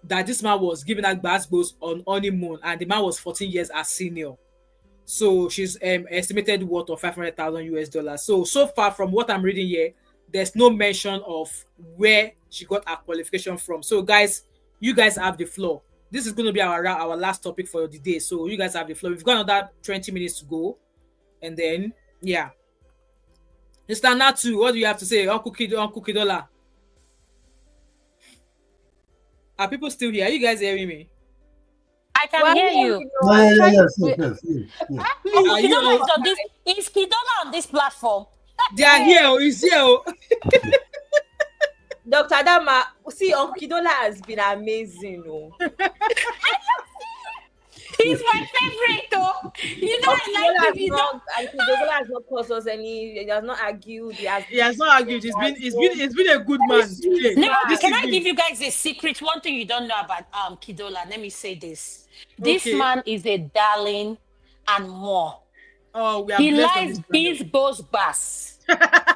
that this man was giving her basketballs on honeymoon, and the man was 14 years her senior. So she's estimated worth of $500,000 US. So far from what I'm reading here, there's no mention of where she got her qualification from. So guys, you guys have the floor. This is going to be our last topic for the day. So you guys have the floor. We've got another 20 minutes to go. And then, yeah. Mr. Natu, what do you have to say? Uncle Kidola. Are people still here? Are you guys hearing me? I can hear you. Yes. Is Kidola on this platform? They are here. He's here. Dr. Adama, see, Uncle Kidola has been amazing. He's my favorite, though. You know, I like him. And Kidola has not caused us any. He has not argued. He has not argued. He's been a good man today. No, can I give you guys a secret? One thing you don't know about Kidola. Let me say this. This man is a darling and more. Oh, we are he likes big boss bass.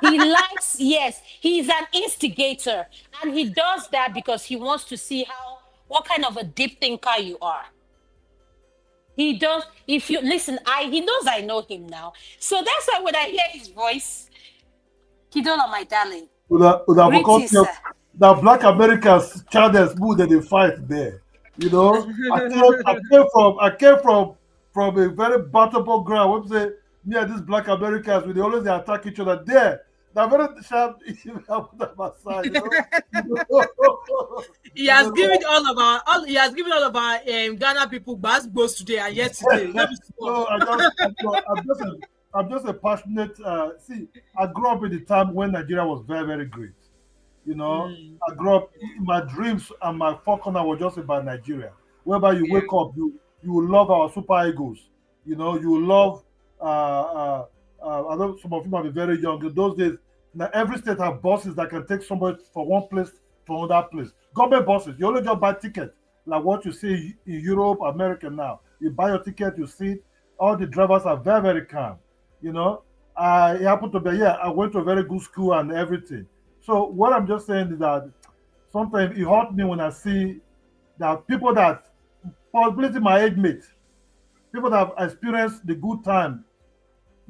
He likes, yes, he's an instigator. And he does that because he wants to see what kind of a deep thinker you are. He does, if you listen, he knows I know him now. So that's why when I hear his voice, Kidola, my darling. The Black Americans children's mood that they fight there. You know, I came from a very battleable ground. What say me and these Black Americans, they always attack each other there. They're very sharp. He has given all of our Ghana people bass today and yesterday. I'm just a passionate. See, I grew up in the time when Nigeria was very, very great. You know, I grew up. My dreams and my fortune were just about Nigeria. Whereby you wake up, you will love our super egos. You know, you will love. I know some of you might be very young. In those days, now every state have buses that can take somebody from one place to another place. Government buses. You only just buy tickets, like what you see in Europe, America now. You buy your ticket, you sit. All the drivers are very, very calm. You know, I happened to be I went to a very good school and everything. So what I'm just saying is that sometimes it hurts me when I see that people that possibly my age mate, people that have experienced the good time,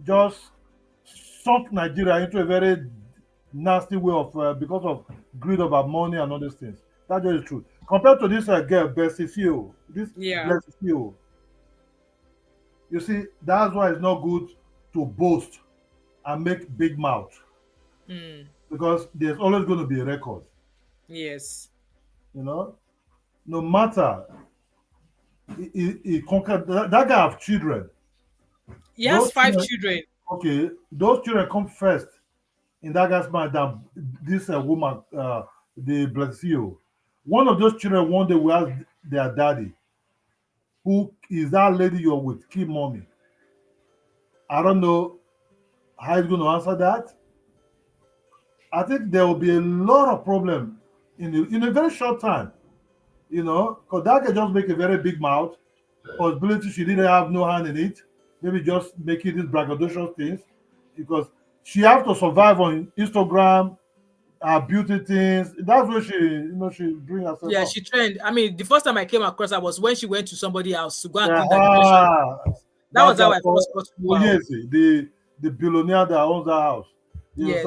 just sunk Nigeria into a very nasty way of because of greed of money and all these things. That's just true. Compared to this girl, Bessie CEO, Bessie CEO, you see, that's why it's not good to boast and make big mouth. Because there's always going to be a record. Yes. You know, no matter he conquered that guy have children. He has 5 children. Okay, those children come first in that guy's mind than this woman, the Black CEO. One of those children one day will ask their daddy, who is that lady you're with, key mommy? I don't know how he's going to answer that. I think there will be a lot of problem in a very short time, you know, because that can just make a very big mouth. Possibility she didn't have no hand in it. Maybe just making these braggadocious things because she have to survive on Instagram, beauty things. That's where she bring herself. Yeah, up. she trained. I mean, the first time I came across her was when she went to somebody's house to go and do that. That was how I first got to know her. Yes, the billionaire that owns that house. Yes.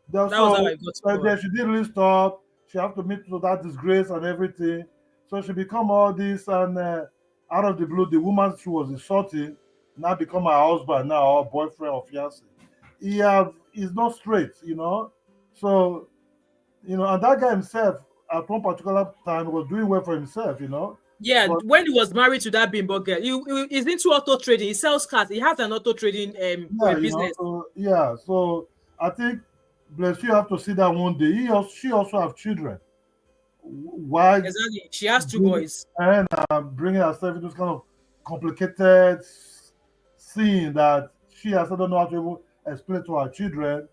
That was how I got to know her. She didn't really stop. She have to meet with that disgrace and everything. So she become all this and out of the blue, the woman she was insulting now become her husband now, or boyfriend or fiance. He's not straight, you know. So, you know, and that guy himself at one particular time was doing well for himself, you know. Yeah, but when he was married to that bimbo girl, he's into auto trading. He sells cars. He has an auto trading business. So I think bless you have to see that one day. She also have children. Why? Exactly. She has 2 boys. And bringing herself into this kind of complicated scene that she herself don't know how to even explain to her children,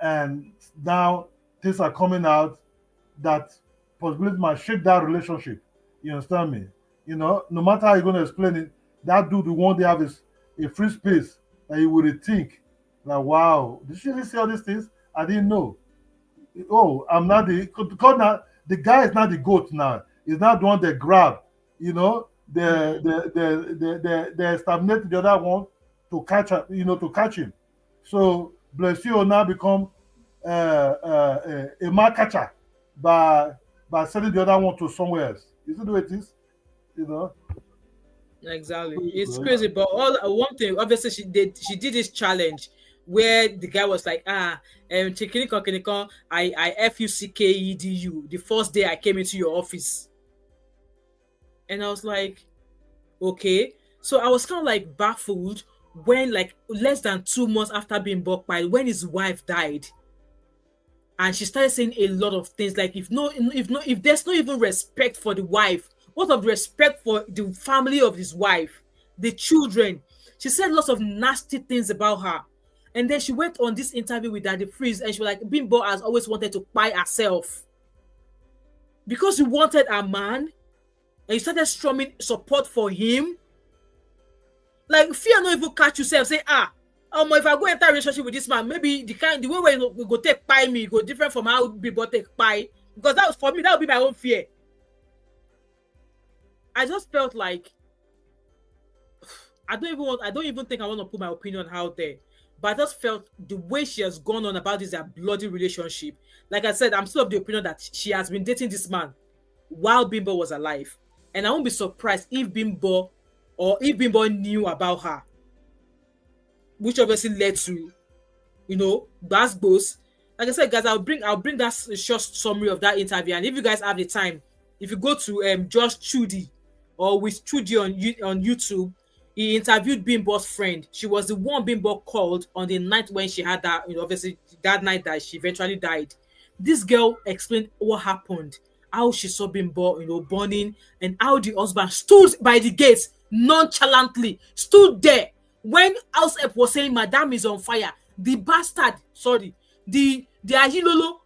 and now things are coming out that possibly might shake that relationship. You understand me? You know, no matter how you're going to explain it, that dude will one day have a free space that he would rethink. Like, wow, did she really say all these things? I didn't know. Oh, I'm not because now the guy is not the goat now. He's not the one that grab. You know, they exterminate the other one to catch her, you know, to catch him. So Blessio now become a man catcher. by sending the other one to somewhere else. Is it the way it is? You know? Exactly. It's crazy, but one thing, obviously, she did this challenge where the guy was like, I FUCKEDU the first day I came into your office. And I was like, okay. So I was kind of like baffled when, like, less than 2 months after being bought by, when his wife died. And she started saying a lot of things like, if there's no even respect for the wife, what of the respect for the family of his wife, the children? She said lots of nasty things about her. And then she went on this interview with Daddy Freeze and she was like, Bimbo has always wanted to buy herself. Because she wanted a man and you started strumming support for him. Like, fear not even catch yourself, say, if I go enter a relationship with this man, maybe the way we go take pie me go different from how Bimbo take pie. Because that was, for me, that would be my own fear. I just felt like I don't even think I want to put my opinion out there. But I just felt the way she has gone on about this bloody relationship. Like I said, I'm still of the opinion that she has been dating this man while Bimbo was alive. And I won't be surprised if Bimbo knew about her. Which obviously led to, Basbos. Like I said, guys, I'll bring that short summary of that interview. And if you guys have the time, if you go to Just Judy or with Judy on YouTube, he interviewed Bimbo's friend. She was the one Bimbo called on the night when she had that, obviously that night that she eventually died. This girl explained what happened, how she saw Bimbo, burning, and how the husband stood by the gates nonchalantly, stood there when house help was saying Madame is on fire. The bastard, the Ajilolo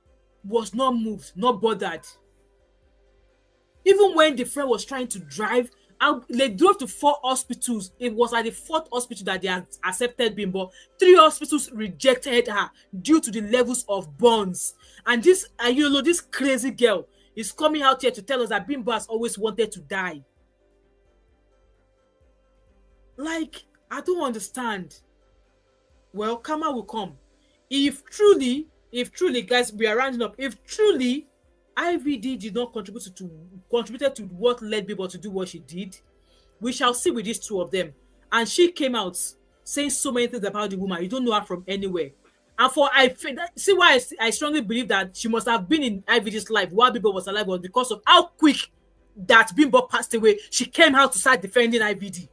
was not moved, not bothered. Even when the friend was trying to drive, they drove to 4 hospitals. It was at the 4th hospital that they had accepted Bimbo. 3 hospitals rejected her due to the levels of burns. And this Ayolo, this crazy girl, is coming out here to tell us that Bimbo has always wanted to die. Like, I don't understand. Well, karma will come. If truly, guys, we are rounding up. If truly IVD did not contributed to what led Bimbo to do what she did, we shall see with these 2 of them. And she came out saying so many things about the woman. You don't know her from anywhere. And see why I strongly believe that she must have been in IVD's life while Bimbo was alive, was because of how quick that Bimbo passed away. She came out to start defending IVD.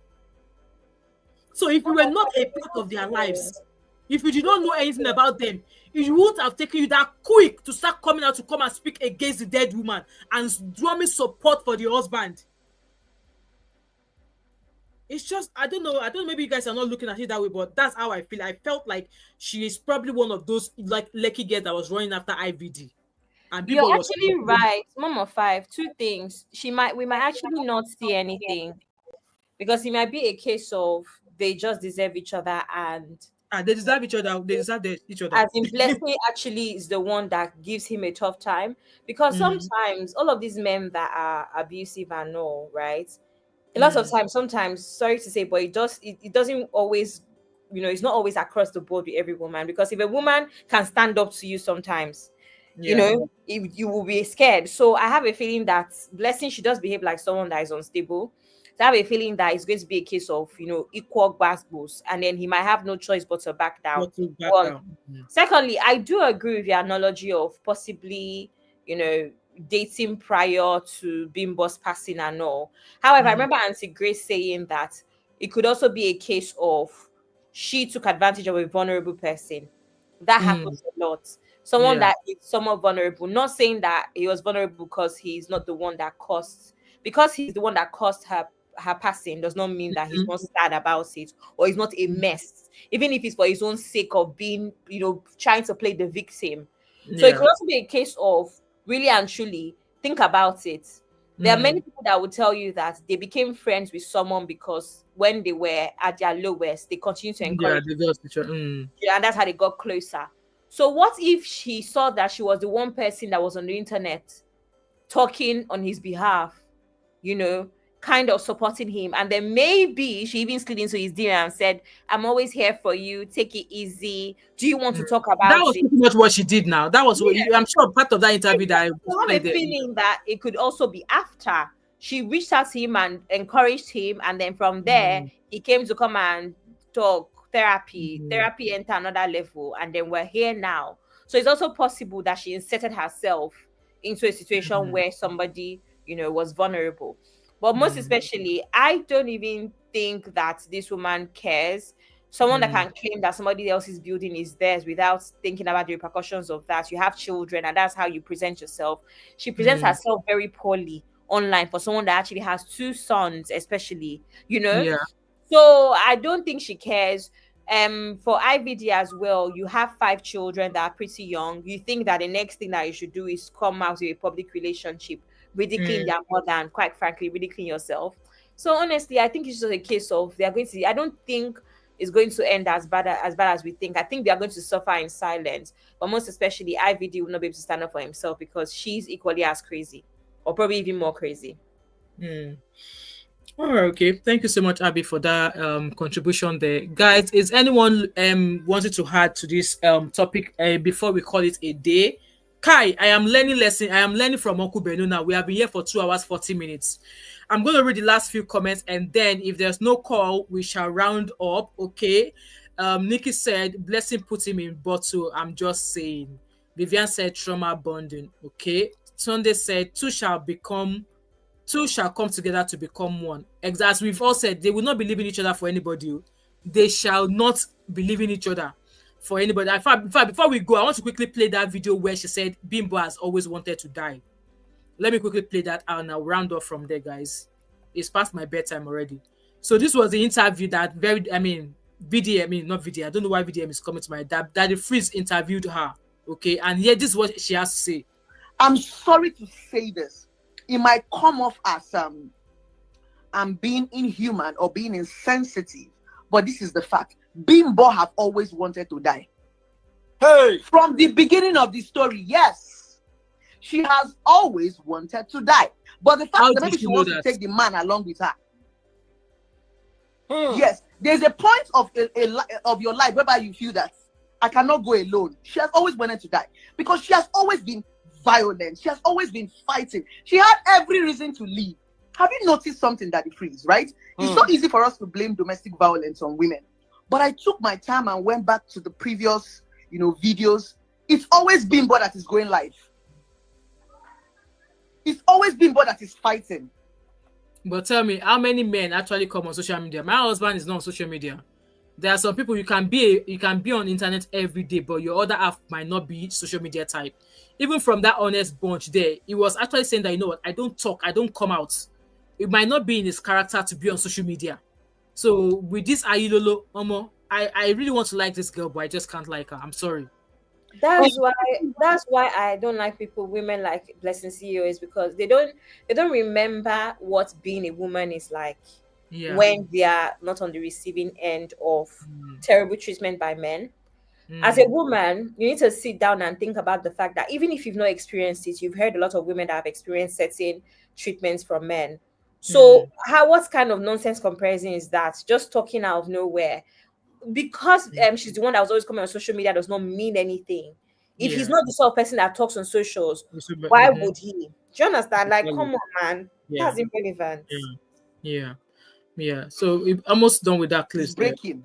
So if you were not a part of their lives, if you did not know anything about them, it wouldn't have taken you that quick to start coming out to come and speak against the dead woman and drumming support for the husband. It's just, I don't know, maybe you guys are not looking at it that way, but that's how I feel. I felt like she is probably one of those like lucky girls that was running after IVD. And you're actually right. Mom of 5, 2 things. We might actually not see anything because it might be a case of they just deserve each other and they deserve each other. They deserve each other. As in, Blessing actually is the one that gives him a tough time because sometimes all of these men that are abusive and all, right? A lot of times, sometimes, sorry to say, but it doesn't always, it's not always across the board with every woman, because if a woman can stand up to you sometimes, you will be scared. So I have a feeling that Blessing, she does behave like someone that is unstable. So I have a feeling that it's going to be a case of, equal basketballs, and then he might have no choice but to back down. Secondly, I do agree with your analogy of possibly, dating prior to Bimbo's passing and all. However, I remember Auntie Grace saying that it could also be a case of she took advantage of a vulnerable person. That happens a lot. Someone that is somewhat vulnerable, not saying that he was vulnerable because he's not the one that caused, because he's the one that caused her passing does not mean that he's not sad about it or he's not a mess, even if it's for his own sake of being, trying to play the victim. So it could also be a case of really and truly think about it. There are many people that will tell you that they became friends with someone because when they were at their lowest, they continued to encourage and that's how they got closer. So what if she saw that she was the one person that was on the internet talking on his behalf, kind of supporting him, and then maybe she even slid into his DM and said, "I'm always here for you. Take it easy. Do you want to talk That about was it?" pretty much what she did now. That was what I'm sure part of that interview that I I have a feeling that it could also be after she reached out to him and encouraged him, and then from there he came to come and talk therapy. Therapy enter another level, and then we're here now. So it's also possible that she inserted herself into a situation where somebody, was vulnerable. But most especially, I don't even think that this woman cares. Someone that can claim that somebody else's building is theirs without thinking about the repercussions of that. You have children, and that's how you present yourself. She presents herself very poorly online for someone that actually has 2 sons, especially, Yeah. So I don't think she cares. For IVD as well, you have 5 children that are pretty young. You think that the next thing that you should do is come out with a public relationship, ridiculing their mother, and quite frankly, ridiculing yourself. So honestly, I think it's just a case of they are going to. I don't think it's going to end as bad as we think. I think they are going to suffer in silence. But most especially, IVD will not be able to stand up for himself because she's equally as crazy, or probably even more crazy. All right, okay. Thank you so much, Abby, for that contribution there. Guys, is anyone wanted to add to this topic before we call it a day? Kai, I am learning from Uncle Beno now. We have been here for 2 hours, 40 minutes. I'm going to read the last few comments, and then if there's no call, we shall round up, okay? Nikki said, blessing put him in bottle. I'm just saying. Vivian said, trauma bonding, okay? Sunday said, two shall come together to become one. As we've all said, they will not be leaving each other for anybody. They shall not be leaving each other for anybody. In fact, before we go, I want to quickly play that video where she said Bimbo has always wanted to die. Let me quickly play that out and I'll round off from there, guys. It's past my bedtime already. So this was the interview that not VDM. I don't know why VDM is coming to my dad. Daddy Freeze interviewed her. Okay, and yeah, this is what she has to say. I'm sorry to say this. It might come off as I'm being inhuman or being insensitive, but this is the fact. Bimbo have always wanted to die. Hey! From the beginning of the story, yes, she has always wanted to die. But the fact that maybe she wants to take the man along with her. Yes, there's a point of your life whereby you feel that I cannot go alone. She has always wanted to die because she has always been violent. She has always been fighting. She had every reason to leave. Have you noticed something, Daddy Freeze, right? It's so easy for us to blame domestic violence on women. But I took my time and went back to the previous, videos. It's always Bimbo that is going live. It's always Bimbo that is fighting. But tell me, how many men actually come on social media? My husband is not on social media. There are some people you can be on internet every day, but your other half might not be social media type. Even from that honest bunch there, he was actually saying that, you know what, I don't talk, I don't come out. It might not be in his character to be on social media. So with this Ayilolo, I really want to like this girl, but I just can't like her. I'm sorry. That's why I don't like women like Blessing CEO, is because they don't remember what being a woman is like when they are not on the receiving end of terrible treatment by men. As a woman, you need to sit down and think about the fact that even if you've not experienced it, you've heard a lot of women that have experienced certain treatments from men. So what kind of nonsense comparison is that? Just talking out of nowhere. Because she's the one that was always coming on social media does not mean anything. If he's not the sort of person that talks on socials, why would he? Do you understand? Like, come on, man. That's irrelevant. Yeah. So we're almost done with that clip. It's breaking.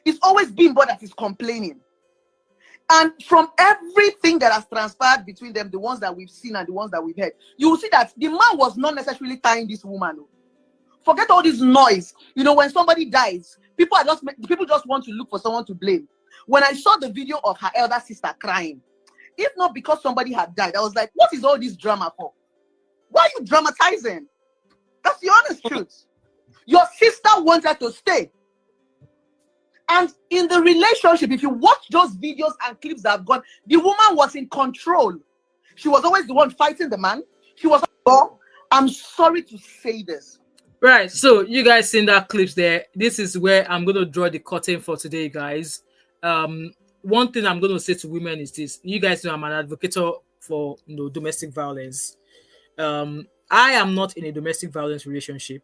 It's always Bimbo that is complaining. And from everything that has transpired between them, the ones that we've seen and the ones that we've heard, you will see that the man was not necessarily tying this woman. Forget all this noise. When somebody dies, people just want to look for someone to blame. When I saw the video of her elder sister crying, if not because somebody had died, I was like, what is all this drama for? Why are you dramatizing? That's the honest truth. Your sister wanted to stay. And in the relationship, if you watch those videos and clips that have gone, the woman was in control. She was always the one fighting the man. She was, I'm sorry to say this. Right, so you guys seen that clips there. This is where I'm going to draw the curtain for today, guys. One thing I'm going to say to women is this. You guys know I'm an advocate for domestic violence. I am not in a domestic violence relationship.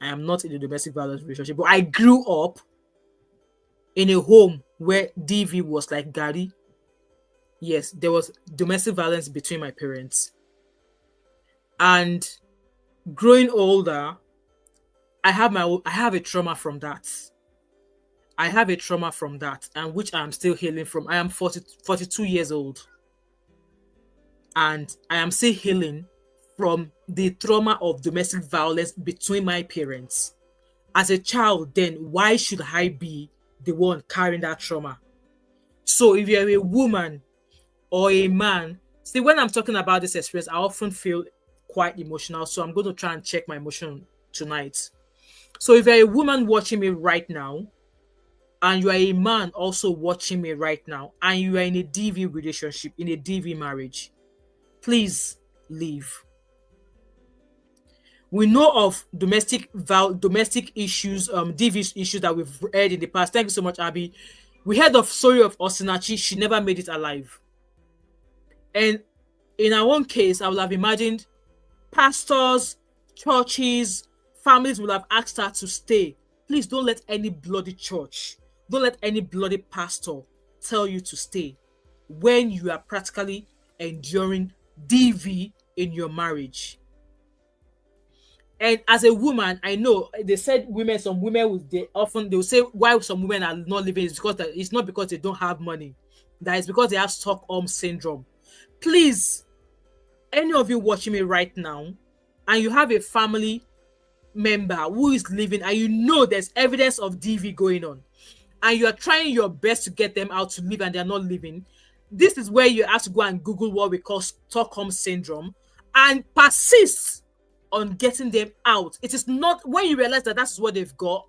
I am not in a domestic violence relationship, but I grew up in a home where DV was like Gary. Yes, there was domestic violence between my parents. And growing older, I have a trauma from that. I have a trauma from that, and which I am still healing from. I am 42 years old. And I am still healing from the trauma of domestic violence between my parents. As a child, then why should I be the one carrying that trauma? So if you're a woman or a man, see, when I'm talking about this experience, I often feel quite emotional. So I'm going to try and check my emotion tonight. So if you're a woman watching me right now, and you are a man also watching me right now, and you are in a DV relationship, in a DV marriage, please leave. We know of domestic issues, DV issues that we've heard in the past. Thank you so much, Abby. We heard of story of Osinachi. She never made it alive. And in our own case, I would have imagined pastors, churches, families would have asked her to stay. Please don't let any bloody church, don't let any bloody pastor tell you to stay when you are practically enduring DV in your marriage. And as a woman, I know they said some women they'll say why some women are not living is because it's not because they don't have money. That is because they have Stockholm syndrome. Please, any of you watching me right now, and you have a family member who is living, and you know there's evidence of DV going on, and you are trying your best to get them out to live and they're not living, this is where you have to go and Google what we call Stockholm syndrome and persist on getting them out. It is not when you realize that that's what they've got.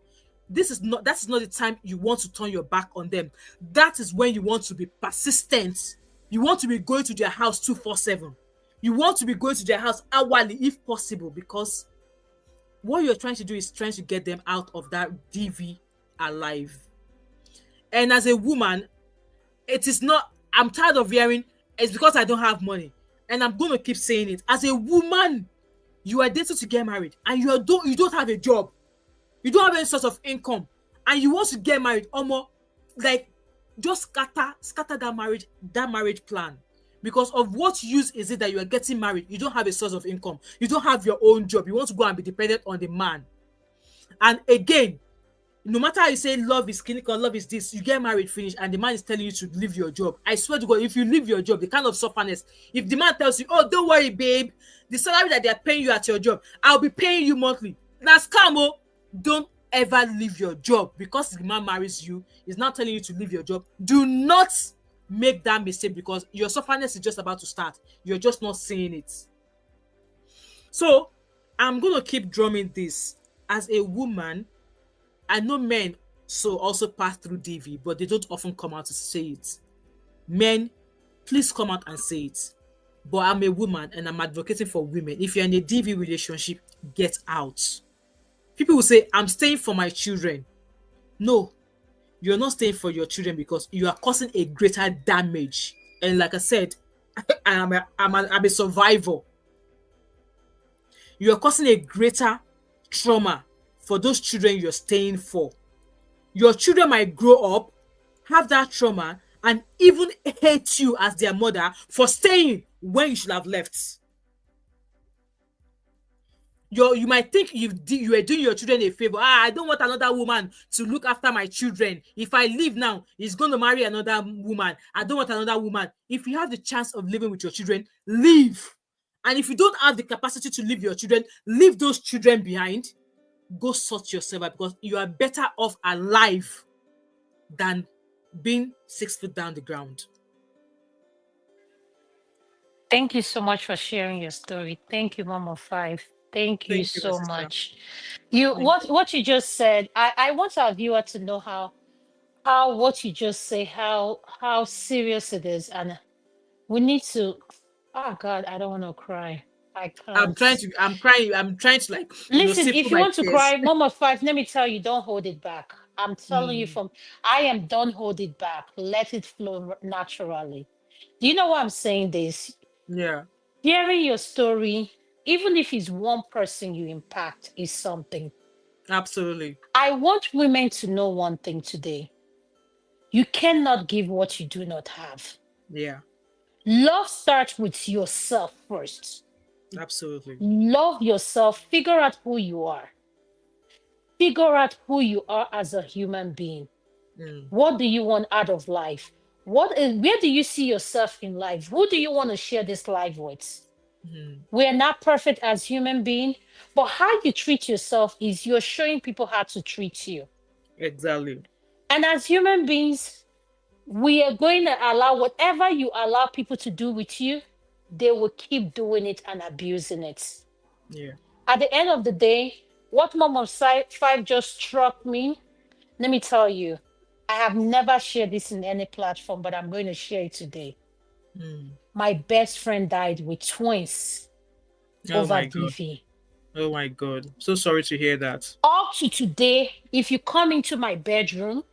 That's not the time you want to turn your back on them. That is when you want to be persistent. You want to be going to their house 24/7. You want to be going to their house hourly if possible, because what you're trying to do is trying to get them out of that DV alive. And as a woman, it is not, I'm tired of hearing it's because I don't have money. And I'm going to keep saying it. As a woman, you are destined to get married and you don't have a job. You don't have any sort of income. And you want to get married, almost like just scatter that marriage plan. Because of what use is it that you are getting married? You don't have a source of income. You don't have your own job. You want to go and be dependent on the man. And again, no matter how you say love is clinical, love is this, you get married, finish, and the man is telling you to leave your job. I swear to God, if you leave your job, the kind of sufferness, if the man tells you, oh, don't worry, babe, the salary that they're paying you at your job, I'll be paying you monthly. That's scam. Don't ever leave your job because the man marries you, he's not telling you to leave your job. Do not make that mistake because your sufferness is just about to start. You're just not seeing it. So I'm going to keep drumming this. As a woman, I know men also pass through DV, but they don't often come out to say it. Men, please come out and say it. But I'm a woman and I'm advocating for women. If you're in a DV relationship, get out. People will say, I'm staying for my children. No, you're not staying for your children because you are causing a greater damage. And like I said, I'm a survivor. You are causing a greater trauma for those children you're staying for. Your children might grow up, have that trauma, and even hate you as their mother for staying when you should have left. You might think you are doing your children a favor. I don't want another woman to look after my children. If I leave now, he's going to marry another woman. I don't want another woman. If you have the chance of living with your children, leave. And if you don't have the capacity to leave your children, leave those children behind. Go sort yourself out because you are better off alive than being 6 feet down the ground. Thank you so much for sharing your story. Thank you, Mom of Five. Thank you so much. What you just said, I want our viewer to know how what you just say, how serious it is. And we need to, oh God, I don't want to cry. I can't. I'm crying. I'm trying to like listen, if you want to cry, Mom of Five, let me tell you, don't hold it back. I'm telling you don't hold it back. Let it flow naturally. Do you know why I'm saying this? Yeah. Hearing your story, even if it's one person you impact, is something. Absolutely. I want women to know one thing today. You cannot give what you do not have. Yeah. Love starts with yourself first. Absolutely. Love yourself. Figure out who you are. Figure out who you are as a human being. What do you want out of life? Where do you see yourself in life? Who do you want to share this life with? We are not perfect as human beings, but how you treat yourself is you're showing people how to treat you. Exactly. And as human beings, we are going to allow whatever you allow people to do with you, they will keep doing it and abusing it. Yeah. At the end of the day, what Mom of Five just struck me, let me tell you, I have never shared this in any platform, but I'm going to share it today. My best friend died with twins over DV. Oh my God. So sorry to hear that. Up to today, if you come into my bedroom,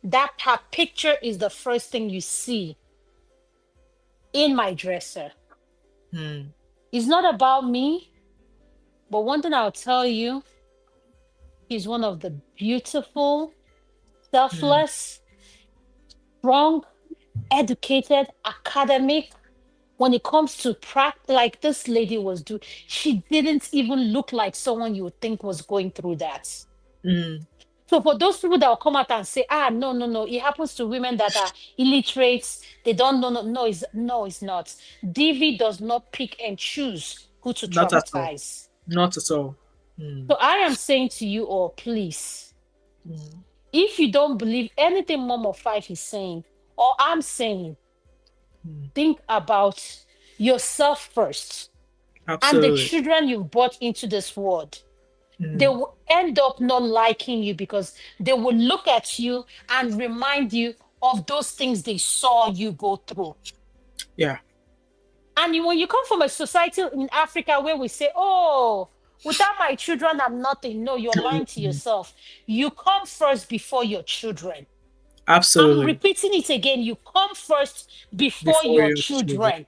her picture is the first thing you see in my dresser. It's not about me, but one thing I'll tell you, he's one of the beautiful, selfless, strong, educated, academic. When it comes to practice, like this lady was doing, she didn't even look like someone you would think was going through that. So for those people that will come out and say, no, it happens to women that are illiterate, they don't know, no, it's not. DV does not pick and choose who to Not at all. traumatize. Not at all. So I am saying to you all, please, if you don't believe anything Mom of Five is saying, or I'm saying, think about yourself first. Absolutely. And the children you've brought into this world. They will end up not liking you because they will look at you and remind you of those things they saw you go through. Yeah. And when you come from a society in Africa where we say, oh, without my children, I'm nothing. No, you're lying to yourself. You come first before your children. Absolutely. I'm repeating it again. You come first before your children.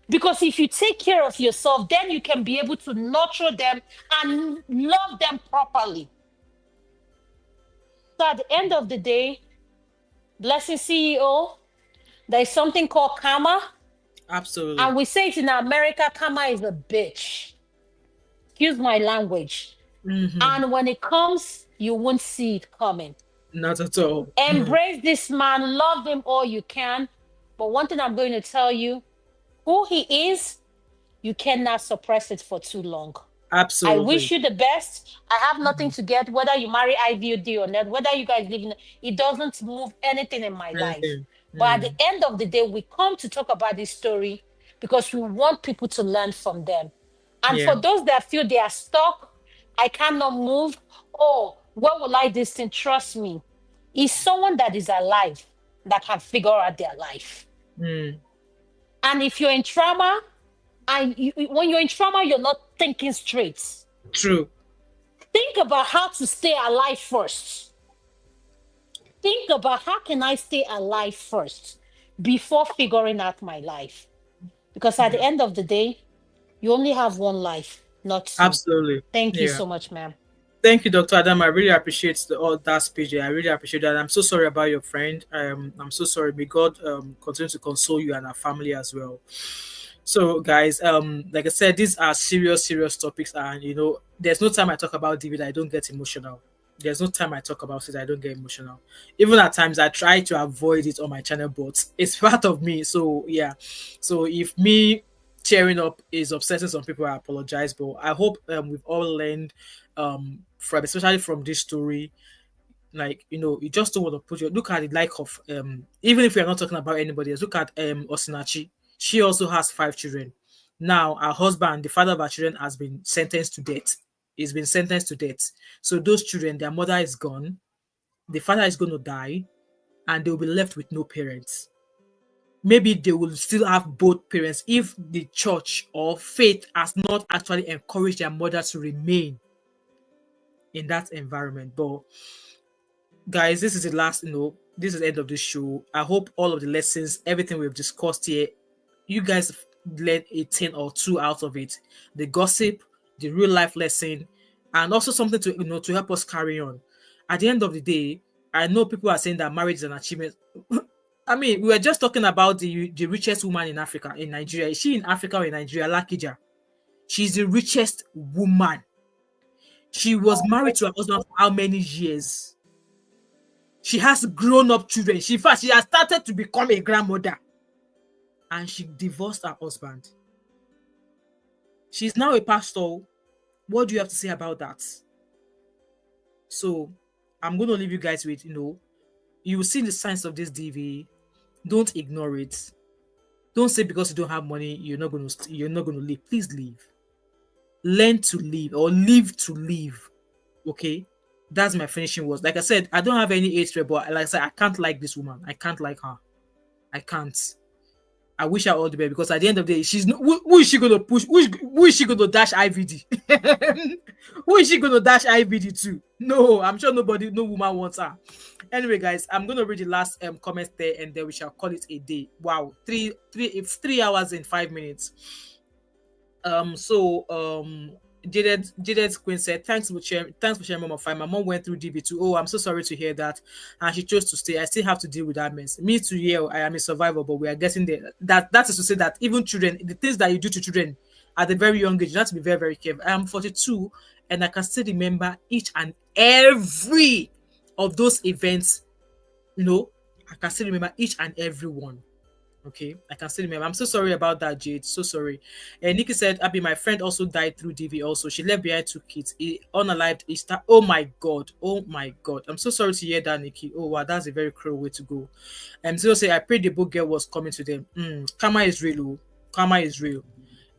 Because if you take care of yourself, then you can be able to nurture them and love them properly. So at the end of the day, Blessing CEO, there's something called karma. Absolutely. And we say it in America, karma is a bitch. Excuse my language. And when it comes, you won't see it coming. Not at all. Embrace this man, love him all you can. But one thing I'm going to tell you, who he is, you cannot suppress it for too long. Absolutely. I wish you the best. I have nothing to get, whether you marry IVD or not, whether you guys live in it doesn't move anything in my life. But at the end of the day, we come to talk about this story because we want people to learn from them. And for those that feel they are stuck, I cannot move. Oh, what will I this thing? Trust me. It's someone that is alive that can figure out their life. And if you're in trauma, and when you're in trauma, you're not thinking straight. True. Think about how to stay alive first. Think about how can I stay alive first before figuring out my life. Because at the end of the day, you only have one life, not two. Absolutely. Thank you so much, ma'am. Thank you, Dr. Adam. I really appreciate all that speech. I really appreciate that. I'm so sorry about your friend. I'm so sorry. May God continue to console you and our family as well. So, guys, like I said, these are serious topics, and there's no time I talk about DV that I don't get emotional. There's no time I talk about it I don't get emotional. Even at times I try to avoid it on my channel, but it's part of me. So yeah. So if me tearing up is upsetting some people, I apologize. But I hope we've all learned especially from this story. Like, you just don't want to look at the of even if we are not talking about anybody else, look at Osinachi. She also has 5 children. Now her husband, the father of her children, has been sentenced to death. He's been sentenced to death. So those children, their mother is gone, the father is going to die, and they'll be left with no parents. Maybe they will still have both parents if the church or faith has not actually encouraged their mother to remain in that environment. But guys, this is the last, this is the end of this show. I hope all of the lessons, everything we've discussed here, you guys learn a 10 or 2 out of it. The gossip, the real life lesson, and also something to, you know, to help us carry on. At the end of the day, I know people are saying that marriage is an achievement. I mean, we were just talking about the richest woman in Africa, in Nigeria. Is she in Africa or in Nigeria? Lakija. She's the richest woman. She was married to her husband for how many years? She has grown-up children. In fact, she has started to become a grandmother. And she divorced her husband. She's now a pastor. What do you have to say about that? So, I'm going to leave you guys with, you know, you will see the signs of this DV. Don't ignore it. Don't say because you don't have money, you're not going to leave. Please leave. Learn to live, or live to live. Okay? That's my finishing words. Like I said, I don't have any hatred, but like I said, I can't like this woman. I can't like her. I can't. I wish her all the best, because at the end of the day, she's who is she going to push? Who is she going to dash IVD? Who is she going to dash IVD to? No, I'm sure no woman wants her. Anyway, guys, I'm going to read the last comment there, and then we shall call it a day. Wow, 3 hours and 5 minutes. Jaded Queen said, thanks for sharing Mom of 5. My mom went through DB2. Oh, I'm so sorry to hear that. And she chose to stay. I still have to deal with that mess. Me too, yeah, I am a survivor, but we are getting there. That is to say that even children, the things that you do to children at a very young age, you have to be very, very careful. I am 42, and I can still remember each and every of those events. You know, I can still remember each and every one. Okay, I can still remember. I'm so sorry about that, Jade. So sorry. And Nikki said, Abby, my friend also died through DV also. She left behind 2 kids. Unalived Easter. Oh my God. Oh my God. I'm so sorry to hear that, Nikki. Oh wow, that's a very cruel way to go. And so say, I pray the book girl was coming to them. Karma is real. Oh. Karma is real.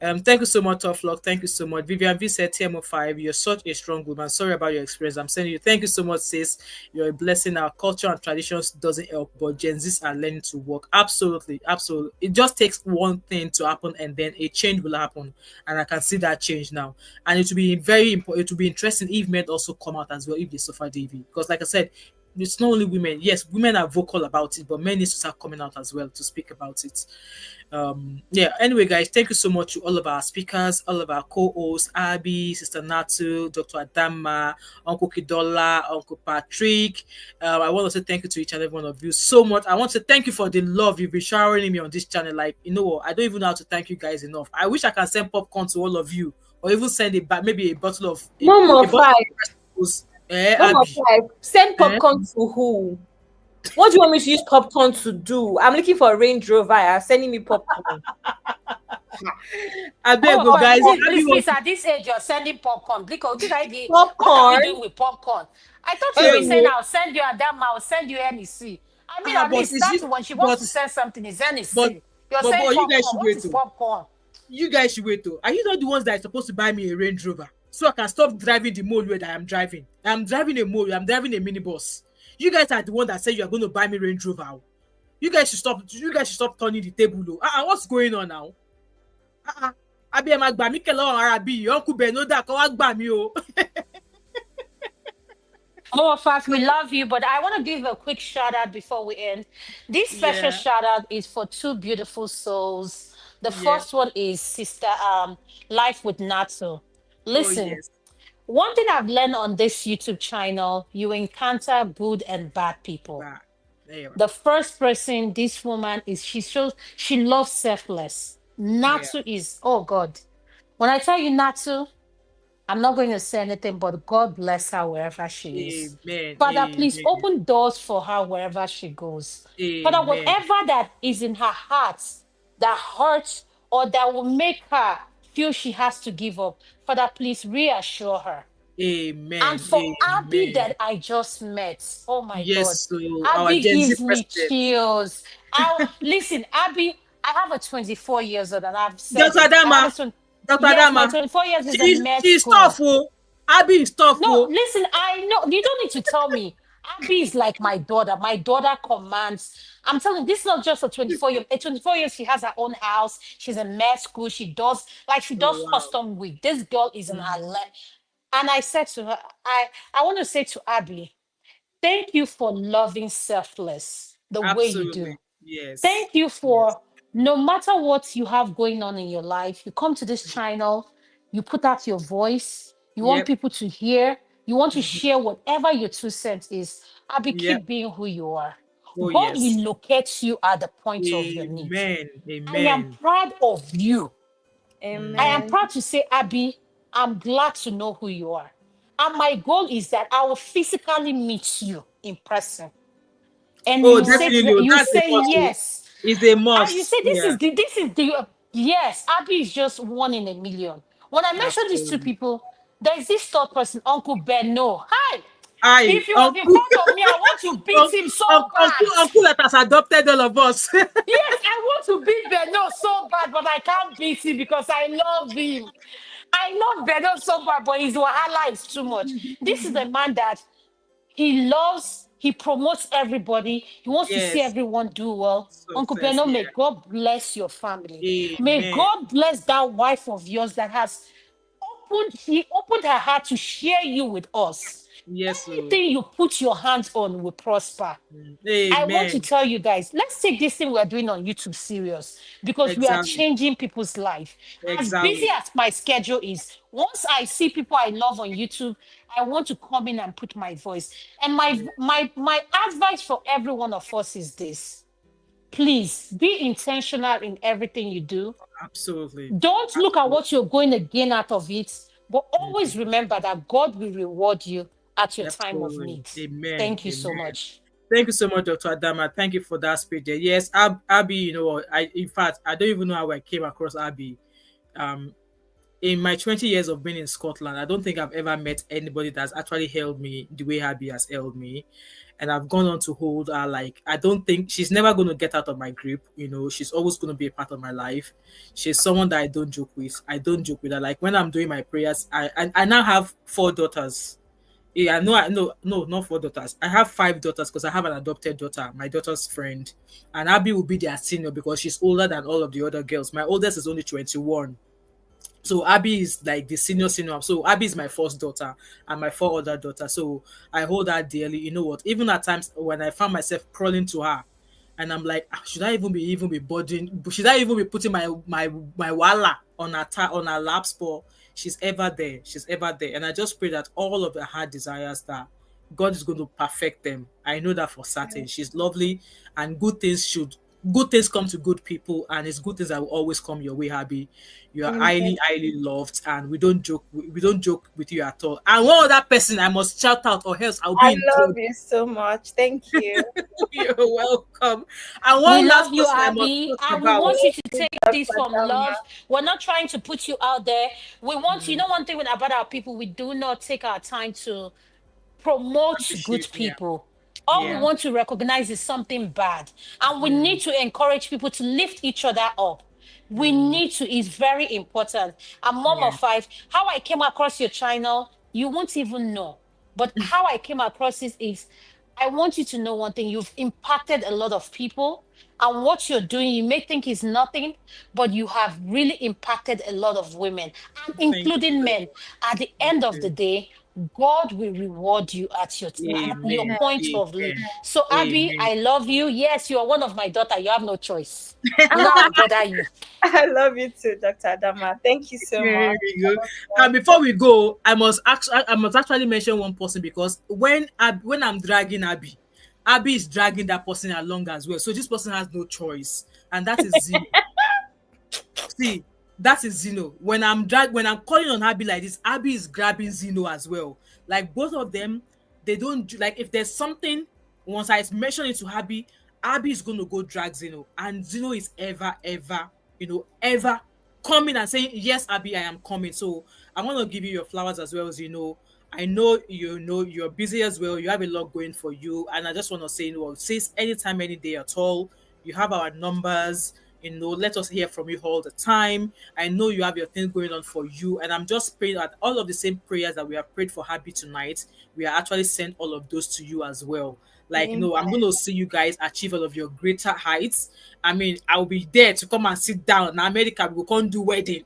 Thank you so much, Tough Luck. Thank you so much. Vivian V said, TMO5, you're such a strong woman. Sorry about your experience. I'm sending you. Thank you so much, sis. You're a blessing. Our culture and traditions doesn't help, but Gen Zs are learning to work. Absolutely, absolutely. It just takes one thing to happen, and then a change will happen. And I can see that change now. And it will be very important. It will be interesting if men also come out as well if they suffer DV. Because like I said, it's not only women. Yes, women are vocal about it, but men need to start coming out as well to speak about it. Anyway, guys, thank you so much to all of our speakers, all of our co-hosts, Abby, Sister Natu, Dr. Adama, Uncle Kidola, Uncle Patrick. I want to say thank you to each and every one of you so much. I want to thank you for the love you've been showering me on this channel. Like, you know what, I don't even know how to thank you guys enough. I wish I can send popcorn to all of you, or even send maybe a bottle of Mom of 5. Mom of 5. Send popcorn to who? What do you want me to use popcorn to do? I'm looking for a Range Rover. Sending me popcorn. I beg you, guys. Please, at this age, you're sending popcorn. Because what are we doing with popcorn? I thought you were saying, I'll send you Adama, I'll send you NEC. I mean, at least that's when she wants to send something, is NEC. You're saying popcorn. What is popcorn? You guys should wait, though. Are you not the ones that are supposed to buy me a Range Rover so I can stop driving the mole that I am driving? I'm driving a mole. I'm driving a minibus. You guys are the one that said you are going to buy me Range Rover. You guys should stop. You guys should stop turning the table. What's going on now? Abi e ma gba mi kele on Arabi. Uncle Benoda ko wa gba mi o. All of us, we love you, but I want to give a quick shout out before we end. This special shout out is for 2 beautiful souls. The first one is Sister Life with Natsu. Listen. One thing I've learned on this YouTube channel, you encounter good and bad people. The first person, this woman, she loves selfless. Natsu is, oh God. When I tell you Natsu, I'm not going to say anything, but God bless her wherever she is. Father, please open doors for her wherever she goes. Father, whatever that is in her heart that hurts or that will make her feel she has to give up, Father, please reassure her. Amen. And for Abby that I just met, oh my God, Abby gives me chills. Listen, Abby, I have a 24 years old, and I've said Dr. Adama, Dr. Adama, 24 years is a med she's tough. Abby is tough. No, listen, I know you don't need to tell me. Abby is like my daughter. My daughter commands. I'm telling you, this is not just a 24-year. At 24 years, she has her own house. She's in med school. She does custom week. This girl is in her life. And I said to her, I want to say to Abby, thank you for loving selfless the way you do. Yes. Thank you for no matter what you have going on in your life, you come to this channel, you put out your voice, You want Yep. people to hear. You want to share whatever your 2 cents is. Abby, Yep. keep being who you are. Oh God yes. will locate you at the point of your need. Amen. I am Amen. proud of you. I am Amen. proud to say, Abby, I'm glad to know who you are. And my goal is that I will physically meet you in person. And Oh, you say definitely. Oh, you that's a say must. Oh. yes. It's a And you must. say Yeah. this is the yes, Abby is just one in a million. When I mention these two Absolutely. people, there's this third person, Uncle Ben. No, hi. I If he was in uncle, front of me, I want to beat him so uncle, bad. uncle that has adopted all of us. Yes, I want to beat Beno so bad, but I can't beat him because I love him. I love Beno so bad, but his wahala is too much. This is a man that he loves, he promotes everybody, he wants to see Yes. everyone do well. Uncle Success. Beno, may Yeah. God bless your family. May Amen. God bless that wife of yours that has he opened her heart to share you with us. Yes. Oh. Anything you put your hands on will prosper. I want to Amen. tell you guys, let's take this thing we're doing on YouTube serious because we are Exactly. changing people's life. As busy Exactly. as my schedule is, once I see people I love on YouTube, I want to come in and put my voice. And my advice for every one of us is this. Please be intentional in everything you do. Absolutely. Don't look at what you're going to gain out of it, but always remember that God will reward you at your time of Absolutely. need. Amen. Thank you so Amen. much. Thank you so much, Dr. Adama. Thank you for that speech there. Yes, Abby, you know what? In fact, I don't even know how I came across Abby. Um, in my 20 years of being in Scotland, I don't think I've ever met anybody that's actually held me the way Abby has held me. And I've gone on to hold her. Like, I don't think she's never going to get out of my grip. You know, she's always going to be a part of my life. She's someone that I don't joke with. I don't joke with her. Like, when I'm doing my prayers, I now have 4 daughters. Yeah, no, no, not 4 daughters. I have 5 daughters because I have an adopted daughter, my daughter's friend. And Abby will be their senior because she's older than all of the other girls. My oldest is only 21. So Abby is like the senior. So Abby is my first daughter and my 4 other daughters. So I hold her dearly. You know what? Even at times when I found myself crawling to her, and I'm like, should I even be burdening? Should I even be putting my wala on on her lap spot? She's ever there. She's ever there. And I just pray that all of her heart desires that God is going to perfect them. I know that for certain. She's lovely, and good things come to good people, and it's good things that will always come your way, Abby. You are highly, highly loved, and we don't joke with you at all. And one other person I must shout out, or else I'll I be in love trouble. you so much. Thank you. You're welcome. And We one last love you, person I must Abby, talk and we about. want you to Thank take you, this Dr. from Dama. love. We're not trying to put you out there. We want, you know, one thing about our people, we do not take our time to promote good Appreciate, yeah. people. All we Yeah. want to recognize is something bad. And we need to encourage people to lift each other up. We need to, it's very important. And mom Yeah. of five, how I came across your channel, you won't even know. But how I came across it is I want you to know one thing. You've impacted a lot of people. And what you're doing, you may think is nothing, but you have really impacted a lot of women, and Thank you. including men. At the Thank end of the you. day, God will reward you at your Amen. point of need. Amen. So, Abby, Amen. I love you. Yes, you are one of my daughter. You have no choice. You know I'll bother you. I love you too, Dr. Adama. Thank you so There much. we go. And before we go, I must actually mention one person, because when I'm dragging Abby, Abby is dragging that person along as well. So this person has no choice, and that is Zeno. See, that is Zeno. When I'm calling on Abby like this, Abby is grabbing Zeno as well. Like, both of them, they don't like, if there's something, once I mention it to Abby, Abby is going to go drag Zeno, and Zeno is ever coming and saying, yes, Abby, I am coming. So I want to give you your flowers as well, Zeno. I know you're busy as well. You have a lot going for you, and I just want to say, says anytime, any day at all. You have our numbers. Let us hear from you all the time. I know you have your thing going on for you, and I'm just praying that all of the same prayers that we have prayed for Abby tonight, we are actually send all of those to you as well. Like, I'm going to see you guys achieve all of your greater heights. I mean, I'll be there to come and sit down. In America, we can't do wedding.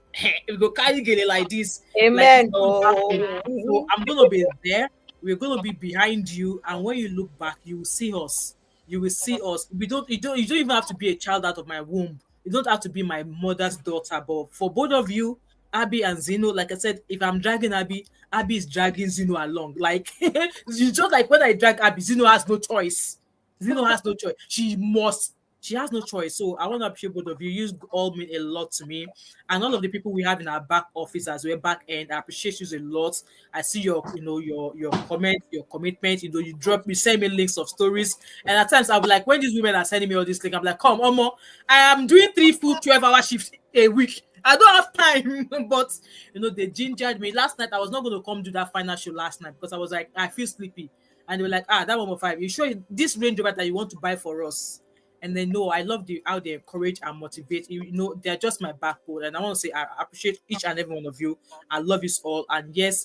We go carry gele like this. Like, it's Amen. going to happen. So I'm going to be there. We're going to be behind you. And when you look back, you will see us. You will see us. You don't even have to be a child out of my womb. You don't have to be my mother's daughter. But for both of you, Abby and Zeno, like I said, if I'm dragging Abby, Abby is dragging Zeno along. Like it's just like when I drag Abby, Zeno has no choice. Zeno has no choice. She has no choice. So I want to appreciate both of you. You all mean a lot to me. And all of the people we have in our back office as well, back end, I appreciate you a lot. I see your, your comment, your commitment. You send me links of stories. And at times I'll be like, when these women are sending me all this link, I'm like, come, Omo, I am doing 3 full 12-hour shifts a week. I don't have time, but they gingered me. Last night I was not going to come do that final show last night because I was like, I feel sleepy. And they were like, that 105, you sure this Range Rover that you want to buy for us? And they know I love how they encourage and motivate. They're just my backbone. And I want to say I appreciate each and every one of you. I love you all. And yes,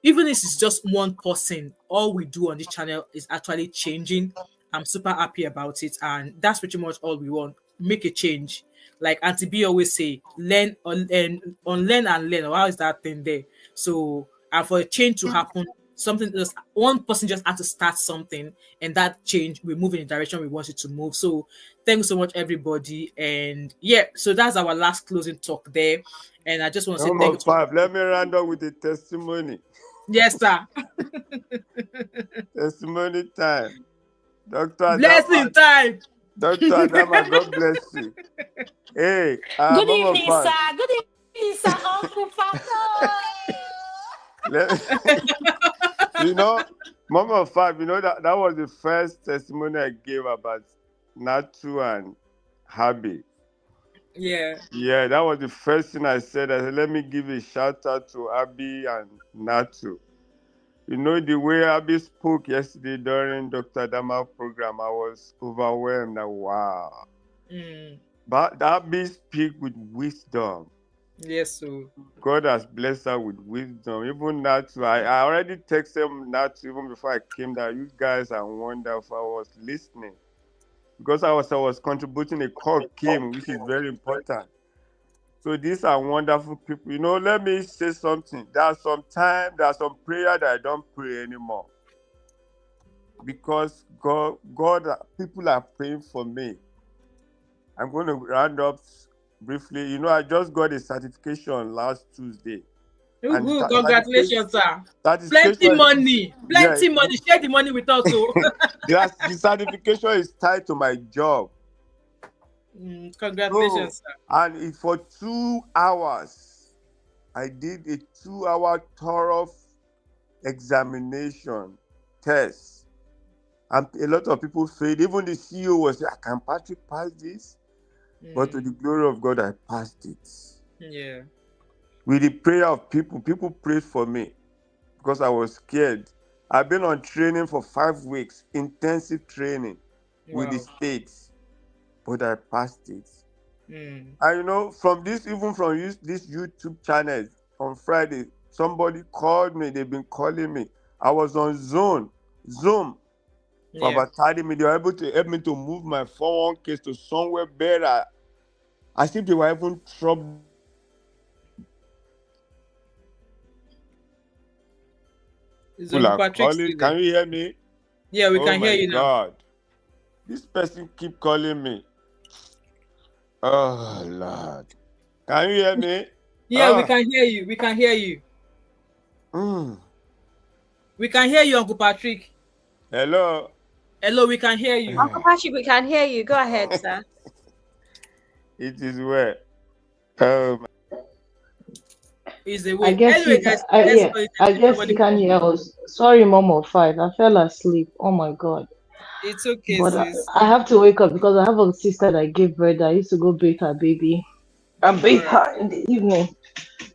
even if it's just one person, all we do on this channel is actually changing. I'm super happy about it. And that's pretty much all we want. Make a change. Like Auntie B always say, learn and learn. How is that thing there? So, and for a change to happen, one person just has to start something, and that change will move in the direction we want it to move. So, thank you so much, everybody. And yeah, so that's our last closing talk there. And I just want to say thank you. 5. Let me round up with a testimony. Yes, sir. Testimony time. Dr. Blessing time. Dr. Adama, God bless you. Hey, good evening, sir. Good evening, sir. Uncle Father. Mama of 5, that was the first testimony I gave about Natu and Habi. Yeah. Yeah, that was the first thing I said. I said, let me give a shout out to Abby and Natu. The way Abby spoke yesterday during Dr. Adama's program, I was overwhelmed. Wow. But Abby speak with wisdom. Yes, sir. God has blessed her with wisdom. Even Natu, I already texted Natu even before I came there. You guys are wonderful. I was listening. Because I was contributing, a call came, which is very important. So these are wonderful people. Let me say something. There's some prayer that I don't pray anymore. Because God, people are praying for me. I'm going to round up briefly. I just got a certification last Tuesday. Congratulations, sir. Plenty money. Money. Share the money with us. The certification is tied to my job. Congratulations, sir. And for 2 hours, I did a 2-hour thorough examination test. And a lot of people failed. Even the CEO was like, can Patrick pass this? But to the glory of God, I passed it. Yeah. With the prayer of people prayed for me because I was scared. I've been on training for 5 weeks, intensive training with the states, but I passed it. And from this YouTube channel on Friday, somebody called me. They've been calling me. I was on Zoom for about 30 minutes. They were able to help me to move my 401k to somewhere better. As if they were even trouble. Can you hear me? Yeah, we can hear you now. God. This person keep calling me. Oh, Lord. Can you hear me? Yeah, we can hear you. We can hear you. We can hear you, Uncle Patrick. Hello. Hello, we can hear you. Uncle Patrick, we can hear you. Go ahead, sir. It is where? Is the way. I guess anyway, I guess you can hear us. Sorry, Mom of 5. I fell asleep. Oh my God. It's okay, But sis. I have to wake up because I have a sister that gave birth. I used to go bathe her baby. I bathe her in the evening.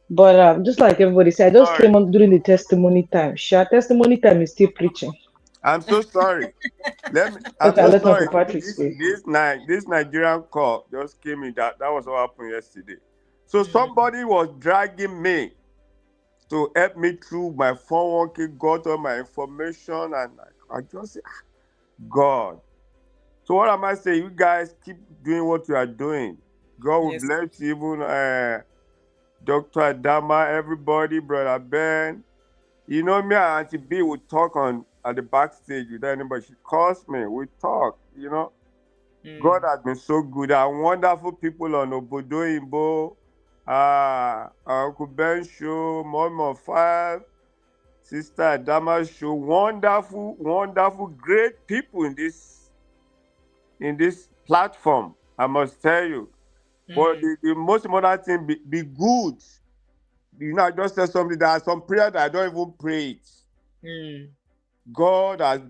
But just like everybody said, I just came on during the testimony time. Testimony time is still preaching. I'm so sorry. I'm so sorry. This Nigerian call just came in. That was what happened yesterday. So somebody was dragging me to help me through my 401k, got all my information, and I just said, God. So what am I saying? You guys keep doing what you are doing. God will bless you, even Dr. Adama, everybody, Brother Ben. Me and Auntie B would talk at the backstage without anybody. She calls me, we talk, God has been so good. And wonderful people on Obodo Imbo, Uncle Ben show, Mom of Five, Sister Adama show, wonderful, great people in this platform. I must tell you. But the most important thing, be good. I just said something. There are some prayers that I don't even pray it. God has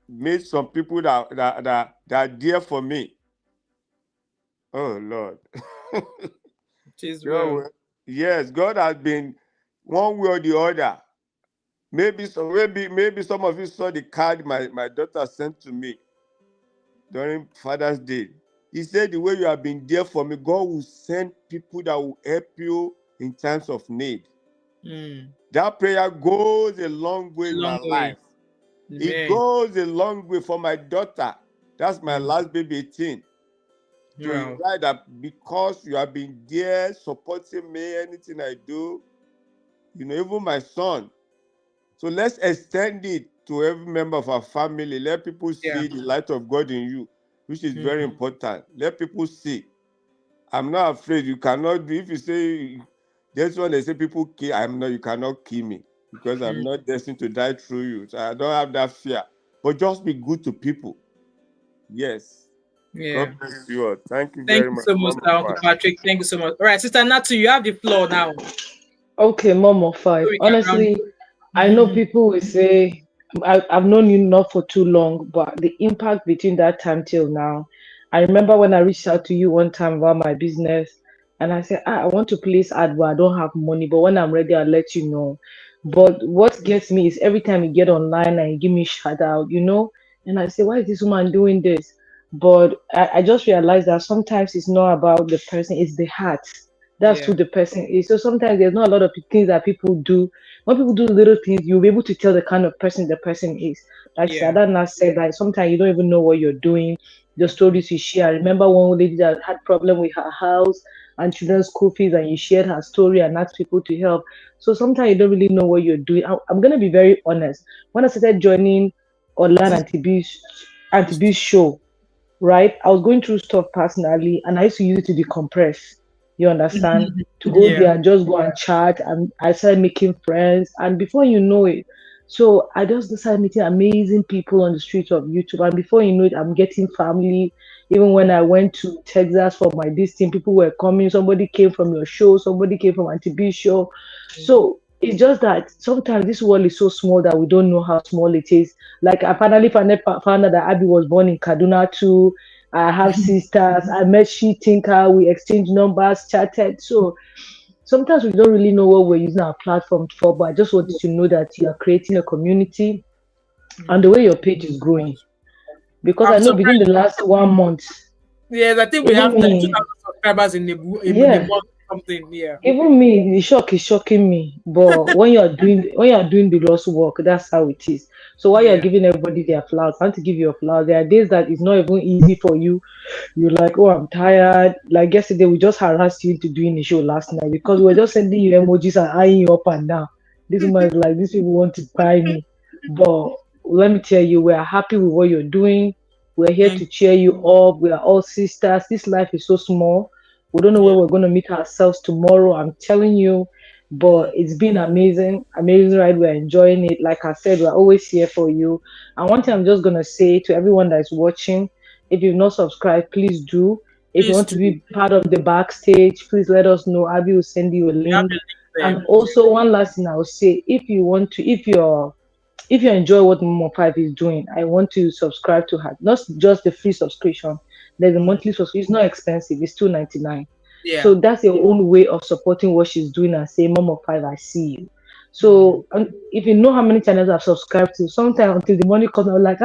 made some people that are dear for me. Oh Lord. Yes, God has been one way or the other. Maybe some of you saw the card my daughter sent to me during Father's Day. He said, the way you have been there for me, God will send people that will help you in times of need. That prayer goes a long way in my life. It goes a long way for my daughter. That's my last baby, 18. To realize that because you have been there supporting me, anything I do, even my son. So let's extend it to every member of our family. Let people see the light of God in you, which is very important. Let people see. I'm not afraid. You cannot do. If you say, that's when they say people kill, you cannot kill me because I'm not destined to die through you. So I don't have that fear. But just be good to people. Yes. God bless you all. Thank you very much. Thank you so much, Uncle Patrick. Thank you so much. All right, Sister Natu, you have the floor now. Okay, Mom of Five. Honestly, I know people will say I've known you not for too long, but the impact between that time till now. I remember when I reached out to you one time about my business, and I said, I want to place ad, but I don't have money. But when I'm ready, I'll let you know. But what gets me is every time you get online and you give me shout out, and I say, why is this woman doing this? But I just realized that sometimes it's not about the person, it's the heart. That's who the person is. So sometimes there's not a lot of things that people do. When people do little things, you'll be able to tell the kind of person the person is. Like Sadana said, like sometimes you don't even know what you're doing. The stories you share. I remember one lady that had problem with her house and children's school fees, and you shared her story and asked people to help. So sometimes you don't really know what you're doing. I'm gonna be very honest. When I started joining online Auntie B's show, right? I was going through stuff personally, and I used to use it to decompress. You understand? To go there and just go and chat, and I started making friends, and before you know it, so I just started meeting amazing people on the streets of YouTube, and before you know it, I'm getting family. Even when I went to Texas for my this thing, people were coming. Somebody came from your show, somebody came from Auntie B's show. So it's just that sometimes this world is so small that we don't know how small it is. Like I finally found out that Abby was born in Kaduna too. I have sisters. I met She Tinker. We exchanged numbers, chatted. So sometimes we don't really know what we're using our platform for. But I just want you to know that you are creating a community, and the way your page is growing. Because I know within the last 1 month. Yes, I think we have 2,000 subscribers in a month. Something, Even me, the shock is shocking me. But when you're doing the Lord's work, that's how it is. So while you're giving everybody their flowers, I want to give you a flower. There are days that it's not even easy for you. You're like, oh, I'm tired. Like yesterday, we just harassed you into doing the show last night because we were just sending you emojis and eyeing you up and down. This woman is like, these people want to buy me. But let me tell you, we are happy with what you're doing. We're here to cheer you up. We are all sisters. This life is so small. We don't know where we're going to meet ourselves tomorrow. I'm telling you, but it's been amazing ride. We're enjoying it. Like I said, we're always here for you. And one thing I'm just going to say to everyone that is watching, if you've not subscribed, please do. If you want to be part of the backstage, please let us know. Abby will send you a link. And also, one last thing I will say, if you enjoy what Momo 5 is doing, I want to subscribe to her. Not just the free subscription. There's a monthly subscription. It's not expensive. It's $2.99. So that's your own way of supporting what she's doing and say, Momo 5, I see you. So if you know how many channels I've subscribed to, sometimes until the money comes, I'm like,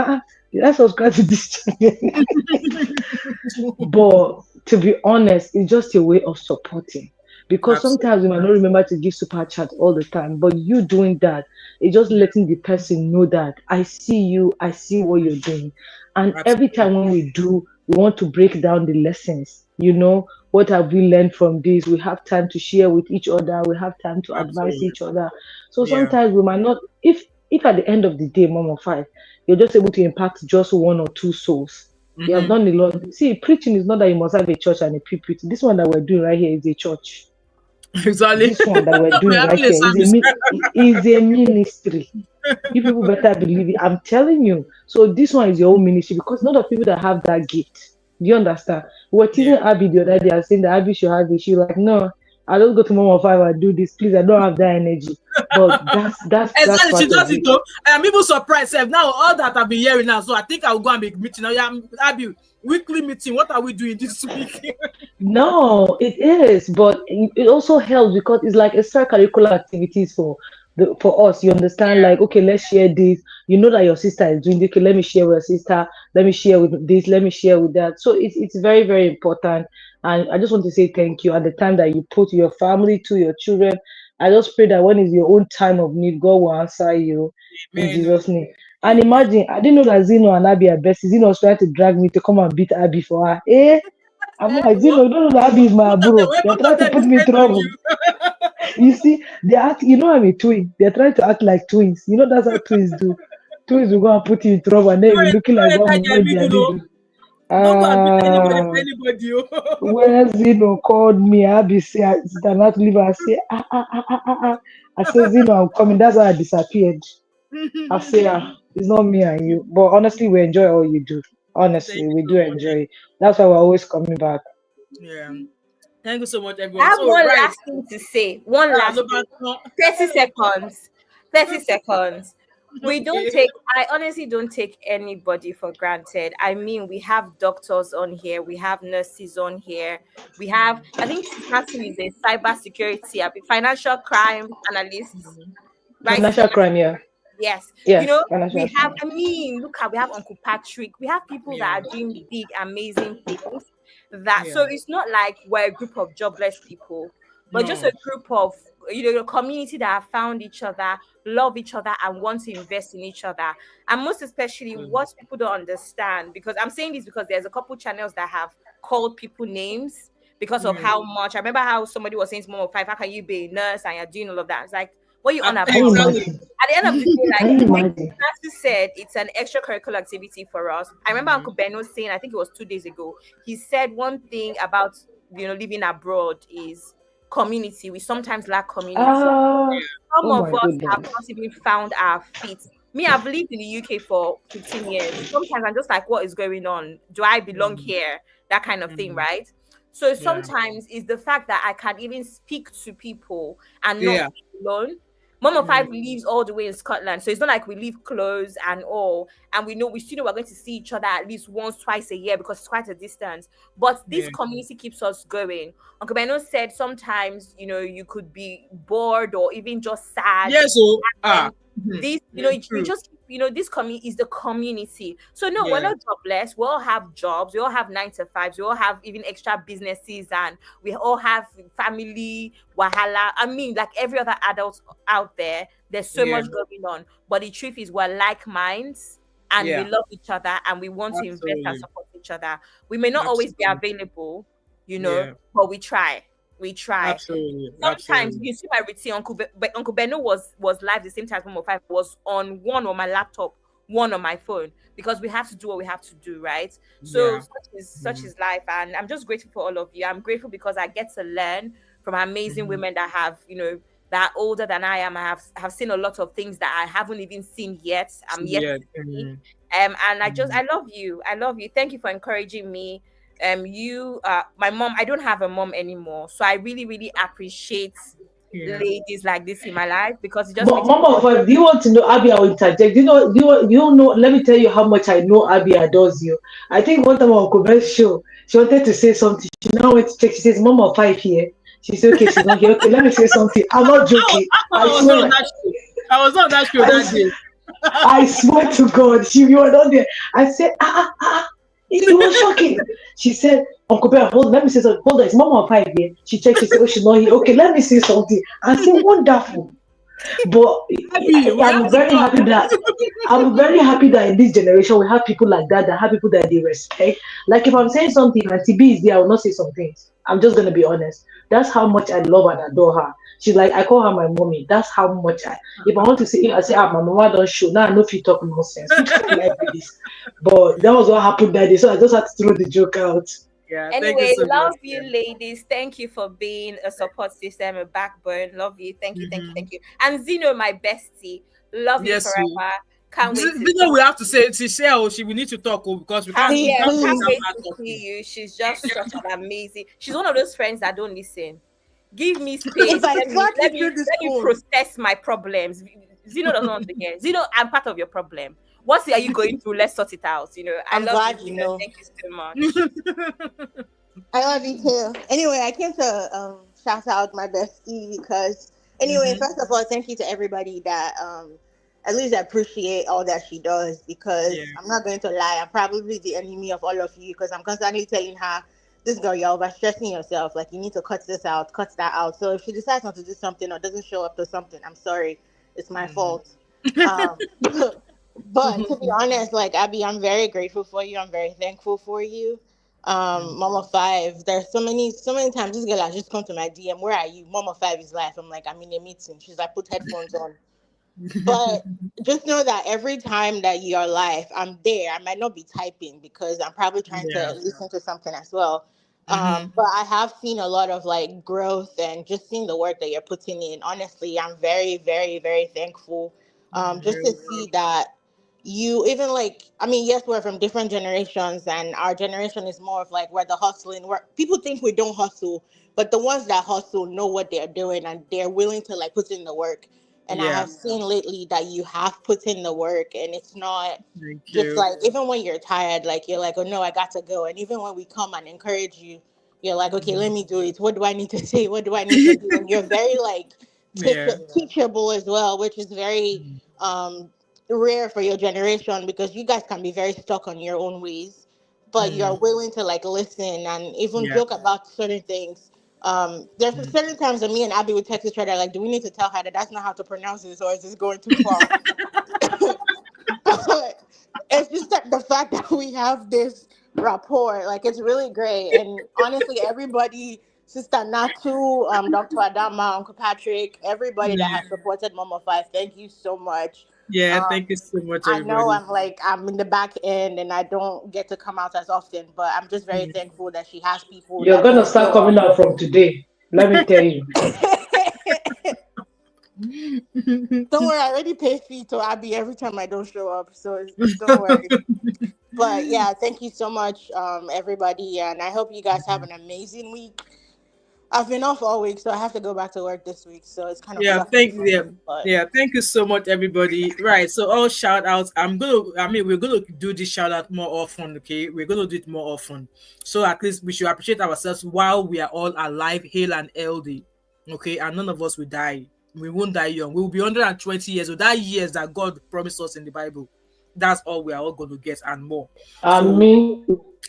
did I subscribe to this channel? But to be honest, it's just a way of supporting. Because sometimes we might not remember to give super chat all the time, but you doing that, it's just letting the person know that I see you, I see what you're doing. And every time when we want to break down the lessons, what have we learned from this? We have time to share with each other, we have time to advise each other. So sometimes we might not, if at the end of the day, Mom of 5, you're just able to impact just 1 or 2 souls. You have done a lot. See, preaching is not that you must have a church and a pulpit. This one that we're doing right here is a church. Exactly. This one that we're doing right here is a ministry. You people better believe it. I'm telling you. So this one is your own ministry because not of people that have that gift. Do you understand? We were teasing Abby the other day and saying that Abby should have it. She's like, no, I don't go to Mama 5 and do this. Please, I don't have that energy. But that's Exactly, she part does of it it. though. I'm even surprised. Now all that I've been hearing now, so I think I'll go and make meeting. Now, Abby, weekly meeting. What are we doing this week? No, it is, but it also helps because it's like extracurricular activities for us. You understand? Like, okay, let's share this. You know that your sister is doing this. Okay, let me share with your sister. Let me share with this. Let me share with that. So it's very, very important. And I just want to say thank you at the time that you put your family to your children. I just pray that when it's your own time of need, God will answer you in Amen. Jesus' name. And imagine, I didn't know that Zeno and Abby are besties. Zeno was trying to drag me to come and beat Abby for her. I'm like, Zeno, you don't know that Abby is my bro. They're trying to put me in trouble. You see, they act, you know I'm a twin. They're trying to act like twins. You know that's how twins do. Twins will go and put you in trouble and then you'll be looking like one moment they are middle. Don't go and beat anybody for anybody. When Zeno called me, Abby said, "I not leave." I say, ah. I said, Zeno, I'm coming. That's how I disappeared. I say, it's not me and you. But honestly, we enjoy all you do. Honestly, we do enjoy it. That's why we're always coming back. Yeah. Thank you so much, I everyone. have So, one right. last thing to say. One last thing. 30 seconds. 30 seconds. We don't take, I honestly don't take anybody for granted. I mean, we have doctors on here, we have nurses on here, we have, I think Nancy is a cyber security, financial crime analyst, right? Financial crime, yeah. Yes. Yes, You know, financial we have, crime. we have Uncle Patrick, we have people that are doing big, amazing things. So it's not like we're a group of jobless people, but just a group of, a community that have found each other, love each other, and want to invest in each other. And most especially, what people don't understand, because I'm saying this because there's a couple channels that have called people names because of how much. I remember how somebody was saying to Mom 5, how can you be a nurse and you're doing all of that? It's like, what you on about? At the end of the day, like Nancy said, it's an extracurricular activity for us. I remember Uncle Ben was saying, I think it was 2 days ago, he said one thing about living abroad is community. We sometimes lack community. Some of us have not even found our feet. Me, I've lived in the UK for 15 years. Sometimes I'm just like, what is going on? Do I belong here? That kind of thing, right? So sometimes it's the fact that I can even speak to people and not be alone. Mama 5 lives all the way in Scotland, so it's not like we live close and all, and we still know we're going to see each other at least once, twice a year because it's quite a distance. But this community keeps us going. Uncle Beno said sometimes you could be bored or even just sad. Yes, this we just this community is the community. So no, we're not jobless. We all have jobs. We all have 9 to 5s. We all have even extra businesses, and we all have family wahala. I mean, like every other adult out there, there's so much going on. But the truth is, we're like minds, and we love each other, and we want to invest and support each other. We may not always be available, but we try. We try. Absolutely. Sometimes you see my routine. Uncle Beno was live the same time. Mama 5 was on one on my laptop, one on my phone, because we have to do what we have to do, right? So such is life, and I'm just grateful for all of you. I'm grateful because I get to learn from amazing women that have, that are older than I am. I have seen a lot of things that I haven't even seen yet. I'm yet to see. And I love you. I love you. Thank you for encouraging me. My mom, I don't have a mom anymore, so I really, really appreciate ladies like this in my life because it just makes Mama, do you want to know Abby? I will interject. You don't know. Let me tell you how much I know Abby adores you. I think one time on Kobe's show, she wanted to say something. She now went to check. She says, Mama 5 here. She said, okay, she's not here. Okay, let me say something. I'm not joking. I was on that show that day. I swear to God, you were not there. I said, it was shocking. She said, Uncle Bear, let me say something. Hold on, it's Mama 5 here. She checked, she said, oh, she's not here. Okay, let me say something. I said, wonderful. But I'm very happy that in this generation we have people like that have people that they respect. Like if I'm saying something and TB is there, I will not say some things. I'm just gonna be honest. That's how much I love and adore her. She's like, I call her my mommy. That's how much if I want to say, I say, my mama don't show. Now I know if you talk nonsense. Like this. But that was what happened that day. So I just had to throw the joke out. Yeah, thank you Anyway, so much. love you, ladies. Thank you for being a support system, a backbone. Love you. Thank you, thank you, thank you. And Zeno, my bestie, love you Yes, we. forever. Can't wait to Zeno, we have to say, we need to talk because we can't yeah, leave can't that wait part to talking. see you. She's just such an amazing. She's one of those friends that don't listen. Give me space. Let me process my problems. Zeno doesn't want to hear. Zeno, I'm part of your problem. What are you going through? Let's sort it out. You know, I'm love glad you. you know. Thank you so much. I love you too. Anyway, I came to shout out my bestie because anyway, first of all, thank you to everybody that at least appreciate all that she does because I'm not going to lie, I'm probably the enemy of all of you because I'm constantly telling her, this girl, you're overstressing yourself. Like, you need to cut this out, cut that out. So if she decides not to do something or doesn't show up to something, I'm sorry. It's my fault. But to be honest, like, Abby, I'm very grateful for you. I'm very thankful for you. Mama Five, there's so many times this girl has just come to my DM. Where are you? Mama Five is live. I'm like, I'm in a meeting. She's like, put headphones on. But just know that every time that you're live, I'm there. I might not be typing because I'm probably trying to listen to something as well. But I have seen a lot of like growth and just seeing the work that you're putting in. Honestly, I'm very, very, very thankful. Just to see that you even like, I mean, yes, we're from different generations and our generation is more of like we're the hustling, where people think we don't hustle, but the ones that hustle know what they're doing and they're willing to like put in the work. And I have seen lately that you have put in the work and it's not just like, even when you're tired, like you're like, oh no, I got to go. And even when we come and encourage you, you're like, okay, let me do it. What do I need to say? What do I need to do? And you're very like teachable as well, which is very rare for your generation because you guys can be very stuck on your own ways, but you're willing to like listen and even joke about certain things. There's certain times that me and Abby would text each other like, do we need to tell her that that's not how to pronounce this or is this going too far? But it's just that the fact that we have this rapport, like it's really great. And honestly, everybody, Sister Natu, Dr. Adama, Uncle Patrick, everybody that has supported Mama Five, thank you so much. Thank you so much, I know everybody. I'm in the back end and I don't get to come out as often, but I'm just very thankful that she has people You're that gonna just start show coming up. out from today. Let me tell you. Don't worry, I already pay fee to Abby every time I don't show up, so don't worry. But yeah, thank you so much, everybody, and I hope you guys have an amazing week. I've been off all week, so I have to go back to work this week, so it's kind of fluffy for me. But thank you so much, everybody. Right, so all shout outs. We're gonna do this shout out more often. Okay, we're gonna do it more often, so at least we should appreciate ourselves while we are all alive, hale and healthy. Okay, and none of us will die. We won't die young. We will be 120 years old. That years that God promised us in the Bible. That's all we are all going to get and more. So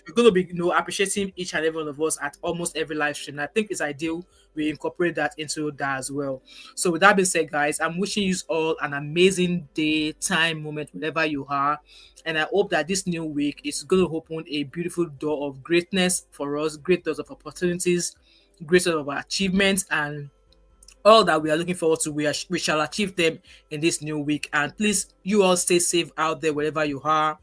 we're going to be appreciating each and every one of us at almost every live stream. I think it's ideal we incorporate that into that as well. So with that being said, guys, I'm wishing you all an amazing day, time, moment, wherever you are. And I hope that this new week is going to open a beautiful door of greatness for us, great doors of opportunities, great doors of achievements, and all that we are looking forward to, we shall achieve them in this new week. And please, you all stay safe out there wherever you are.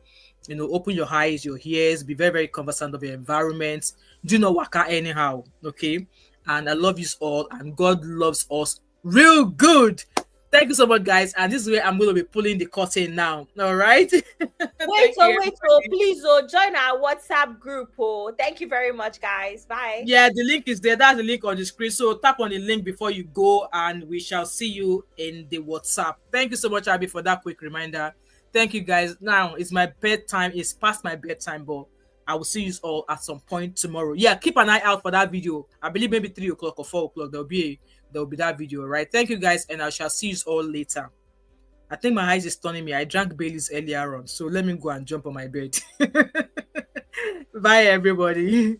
Open your eyes, your ears, be very, very conversant of your environment. Do not work out anyhow, okay? And I love you all, and God loves us real good. Thank you so much, guys. And this is where I'm going to be pulling the curtain now. All right? Please, join our WhatsApp group. Thank you very much, guys. Bye. Yeah, the link is there. That's the link on the screen. So tap on the link before you go, and we shall see you in the WhatsApp. Thank you so much, Abby, for that quick reminder. Thank you, guys. Now it's my bedtime. It's past my bedtime, but I will see you all at some point tomorrow. Yeah, keep an eye out for that video. I believe maybe 3 o'clock or 4 o'clock there'll be that video, right? Thank you, guys, and I shall see you all later. I think my eyes is turning me. I drank Bailey's earlier on, so let me go and jump on my bed. Bye, everybody.